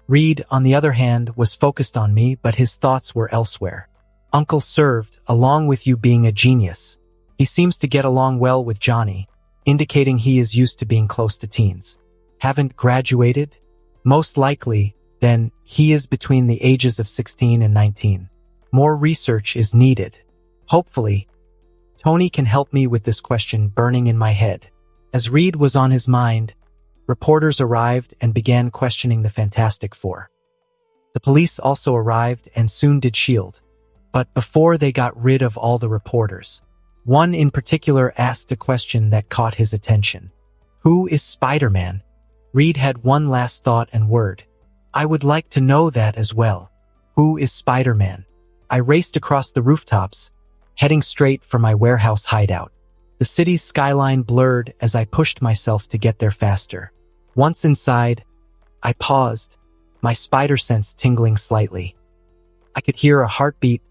Reed, on the other hand, was focused on me, but his thoughts were elsewhere. Uncle served, along with you being a genius. He seems to get along well with Johnny, indicating he is used to being close to teens. Haven't graduated? Most likely, then, he is between the ages of 16 and 19. More research is needed. Hopefully, Tony can help me with this question burning in my head. As Reed was on his mind, reporters arrived and began questioning the Fantastic Four. The police also arrived and soon did shield. But before they got rid of all the reporters, one in particular asked a question that caught his attention. Who is Spider-Man? Reed had one last thought and word. I would like to know that as well. Who is Spider-Man? I raced across the rooftops, heading straight for my warehouse hideout. The city's skyline blurred as I pushed myself to get there faster. Once inside, I paused, my spider sense tingling slightly. I could hear a heartbeat,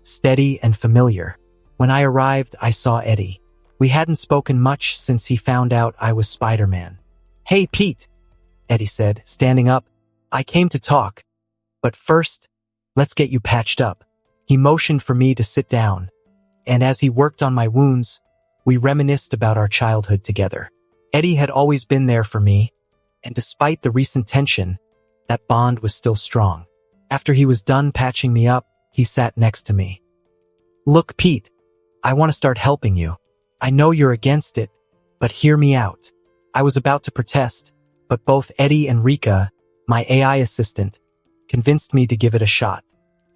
steady and familiar. When I arrived, I saw Eddie. We hadn't spoken much since he found out I was Spider-Man. Hey, Pete, Eddie said, standing up. I came to talk. But first, let's get you patched up. He motioned for me to sit down, and as he worked on my wounds, we reminisced about our childhood together. Eddie had always been there for me, and despite the recent tension, that bond was still strong. After he was done patching me up, he sat next to me. Look, Pete, I want to start helping you. I know you're against it, but hear me out. I was about to protest, but both Eddie and Rika, my AI assistant, convinced me to give it a shot.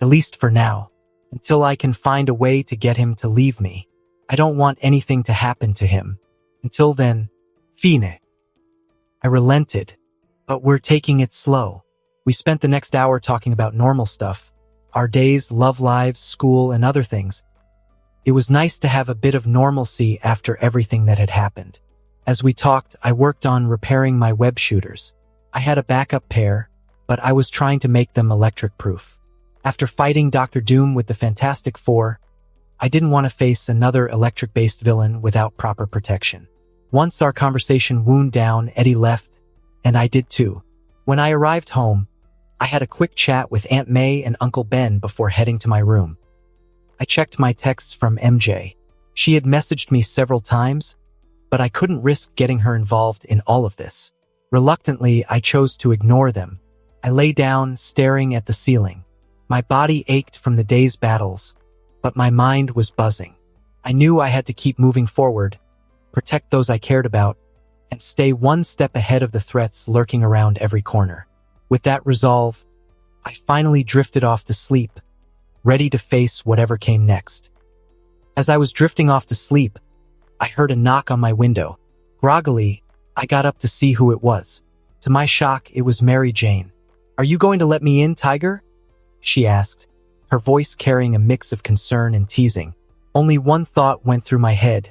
At least for now, until I can find a way to get him to leave me. I don't want anything to happen to him. Until then, fine. I relented, but we're taking it slow. We spent the next hour talking about normal stuff, our days, love lives, school, and other things. It was nice to have a bit of normalcy after everything that had happened. As we talked, I worked on repairing my web shooters. I had a backup pair, but I was trying to make them electric-proof. After fighting Dr. Doom with the Fantastic Four, I didn't want to face another electric-based villain without proper protection. Once our conversation wound down, Eddie left, and I did too. When I arrived home, I had a quick chat with Aunt May and Uncle Ben before heading to my room. I checked my texts from MJ. She had messaged me several times, but I couldn't risk getting her involved in all of this. Reluctantly, I chose to ignore them. I lay down, staring at the ceiling. My body ached from the day's battles, but my mind was buzzing. I knew I had to keep moving forward, protect those I cared about, and stay one step ahead of the threats lurking around every corner. With that resolve, I finally drifted off to sleep, ready to face whatever came next. As I was drifting off to sleep, I heard a knock on my window. Groggily, I got up to see who it was. To my shock, it was Mary Jane. Are you going to let me in, Tiger? She asked, her voice carrying a mix of concern and teasing. Only one thought went through my head.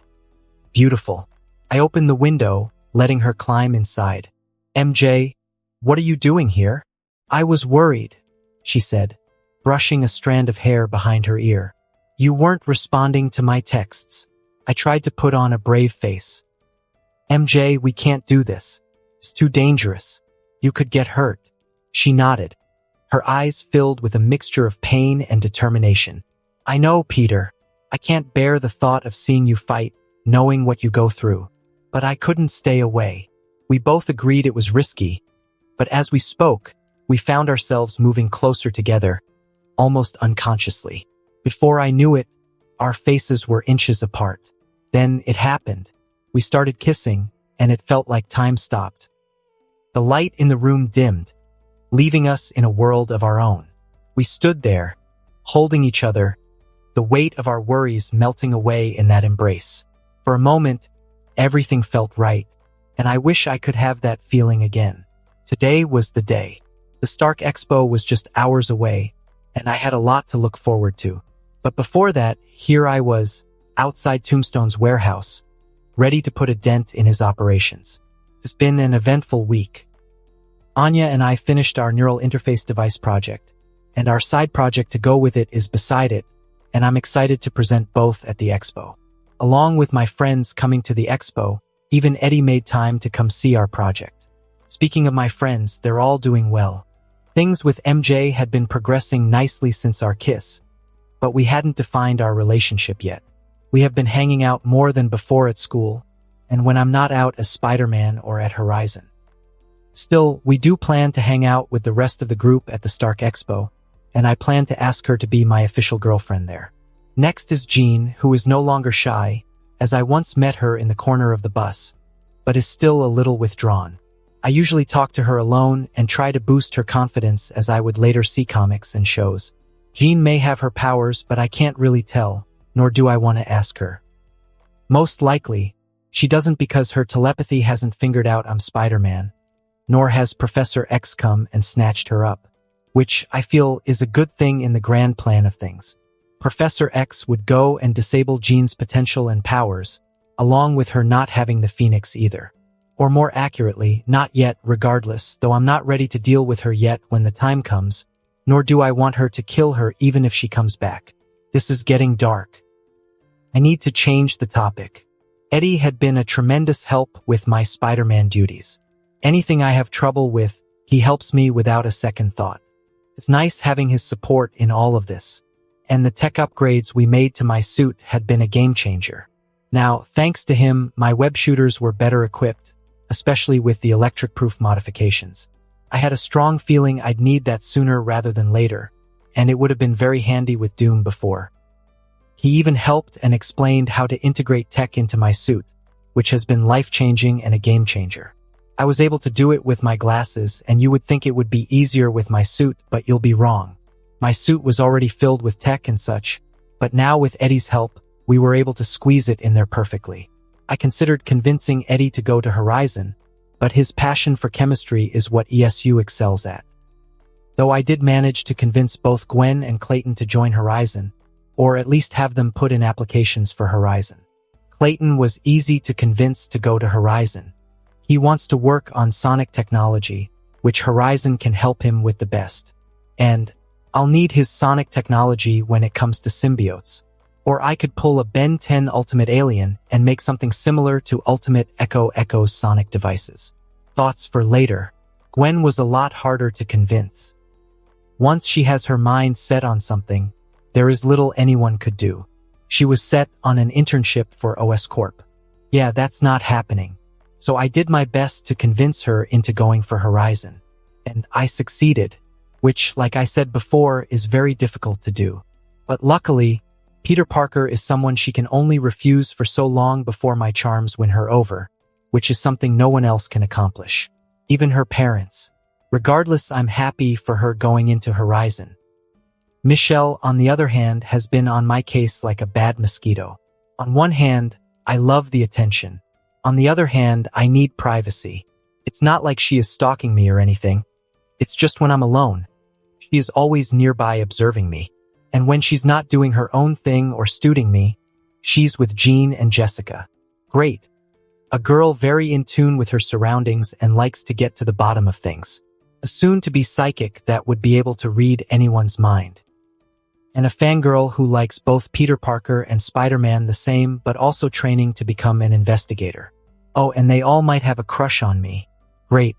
Beautiful. I opened the window, letting her climb inside. MJ, what are you doing here? I was worried, she said, brushing a strand of hair behind her ear. You weren't responding to my texts. I tried to put on a brave face. MJ, we can't do this. It's too dangerous. You could get hurt. She nodded, her eyes filled with a mixture of pain and determination. I know, Peter. I can't bear the thought of seeing you fight, knowing what you go through. But I couldn't stay away. We both agreed it was risky, but as we spoke, we found ourselves moving closer together, almost unconsciously. Before I knew it, our faces were inches apart. Then it happened. We started kissing, and it felt like time stopped. The light in the room dimmed, leaving us in a world of our own. We stood there, holding each other, the weight of our worries melting away in that embrace. For a moment, everything felt right, and I wish I could have that feeling again. Today was the day. The Stark Expo was just hours away, and I had a lot to look forward to. But before that, here I was, outside Tombstone's warehouse, ready to put a dent in his operations. It's been an eventful week. Anya and I finished our neural interface device project, and our side project to go with it is beside it, and I'm excited to present both at the expo. Along with my friends coming to the expo, even Eddie made time to come see our project. Speaking of my friends, they're all doing well. Things with MJ had been progressing nicely since our kiss, but we hadn't defined our relationship yet. We have been hanging out more than before at school, and when I'm not out as Spider-Man or at Horizon. Still, we do plan to hang out with the rest of the group at the Stark Expo, and I plan to ask her to be my official girlfriend there. Next is Jean, who is no longer shy, as I once met her in the corner of the bus, but is still a little withdrawn. I usually talk to her alone and try to boost her confidence as I would later see comics and shows. Jean may have her powers, but I can't really tell, nor do I want to ask her. Most likely, she doesn't because her telepathy hasn't figured out I'm Spider-Man, nor has Professor X come and snatched her up, which I feel is a good thing in the grand plan of things. Professor X would go and disable Jean's potential and powers, along with her not having the Phoenix either. Or more accurately, not yet regardless, though I'm not ready to deal with her yet when the time comes, nor do I want her to kill her even if she comes back. This is getting dark. I need to change the topic. Eddie had been a tremendous help with my Spider-Man duties. Anything I have trouble with, he helps me without a second thought. It's nice having his support in all of this. And the tech upgrades we made to my suit had been a game changer. Now, thanks to him, my web shooters were better equipped, especially with the electric-proof modifications. I had a strong feeling I'd need that sooner rather than later, and it would have been very handy with Doom before. He even helped and explained how to integrate tech into my suit, which has been life-changing and a game changer. I was able to do it with my glasses, and you would think it would be easier with my suit, but you'll be wrong. My suit was already filled with tech and such, but now with Eddie's help, we were able to squeeze it in there perfectly. I considered convincing Eddie to go to Horizon, but his passion for chemistry is what ESU excels at. Though I did manage to convince both Gwen and Clayton to join Horizon, or at least have them put in applications for Horizon. Clayton was easy to convince to go to Horizon. He wants to work on sonic technology, which Horizon can help him with the best. And I'll need his sonic technology when it comes to symbiotes. Or I could pull a Ben 10 Ultimate Alien and make something similar to Ultimate Echo's sonic devices. Thoughts for later. Gwen was a lot harder to convince. Once she has her mind set on something, there is little anyone could do. She was set on an internship for OS Corp. Yeah, that's not happening. So I did my best to convince her into going for Horizon. And I succeeded, which, like I said before, is very difficult to do. But luckily, Peter Parker is someone she can only refuse for so long before my charms win her over, which is something no one else can accomplish. Even her parents. Regardless, I'm happy for her going into Horizon. Michelle, on the other hand, has been on my case like a bad mosquito. On one hand, I love the attention. On the other hand, I need privacy. It's not like she is stalking me or anything. It's just when I'm alone. She is always nearby observing me. And when she's not doing her own thing or stooting me, she's with Jean and Jessica. Great. A girl very in tune with her surroundings and likes to get to the bottom of things. A soon-to-be psychic that would be able to read anyone's mind. And a fangirl who likes both Peter Parker and Spider-Man the same, but also training to become an investigator. Oh, and they all might have a crush on me. Great.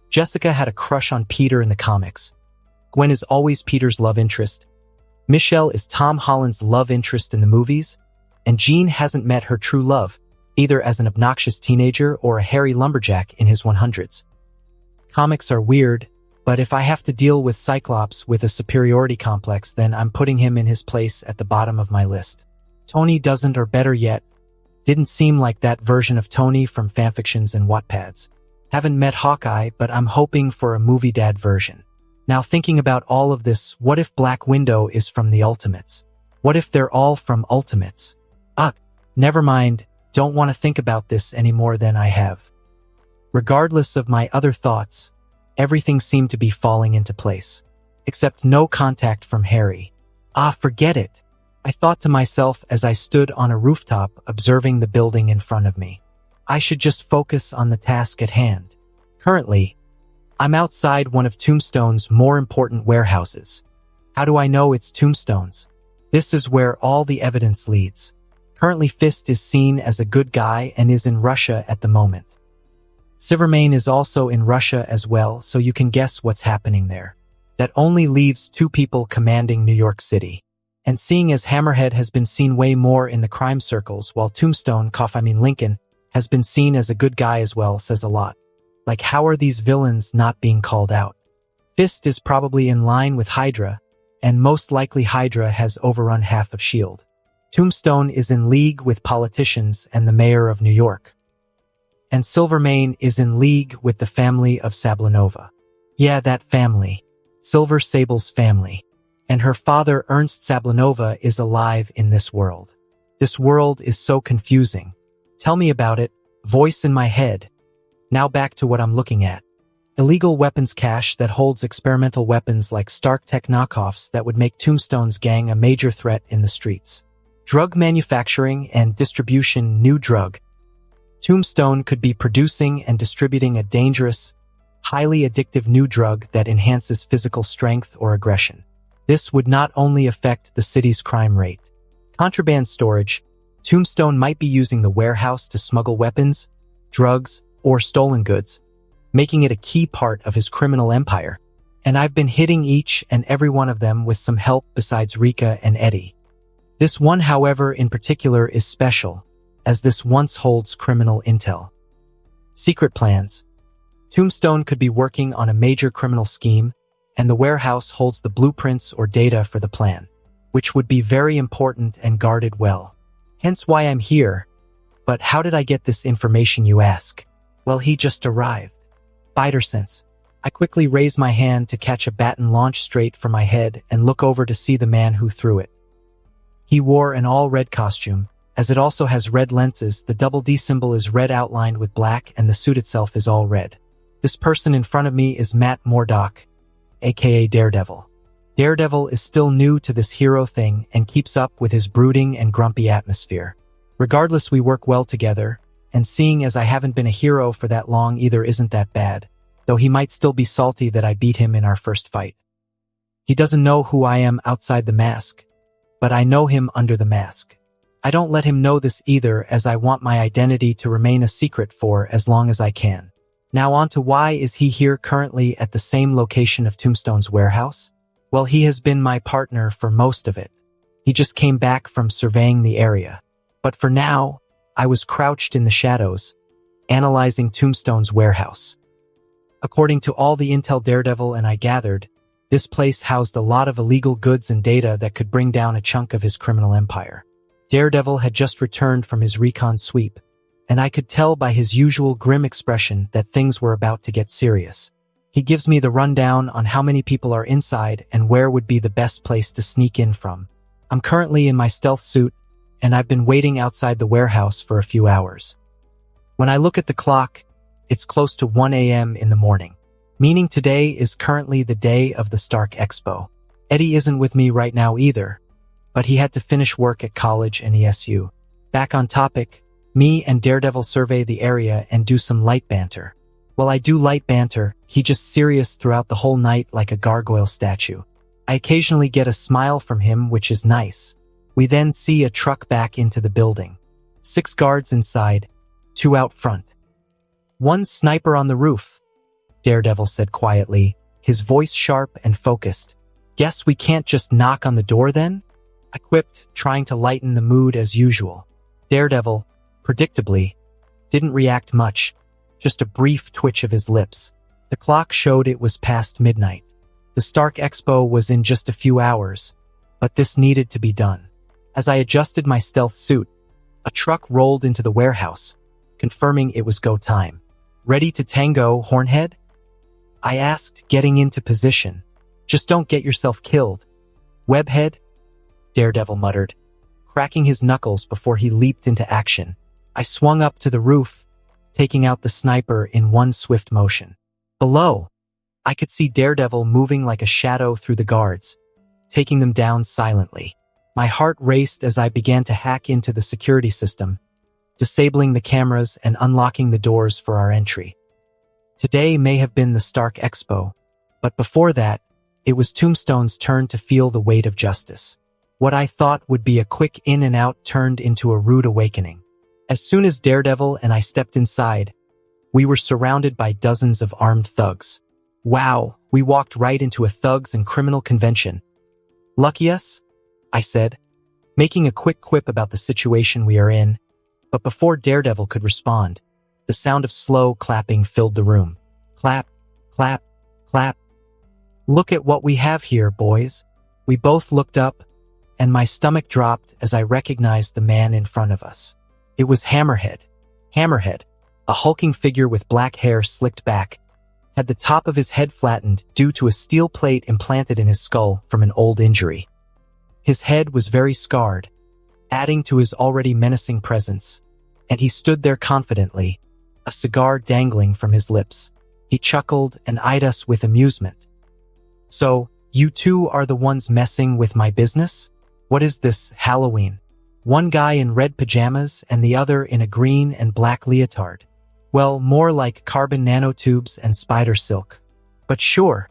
Jessica had a crush on Peter in the comics. Gwen is always Peter's love interest. Michelle is Tom Holland's love interest in the movies. And Jean hasn't met her true love, either as an obnoxious teenager or a hairy lumberjack in his 100s. Comics are weird, but if I have to deal with Cyclops with a superiority complex, then I'm putting him in his place at the bottom of my list. Tony doesn't, or better yet, didn't seem like that version of Tony from fanfictions and Wattpads. Haven't met Hawkeye, but I'm hoping for a movie dad version. Now thinking about all of this, what if Black Widow is from the Ultimates? What if they're all from Ultimates? Never mind, don't want to think about this any more than I have. Regardless of my other thoughts, everything seemed to be falling into place. Except no contact from Harry. Forget it. I thought to myself as I stood on a rooftop observing the building in front of me. I should just focus on the task at hand. Currently, I'm outside one of Tombstone's more important warehouses. How do I know it's Tombstone's? This is where all the evidence leads. Currently, Fist is seen as a good guy and is in Russia at the moment. Silvermane is also in Russia as well, so you can guess what's happening there. That only leaves two people commanding New York City. And seeing as Hammerhead has been seen way more in the crime circles, while Tombstone, Lincoln, has been seen as a good guy as well, says a lot. Like, how are these villains not being called out? Fist is probably in line with Hydra, and most likely Hydra has overrun half of S.H.I.E.L.D. Tombstone is in league with politicians and the mayor of New York. And Silvermane is in league with the family of Sablinova. Yeah, that family. Silver Sable's family. And her father, Ernst Sablinova, is alive in this world. This world is so confusing. Tell me about it. Voice in my head. Now back to what I'm looking at. Illegal weapons cache that holds experimental weapons like Stark Tech knockoffs that would make Tombstone's gang a major threat in the streets. Drug manufacturing and distribution. New drug. Tombstone could be producing and distributing a dangerous, highly addictive new drug that enhances physical strength or aggression. This would not only affect the city's crime rate. Contraband storage. Tombstone might be using the warehouse to smuggle weapons, drugs, or stolen goods, making it a key part of his criminal empire. And I've been hitting each and every one of them with some help besides Rika and Eddie. This one, however, in particular is special, as this once holds criminal intel. Secret plans. Tombstone could be working on a major criminal scheme, and the warehouse holds the blueprints or data for the plan, which would be very important and guarded well. Hence why I'm here. But how did I get this information, you ask? Well, he just arrived. Spider sense. I quickly raise my hand to catch a baton launched straight for my head and look over to see the man who threw it. He wore an all-red costume. As it also has red lenses, the double D symbol is red outlined with black and the suit itself is all red. This person in front of me is Matt Murdock, aka Daredevil. Daredevil is still new to this hero thing and keeps up with his brooding and grumpy atmosphere. Regardless, we work well together, and seeing as I haven't been a hero for that long either isn't that bad, though he might still be salty that I beat him in our first fight. He doesn't know who I am outside the mask, but I know him under the mask. I don't let him know this either, as I want my identity to remain a secret for as long as I can. Now on to why is he here currently at the same location of Tombstone's warehouse? Well, he has been my partner for most of it. He just came back from surveying the area. But for now, I was crouched in the shadows, analyzing Tombstone's warehouse. According to all the intel Daredevil and I gathered, this place housed a lot of illegal goods and data that could bring down a chunk of his criminal empire. Daredevil had just returned from his recon sweep, and I could tell by his usual grim expression that things were about to get serious. He gives me the rundown on how many people are inside and where would be the best place to sneak in from. I'm currently in my stealth suit, and I've been waiting outside the warehouse for a few hours. When I look at the clock, it's close to 1 a.m. in the morning, meaning today is currently the day of the Stark Expo. Eddie isn't with me right now either, but he had to finish work at college and ESU. Back on topic, me and Daredevil survey the area and do some light banter. While I do light banter, he just serious throughout the whole night like a gargoyle statue. I occasionally get a smile from him, which is nice. We then see a truck back into the building. 6 guards inside, 2 out front. 1 sniper on the roof, Daredevil said quietly, his voice sharp and focused. Guess we can't just knock on the door then? I quipped, trying to lighten the mood as usual. Daredevil, predictably, didn't react much, just a brief twitch of his lips. The clock showed it was past midnight. The Stark Expo was in just a few hours, but this needed to be done. As I adjusted my stealth suit, a truck rolled into the warehouse, confirming it was go time. Ready to tango, Hornhead? I asked, getting into position. Just don't get yourself killed. Webhead? Daredevil muttered, cracking his knuckles before he leaped into action. I swung up to the roof, taking out the sniper in one swift motion. Below, I could see Daredevil moving like a shadow through the guards, taking them down silently. My heart raced as I began to hack into the security system, disabling the cameras and unlocking the doors for our entry. Today may have been the Stark Expo, but before that, it was Tombstone's turn to feel the weight of justice. What I thought would be a quick in and out turned into a rude awakening. As soon as Daredevil and I stepped inside, we were surrounded by dozens of armed thugs. Wow, we walked right into a thugs and criminal convention. Lucky us, I said, making a quick quip about the situation we are in, but before Daredevil could respond, the sound of slow clapping filled the room. Clap, clap, clap. Look at what we have here, boys. We both looked up, and my stomach dropped as I recognized the man in front of us. It was Hammerhead. Hammerhead, a hulking figure with black hair slicked back, had the top of his head flattened due to a steel plate implanted in his skull from an old injury. His head was very scarred, adding to his already menacing presence, and he stood there confidently, a cigar dangling from his lips. He chuckled and eyed us with amusement. So, you two are the ones messing with my business? What is this, Halloween? One guy in red pajamas and the other in a green and black leotard. Well, more like carbon nanotubes and spider silk. But sure,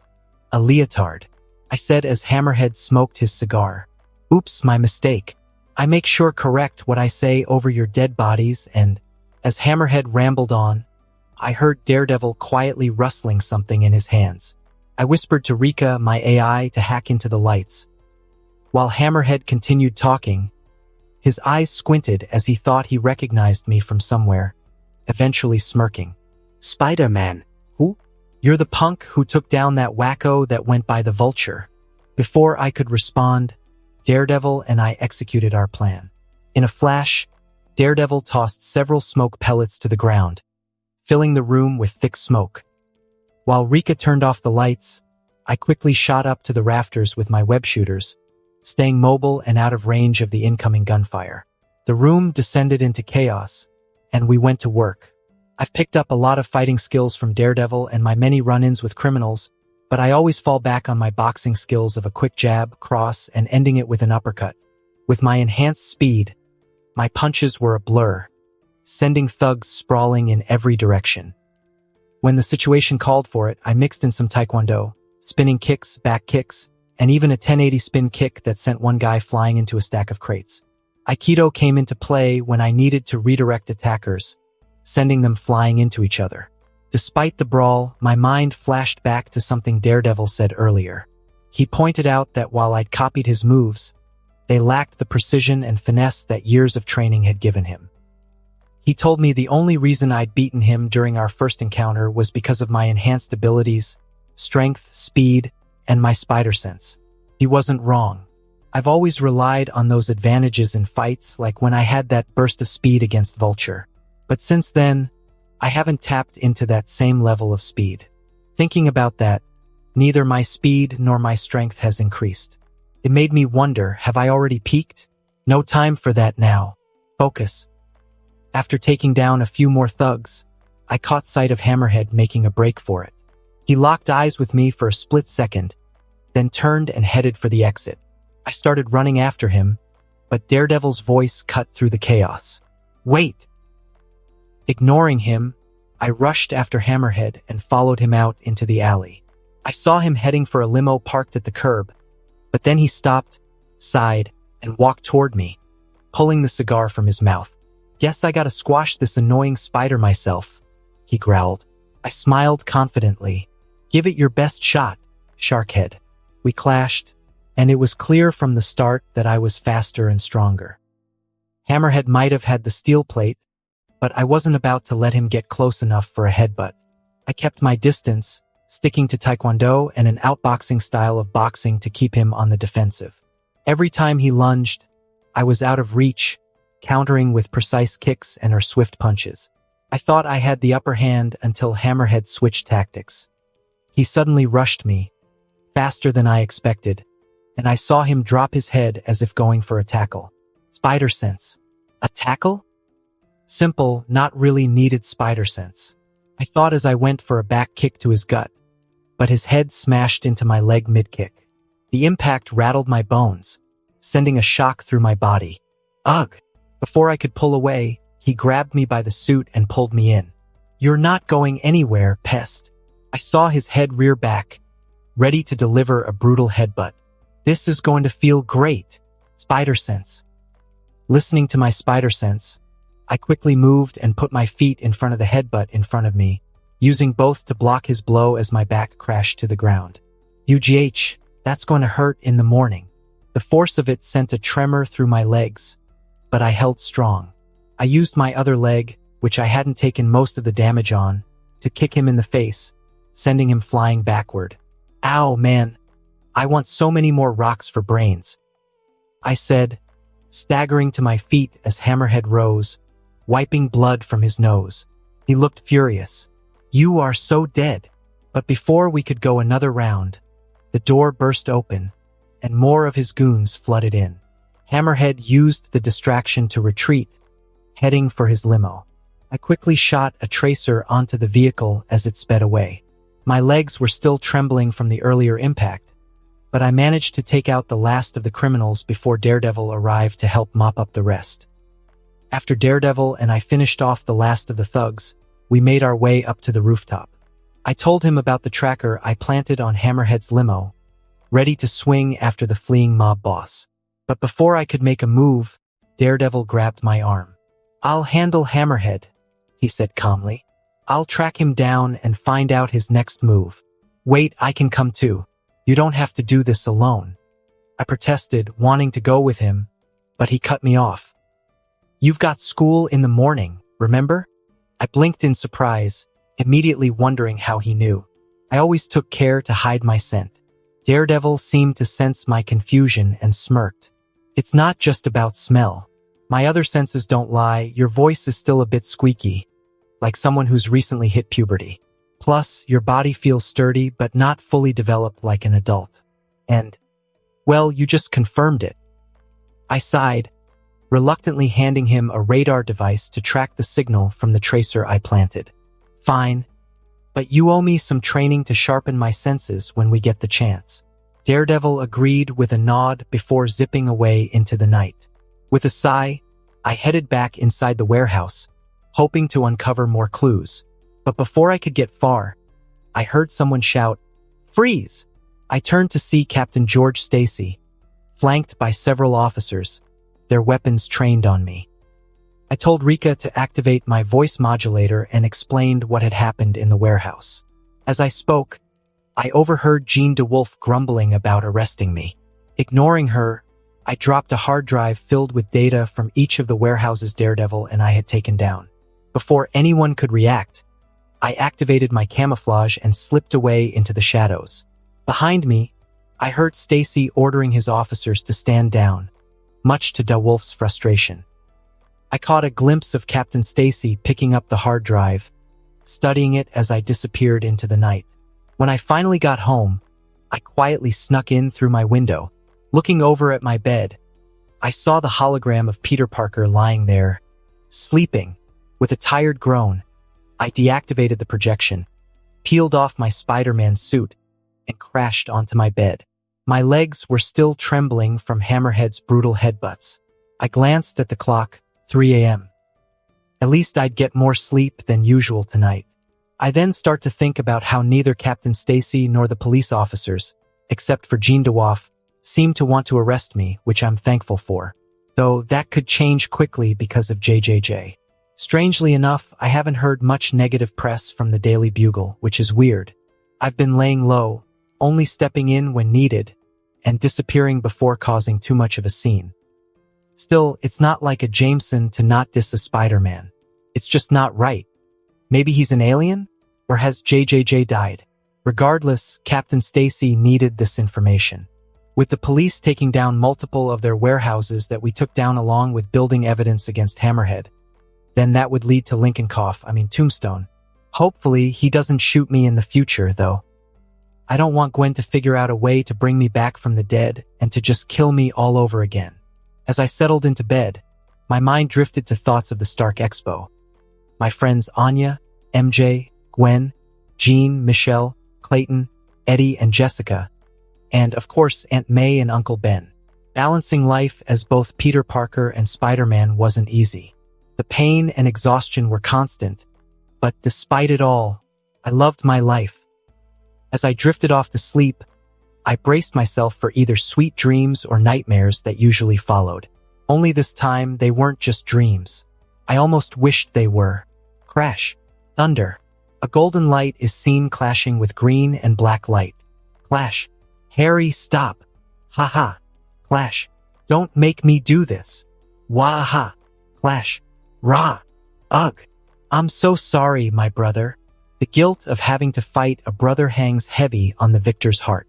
a leotard, I said as Hammerhead smoked his cigar. Oops, my mistake. I make sure correct what I say over your dead bodies, and as Hammerhead rambled on, I heard Daredevil quietly rustling something in his hands. I whispered to Rika, my AI, to hack into the lights. While Hammerhead continued talking, his eyes squinted as he thought he recognized me from somewhere, eventually smirking. Spider-Man. Who? You're the punk who took down that wacko that went by the Vulture. Before I could respond, Daredevil and I executed our plan. In a flash, Daredevil tossed several smoke pellets to the ground, filling the room with thick smoke. While Rika turned off the lights, I quickly shot up to the rafters with my web shooters, staying mobile and out of range of the incoming gunfire. The room descended into chaos, and we went to work. I've picked up a lot of fighting skills from Daredevil and my many run-ins with criminals, but I always fall back on my boxing skills of a quick jab, cross, and ending it with an uppercut. With my enhanced speed, my punches were a blur, sending thugs sprawling in every direction. When the situation called for it, I mixed in some taekwondo, spinning kicks, back kicks, and even a 1080 spin kick that sent one guy flying into a stack of crates. Aikido came into play when I needed to redirect attackers, sending them flying into each other. Despite the brawl, my mind flashed back to something Daredevil said earlier. He pointed out that while I'd copied his moves, they lacked the precision and finesse that years of training had given him. He told me the only reason I'd beaten him during our first encounter was because of my enhanced abilities, strength, speed, and my spider sense. He wasn't wrong. I've always relied on those advantages in fights, like when I had that burst of speed against Vulture. But since then, I haven't tapped into that same level of speed. Thinking about that, neither my speed nor my strength has increased. It made me wonder, have I already peaked? No time for that now. Focus. After taking down a few more thugs, I caught sight of Hammerhead making a break for it. He locked eyes with me for a split second, then turned and headed for the exit. I started running after him, but Daredevil's voice cut through the chaos. Wait! Ignoring him, I rushed after Hammerhead and followed him out into the alley. I saw him heading for a limo parked at the curb, but then he stopped, sighed, and walked toward me, pulling the cigar from his mouth. Guess I gotta squash this annoying spider myself, he growled. I smiled confidently. Give it your best shot, Sharkhead. We clashed, and it was clear from the start that I was faster and stronger. Hammerhead might have had the steel plate, but I wasn't about to let him get close enough for a headbutt. I kept my distance, sticking to taekwondo and an outboxing style of boxing to keep him on the defensive. Every time he lunged, I was out of reach, countering with precise kicks and or swift punches. I thought I had the upper hand until Hammerhead switched tactics. He suddenly rushed me, faster than I expected, and I saw him drop his head as if going for a tackle. Spider sense. A tackle? Simple, not really needed spider sense. I thought as I went for a back kick to his gut, but his head smashed into my leg mid-kick. The impact rattled my bones, sending a shock through my body. Ugh! Before I could pull away, he grabbed me by the suit and pulled me in. "You're not going anywhere, pest." I saw his head rear back, ready to deliver a brutal headbutt. "This is going to feel great." Spider sense. Listening to my spider sense, I quickly moved and put my feet in front of the headbutt in front of me, using both to block his blow as my back crashed to the ground. "UGH, that's going to hurt in the morning." The force of it sent a tremor through my legs, but I held strong. I used my other leg, which I hadn't taken most of the damage on, to kick him in the face, sending him flying backward. "Ow, man. I want so many more rocks for brains," I said, staggering to my feet as Hammerhead rose, wiping blood from his nose. He looked furious. "You are so dead." But before we could go another round, the door burst open, and more of his goons flooded in. Hammerhead used the distraction to retreat, heading for his limo. I quickly shot a tracer onto the vehicle as it sped away. My legs were still trembling from the earlier impact, but I managed to take out the last of the criminals before Daredevil arrived to help mop up the rest. After Daredevil and I finished off the last of the thugs, we made our way up to the rooftop. I told him about the tracker I planted on Hammerhead's limo, ready to swing after the fleeing mob boss. But before I could make a move, Daredevil grabbed my arm. "I'll handle Hammerhead," he said calmly. "I'll track him down and find out his next move." "Wait, I can come too. You don't have to do this alone." I protested, wanting to go with him, but he cut me off. "You've got school in the morning, remember?" I blinked in surprise, immediately wondering how he knew. I always took care to hide my scent. Daredevil seemed to sense my confusion and smirked. "It's not just about smell. My other senses don't lie. Your voice is still a bit squeaky, like someone who's recently hit puberty. Plus, your body feels sturdy but not fully developed like an adult. And, well, you just confirmed it." I sighed, reluctantly handing him a radar device to track the signal from the tracer I planted. "Fine, but you owe me some training to sharpen my senses when we get the chance." Daredevil agreed with a nod before zipping away into the night. With a sigh, I headed back inside the warehouse, hoping to uncover more clues. But before I could get far, I heard someone shout, "Freeze!" I turned to see Captain George Stacy, flanked by several officers, their weapons trained on me. I told Rika to activate my voice modulator and explained what had happened in the warehouse. As I spoke, I overheard Jean DeWolf grumbling about arresting me. Ignoring her, I dropped a hard drive filled with data from each of the warehouses Daredevil and I had taken down. Before anyone could react, I activated my camouflage and slipped away into the shadows. Behind me, I heard Stacy ordering his officers to stand down, much to DeWolf's frustration. I caught a glimpse of Captain Stacy picking up the hard drive, studying it as I disappeared into the night. When I finally got home, I quietly snuck in through my window. Looking over at my bed, I saw the hologram of Peter Parker lying there, sleeping. With a tired groan, I deactivated the projection, peeled off my Spider-Man suit, and crashed onto my bed. My legs were still trembling from Hammerhead's brutal headbutts. I glanced at the clock, 3 a.m. At least I'd get more sleep than usual tonight. I then start to think about how neither Captain Stacy nor the police officers, except for Jean DeWolf, seemed to want to arrest me, which I'm thankful for. Though that could change quickly because of JJJ. Strangely enough, I haven't heard much negative press from the Daily Bugle, which is weird. I've been laying low, only stepping in when needed, and disappearing before causing too much of a scene. Still, it's not like a Jameson to not diss a Spider-Man. It's just not right. Maybe he's an alien? Or has JJJ died? Regardless, Captain Stacy needed this information. With the police taking down multiple of their warehouses that we took down along with building evidence against Hammerhead, then that would lead to Tombstone. Hopefully, he doesn't shoot me in the future, though. I don't want Gwen to figure out a way to bring me back from the dead and to just kill me all over again. As I settled into bed, my mind drifted to thoughts of the Stark Expo. My friends Anya, MJ, Gwen, Jean, Michelle, Clayton, Eddie, and Jessica, and of course Aunt May and Uncle Ben. Balancing life as both Peter Parker and Spider-Man wasn't easy. The pain and exhaustion were constant, but despite it all, I loved my life. As I drifted off to sleep, I braced myself for either sweet dreams or nightmares that usually followed. Only this time, they weren't just dreams. I almost wished they were. Crash. Thunder. A golden light is seen clashing with green and black light. Clash. Harry, stop. Ha ha. Clash. Don't make me do this. Wah ha. Clash. Rah. Ugh. I'm so sorry, my brother. The guilt of having to fight a brother hangs heavy on the victor's heart.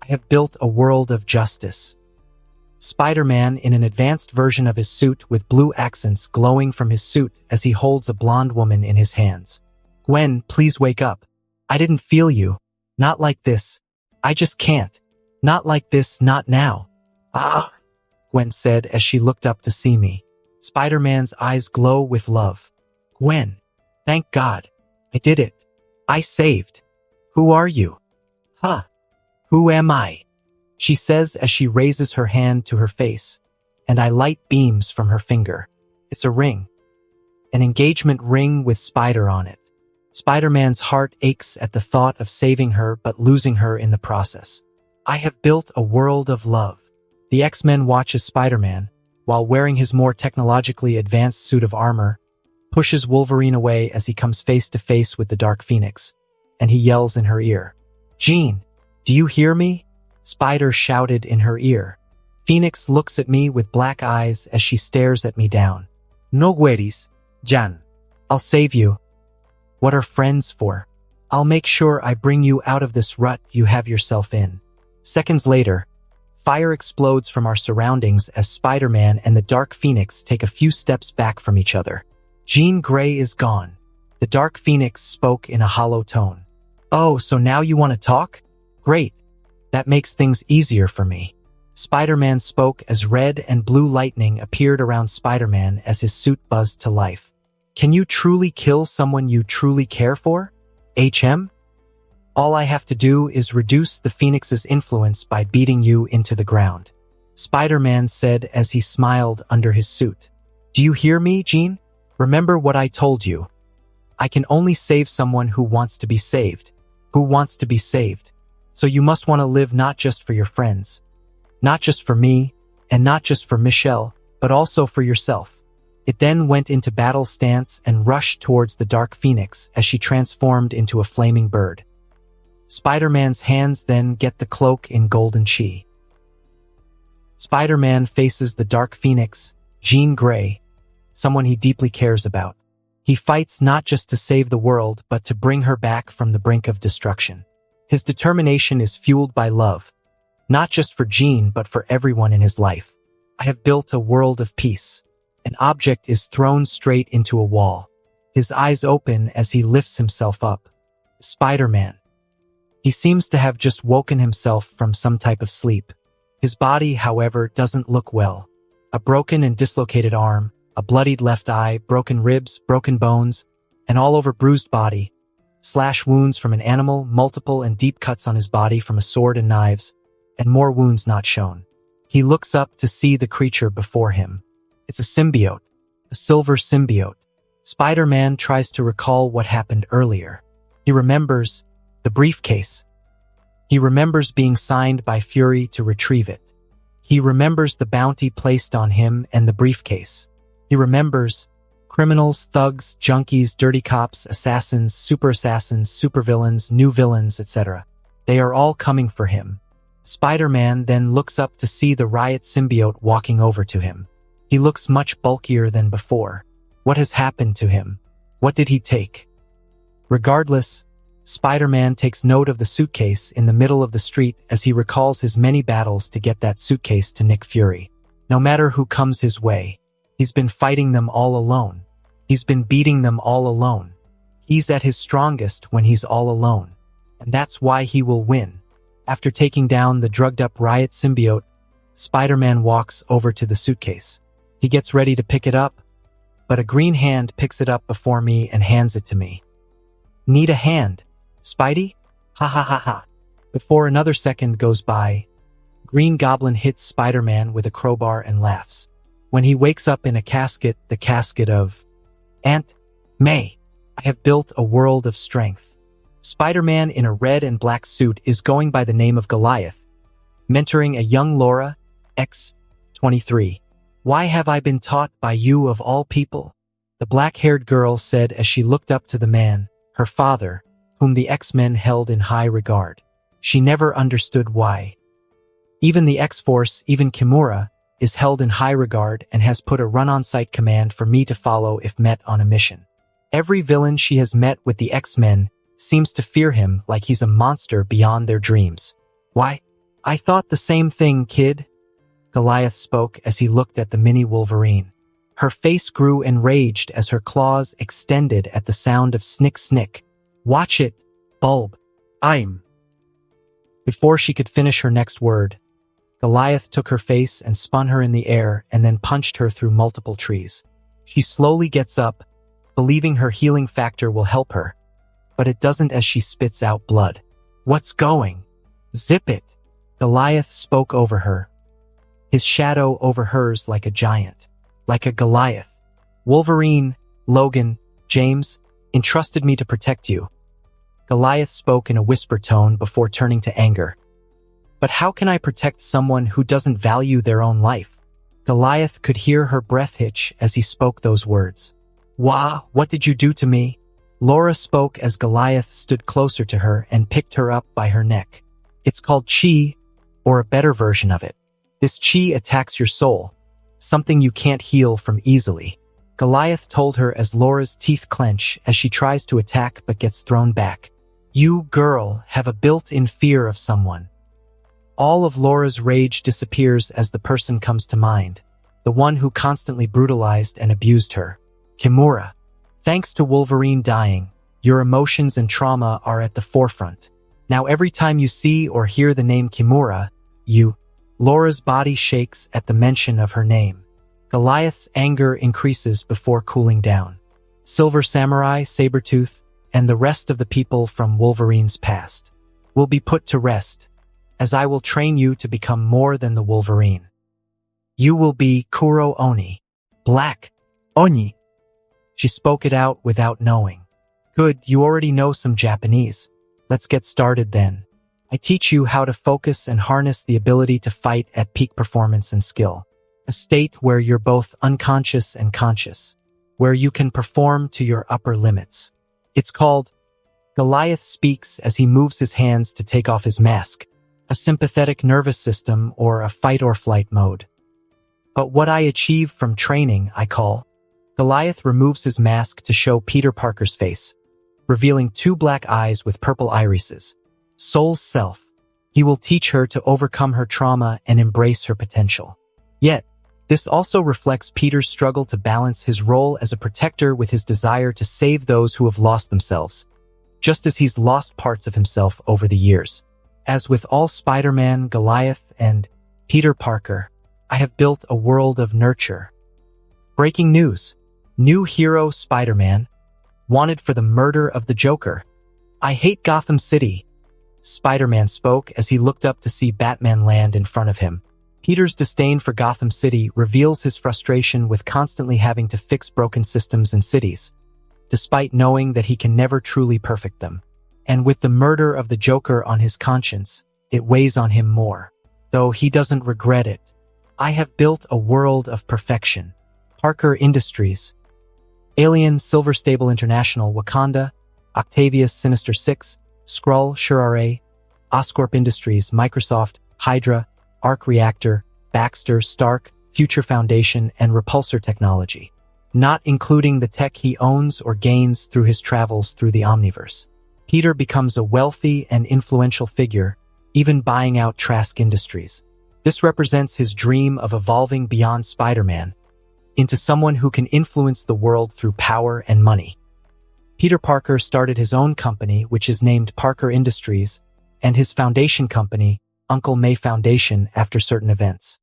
I have built a world of justice. Spider-Man in an advanced version of his suit with blue accents glowing from his suit as he holds a blonde woman in his hands. Gwen, please wake up. I didn't feel you. Not like this. I just can't. Not like this, not now. Ah, Gwen said as she looked up to see me. Spider-Man's eyes glow with love. Gwen, thank God. I did it. I saved. Who are you? Huh. Who am I? She says as she raises her hand to her face, and I light beams from her finger. It's a ring. An engagement ring with Spider on it. Spider-Man's heart aches at the thought of saving her but losing her in the process. I have built a world of love. The X-Men watches Spider-Man, while wearing his more technologically advanced suit of armor, pushes Wolverine away as he comes face to face with the Dark Phoenix, and he yells in her ear. Jean, do you hear me? Spider shouted in her ear. Phoenix looks at me with black eyes as she stares at me down. No worries, Jan. I'll save you. What are friends for? I'll make sure I bring you out of this rut you have yourself in. Seconds later, fire explodes from our surroundings as Spider-Man and the Dark Phoenix take a few steps back from each other. Jean Grey is gone. The Dark Phoenix spoke in a hollow tone. Oh, so now you want to talk? Great. That makes things easier for me. Spider-Man spoke as red and blue lightning appeared around Spider-Man as his suit buzzed to life. Can you truly kill someone you truly care for? HM? All I have to do is reduce the Phoenix's influence by beating you into the ground. Spider-Man said as he smiled under his suit. Do you hear me, Jean? Remember what I told you. I can only save someone who wants to be saved. Who wants to be saved. So you must want to live not just for your friends, not just for me, and not just for Michelle, but also for yourself. It then went into battle stance and rushed towards the Dark Phoenix as she transformed into a flaming bird. Spider-Man's hands then get the cloak in golden chi. Spider-Man faces the Dark Phoenix, Jean Grey, someone he deeply cares about. He fights not just to save the world, but to bring her back from the brink of destruction. His determination is fueled by love, not just for Jean but for everyone in his life. I have built a world of peace. An object is thrown straight into a wall. His eyes open as he lifts himself up. Spider-Man. He seems to have just woken himself from some type of sleep. His body, however, doesn't look well. A broken and dislocated arm, a bloodied left eye, broken ribs, broken bones, an all-over bruised body, slash wounds from an animal, multiple and deep cuts on his body from a sword and knives, and more wounds not shown. He looks up to see the creature before him. It's a symbiote, a silver symbiote. Spider-Man tries to recall what happened earlier. He remembers the briefcase. He remembers being signed by Fury to retrieve it. He remembers the bounty placed on him and the briefcase. He remembers criminals, thugs, junkies, dirty cops, assassins, supervillains, new villains, etc. They are all coming for him. Spider-Man then looks up to see the riot symbiote walking over to him. He looks much bulkier than before. What has happened to him? What did he take? Regardless, Spider-Man takes note of the suitcase in the middle of the street as he recalls his many battles to get that suitcase to Nick Fury. No matter who comes his way, he's been fighting them all alone. He's been beating them all alone. He's at his strongest when he's all alone. And that's why he will win. After taking down the drugged-up riot symbiote, Spider-Man walks over to the suitcase. He gets ready to pick it up, but a green hand picks it up before me and hands it to me. Need a hand, Spidey? Ha ha ha ha. Before another second goes by, Green Goblin hits Spider-Man with a crowbar and laughs. When he wakes up in a casket, the casket of Aunt May, I have built a world of strength. Spider-Man in a red and black suit is going by the name of Goliath, mentoring a young Laura, X-23. Why have I been taught by you of all people? The black-haired girl said as she looked up to the man, her father, whom the X-Men held in high regard. She never understood why. Even the X-Force, even Kimura, is held in high regard and has put a run-on-site command for me to follow if met on a mission. Every villain she has met with the X-Men seems to fear him like he's a monster beyond their dreams. Why? I thought the same thing, kid. Goliath spoke as he looked at the mini Wolverine. Her face grew enraged as her claws extended at the sound of snick snick. Watch it, Bulb. Before she could finish her next word, Goliath took her face and spun her in the air and then punched her through multiple trees. She slowly gets up, believing her healing factor will help her, but it doesn't as she spits out blood. What's going? Zip it. Goliath spoke over her, his shadow over hers like a giant, like a Goliath. Wolverine, Logan, James, entrusted me to protect you. Goliath spoke in a whisper tone before turning to anger. But how can I protect someone who doesn't value their own life? Goliath could hear her breath hitch as he spoke those words. Wah, what did you do to me? Laura spoke as Goliath stood closer to her and picked her up by her neck. It's called chi, or a better version of it. This chi attacks your soul, something you can't heal from easily. Goliath told her as Laura's teeth clench as she tries to attack but gets thrown back. You, girl, have a built-in fear of someone. All of Laura's rage disappears as the person comes to mind, the one who constantly brutalized and abused her. Kimura. Thanks to Wolverine dying, your emotions and trauma are at the forefront. Now every time you see or hear the name Kimura, Laura's body shakes at the mention of her name. Goliath's anger increases before cooling down. Silver Samurai, Sabretooth, and the rest of the people from Wolverine's past will be put to rest, as I will train you to become more than the Wolverine. You will be Kuro Oni, Black Oni. She spoke it out without knowing. Good, you already know some Japanese. Let's get started then. I teach you how to focus and harness the ability to fight at peak performance and skill. A state where you're both unconscious and conscious, where you can perform to your upper limits. It's called Goliath speaks as he moves his hands to take off his mask, a sympathetic nervous system or a fight or flight mode. But what I achieve from training, I call. Goliath removes his mask to show Peter Parker's face, revealing two black eyes with purple irises. Soul's self. He will teach her to overcome her trauma and embrace her potential. Yet, this also reflects Peter's struggle to balance his role as a protector with his desire to save those who have lost themselves, just as he's lost parts of himself over the years. As with all Spider-Man, Goliath, and Peter Parker, I have built a world of nurture. Breaking news. New hero Spider-Man, wanted for the murder of the Joker. I hate Gotham City. Spider-Man spoke as he looked up to see Batman land in front of him. Peter's disdain for Gotham City reveals his frustration with constantly having to fix broken systems and cities, despite knowing that he can never truly perfect them. And with the murder of the Joker on his conscience, it weighs on him more, though he doesn't regret it. I have built a world of perfection. Parker Industries. Alien, Silver Stable International, Wakanda, Octavius, Sinister Six, Skrull, Shurare, Oscorp Industries, Microsoft, Hydra, Arc Reactor, Baxter, Stark, Future Foundation, and Repulsor Technology, not including the tech he owns or gains through his travels through the Omniverse. Peter becomes a wealthy and influential figure, even buying out Trask Industries. This represents his dream of evolving beyond Spider-Man into someone who can influence the world through power and money. Peter Parker started his own company, which is named Parker Industries, and his foundation company, Uncle May Foundation, after certain events.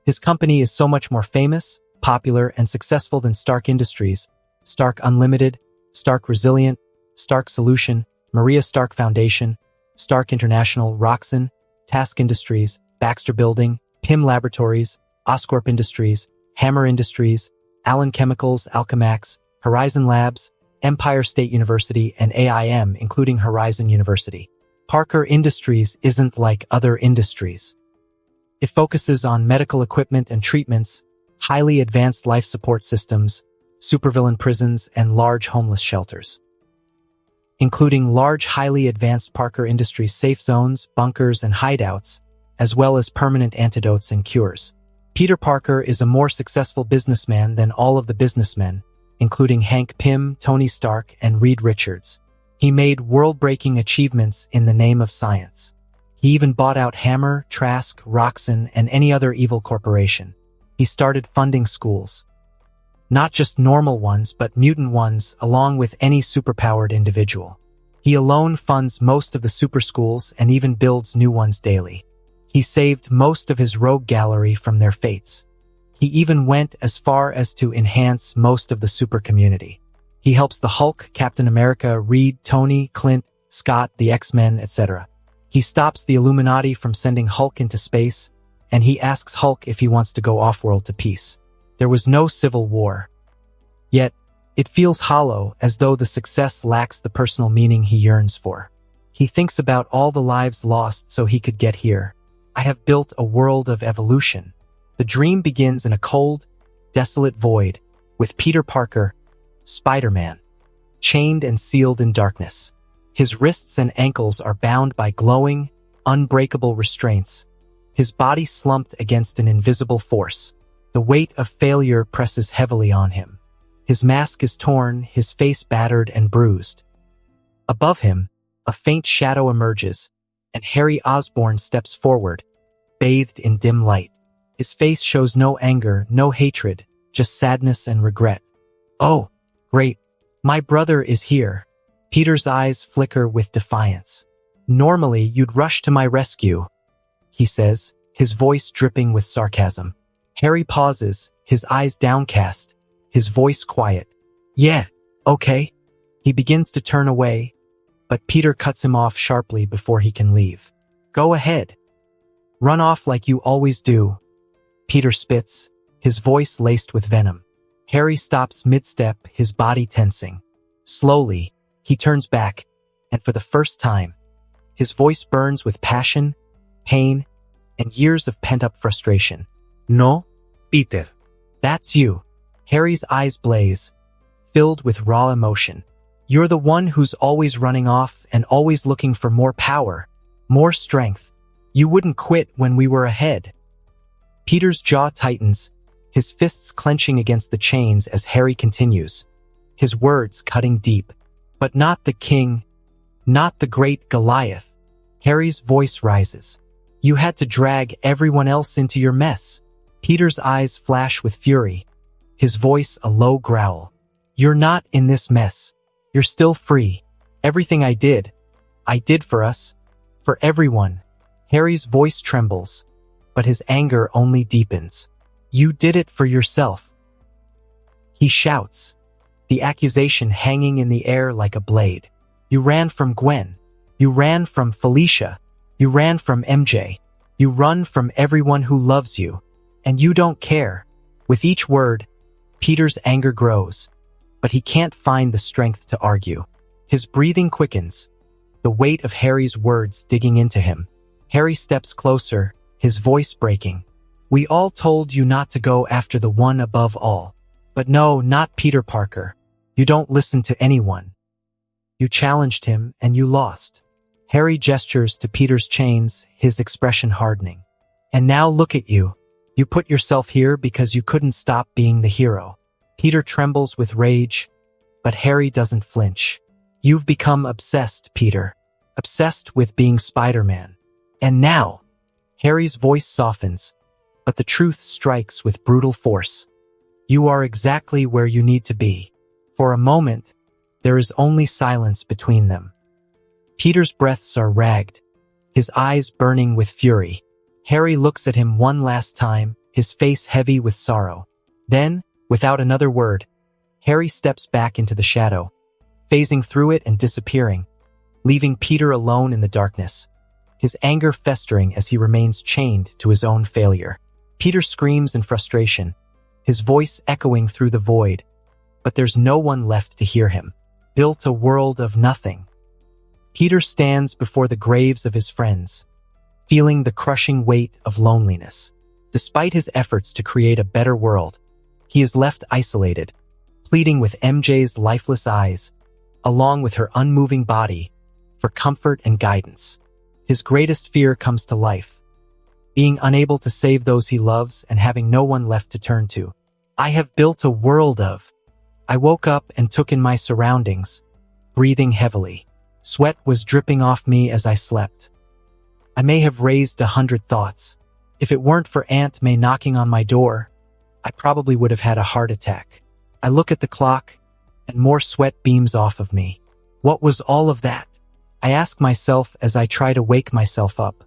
His company is so much more famous, popular, and successful than Stark Industries, Stark Unlimited, Stark Resilient, Stark Solution, Maria Stark Foundation, Stark International, Roxxon, Task Industries, Baxter Building, PIM Laboratories, Oscorp Industries, Hammer Industries, Allen Chemicals, Alchemax, Horizon Labs, Empire State University, and AIM, including Horizon University. Parker Industries isn't like other industries. It focuses on medical equipment and treatments, highly advanced life support systems, supervillain prisons, and large homeless shelters, including large, highly advanced Parker Industries safe zones, bunkers, and hideouts, as well as permanent antidotes and cures. Peter Parker is a more successful businessman than all of the businessmen, including Hank Pym, Tony Stark, and Reed Richards. He made world-breaking achievements in the name of science. He even bought out Hammer, Trask, Roxxon, and any other evil corporation. He started funding schools. Not just normal ones, but mutant ones, along with any superpowered individual. He alone funds most of the super schools and even builds new ones daily. He saved most of his rogue gallery from their fates. He even went as far as to enhance most of the super community. He helps the Hulk, Captain America, Reed, Tony, Clint, Scott, the X-Men, etc. He stops the Illuminati from sending Hulk into space, and he asks Hulk if he wants to go off-world to peace. There was no civil war. Yet, it feels hollow, as though the success lacks the personal meaning he yearns for. He thinks about all the lives lost so he could get here. I have built a world of evolution. The dream begins in a cold, desolate void, with Peter Parker, Spider-Man, chained and sealed in darkness. His wrists and ankles are bound by glowing, unbreakable restraints. His body slumped against an invisible force. The weight of failure presses heavily on him. His mask is torn, his face battered and bruised. Above him, a faint shadow emerges, and Harry Osborn steps forward, bathed in dim light. His face shows no anger, no hatred, just sadness and regret. "Oh, great. My brother is here." Peter's eyes flicker with defiance. "Normally, you'd rush to my rescue," he says, his voice dripping with sarcasm. Harry pauses, his eyes downcast, his voice quiet. "Yeah, okay." He begins to turn away, but Peter cuts him off sharply before he can leave. "Go ahead. Run off like you always do." Peter spits, his voice laced with venom. Harry stops mid-step, his body tensing. Slowly, he turns back, and for the first time, his voice burns with passion, pain, and years of pent-up frustration. "No, Peter. That's you." Harry's eyes blaze, filled with raw emotion. "You're the one who's always running off and always looking for more power, more strength. You wouldn't quit when we were ahead." Peter's jaw tightens, his fists clenching against the chains as Harry continues, his words cutting deep. "But not the king, not the great Goliath." Harry's voice rises. "You had to drag everyone else into your mess." Peter's eyes flash with fury, his voice a low growl. "You're not in this mess. You're still free. Everything I did for us, for everyone." Harry's voice trembles, but his anger only deepens. "You did it for yourself," he shouts, the accusation hanging in the air like a blade. "You ran from Gwen. You ran from Felicia. You ran from MJ. You run from everyone who loves you. And you don't care." With each word, Peter's anger grows, but he can't find the strength to argue. His breathing quickens, the weight of Harry's words digging into him. Harry steps closer, his voice breaking. "We all told you not to go after the one above all. But no, not Peter Parker. You don't listen to anyone. You challenged him and you lost." Harry gestures to Peter's chains, his expression hardening. "And now look at you. You put yourself here because you couldn't stop being the hero." Peter trembles with rage, but Harry doesn't flinch. "You've become obsessed, Peter. Obsessed with being Spider-Man. And now," Harry's voice softens, but the truth strikes with brutal force. "You are exactly where you need to be." For a moment, there is only silence between them. Peter's breaths are ragged, his eyes burning with fury. Harry looks at him one last time, his face heavy with sorrow. Then, without another word, Harry steps back into the shadow, phasing through it and disappearing, leaving Peter alone in the darkness, his anger festering as he remains chained to his own failure. Peter screams in frustration, his voice echoing through the void. but there's no one left to hear him. Built a world of nothing. Peter stands before the graves of his friends, feeling the crushing weight of loneliness. Despite his efforts to create a better world, he is left isolated, pleading with MJ's lifeless eyes, along with her unmoving body, for comfort and guidance. His greatest fear comes to life, being unable to save those he loves and having no one left to turn to. I have built a world of... I woke up and took in my surroundings, breathing heavily. Sweat was dripping off me as I slept. I may have raised 100 thoughts. If it weren't for Aunt May knocking on my door, I probably would have had a heart attack. I look at the clock, and more sweat beams off of me. What was all of that? I ask myself as I try to wake myself up.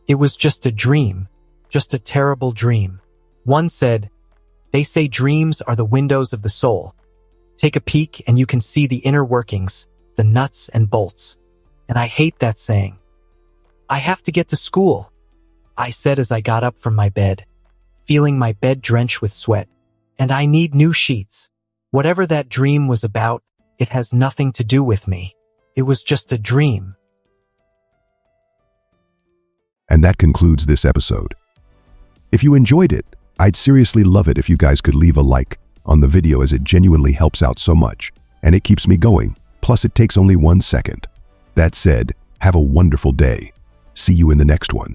It was just a dream, just a terrible dream. One said, "They say dreams are the windows of the soul. Take a peek and you can see the inner workings, the nuts and bolts." And I hate that saying. I have to get to school, I said as I got up from my bed, feeling my bed drenched with sweat. And I need new sheets. Whatever that dream was about, it has nothing to do with me. It was just a dream. And that concludes this episode. If you enjoyed it, I'd seriously love it if you guys could leave a like on the video, as it genuinely helps out so much, and it keeps me going. Plus, it takes only 1 second. That said, have a wonderful day. See you in the next one.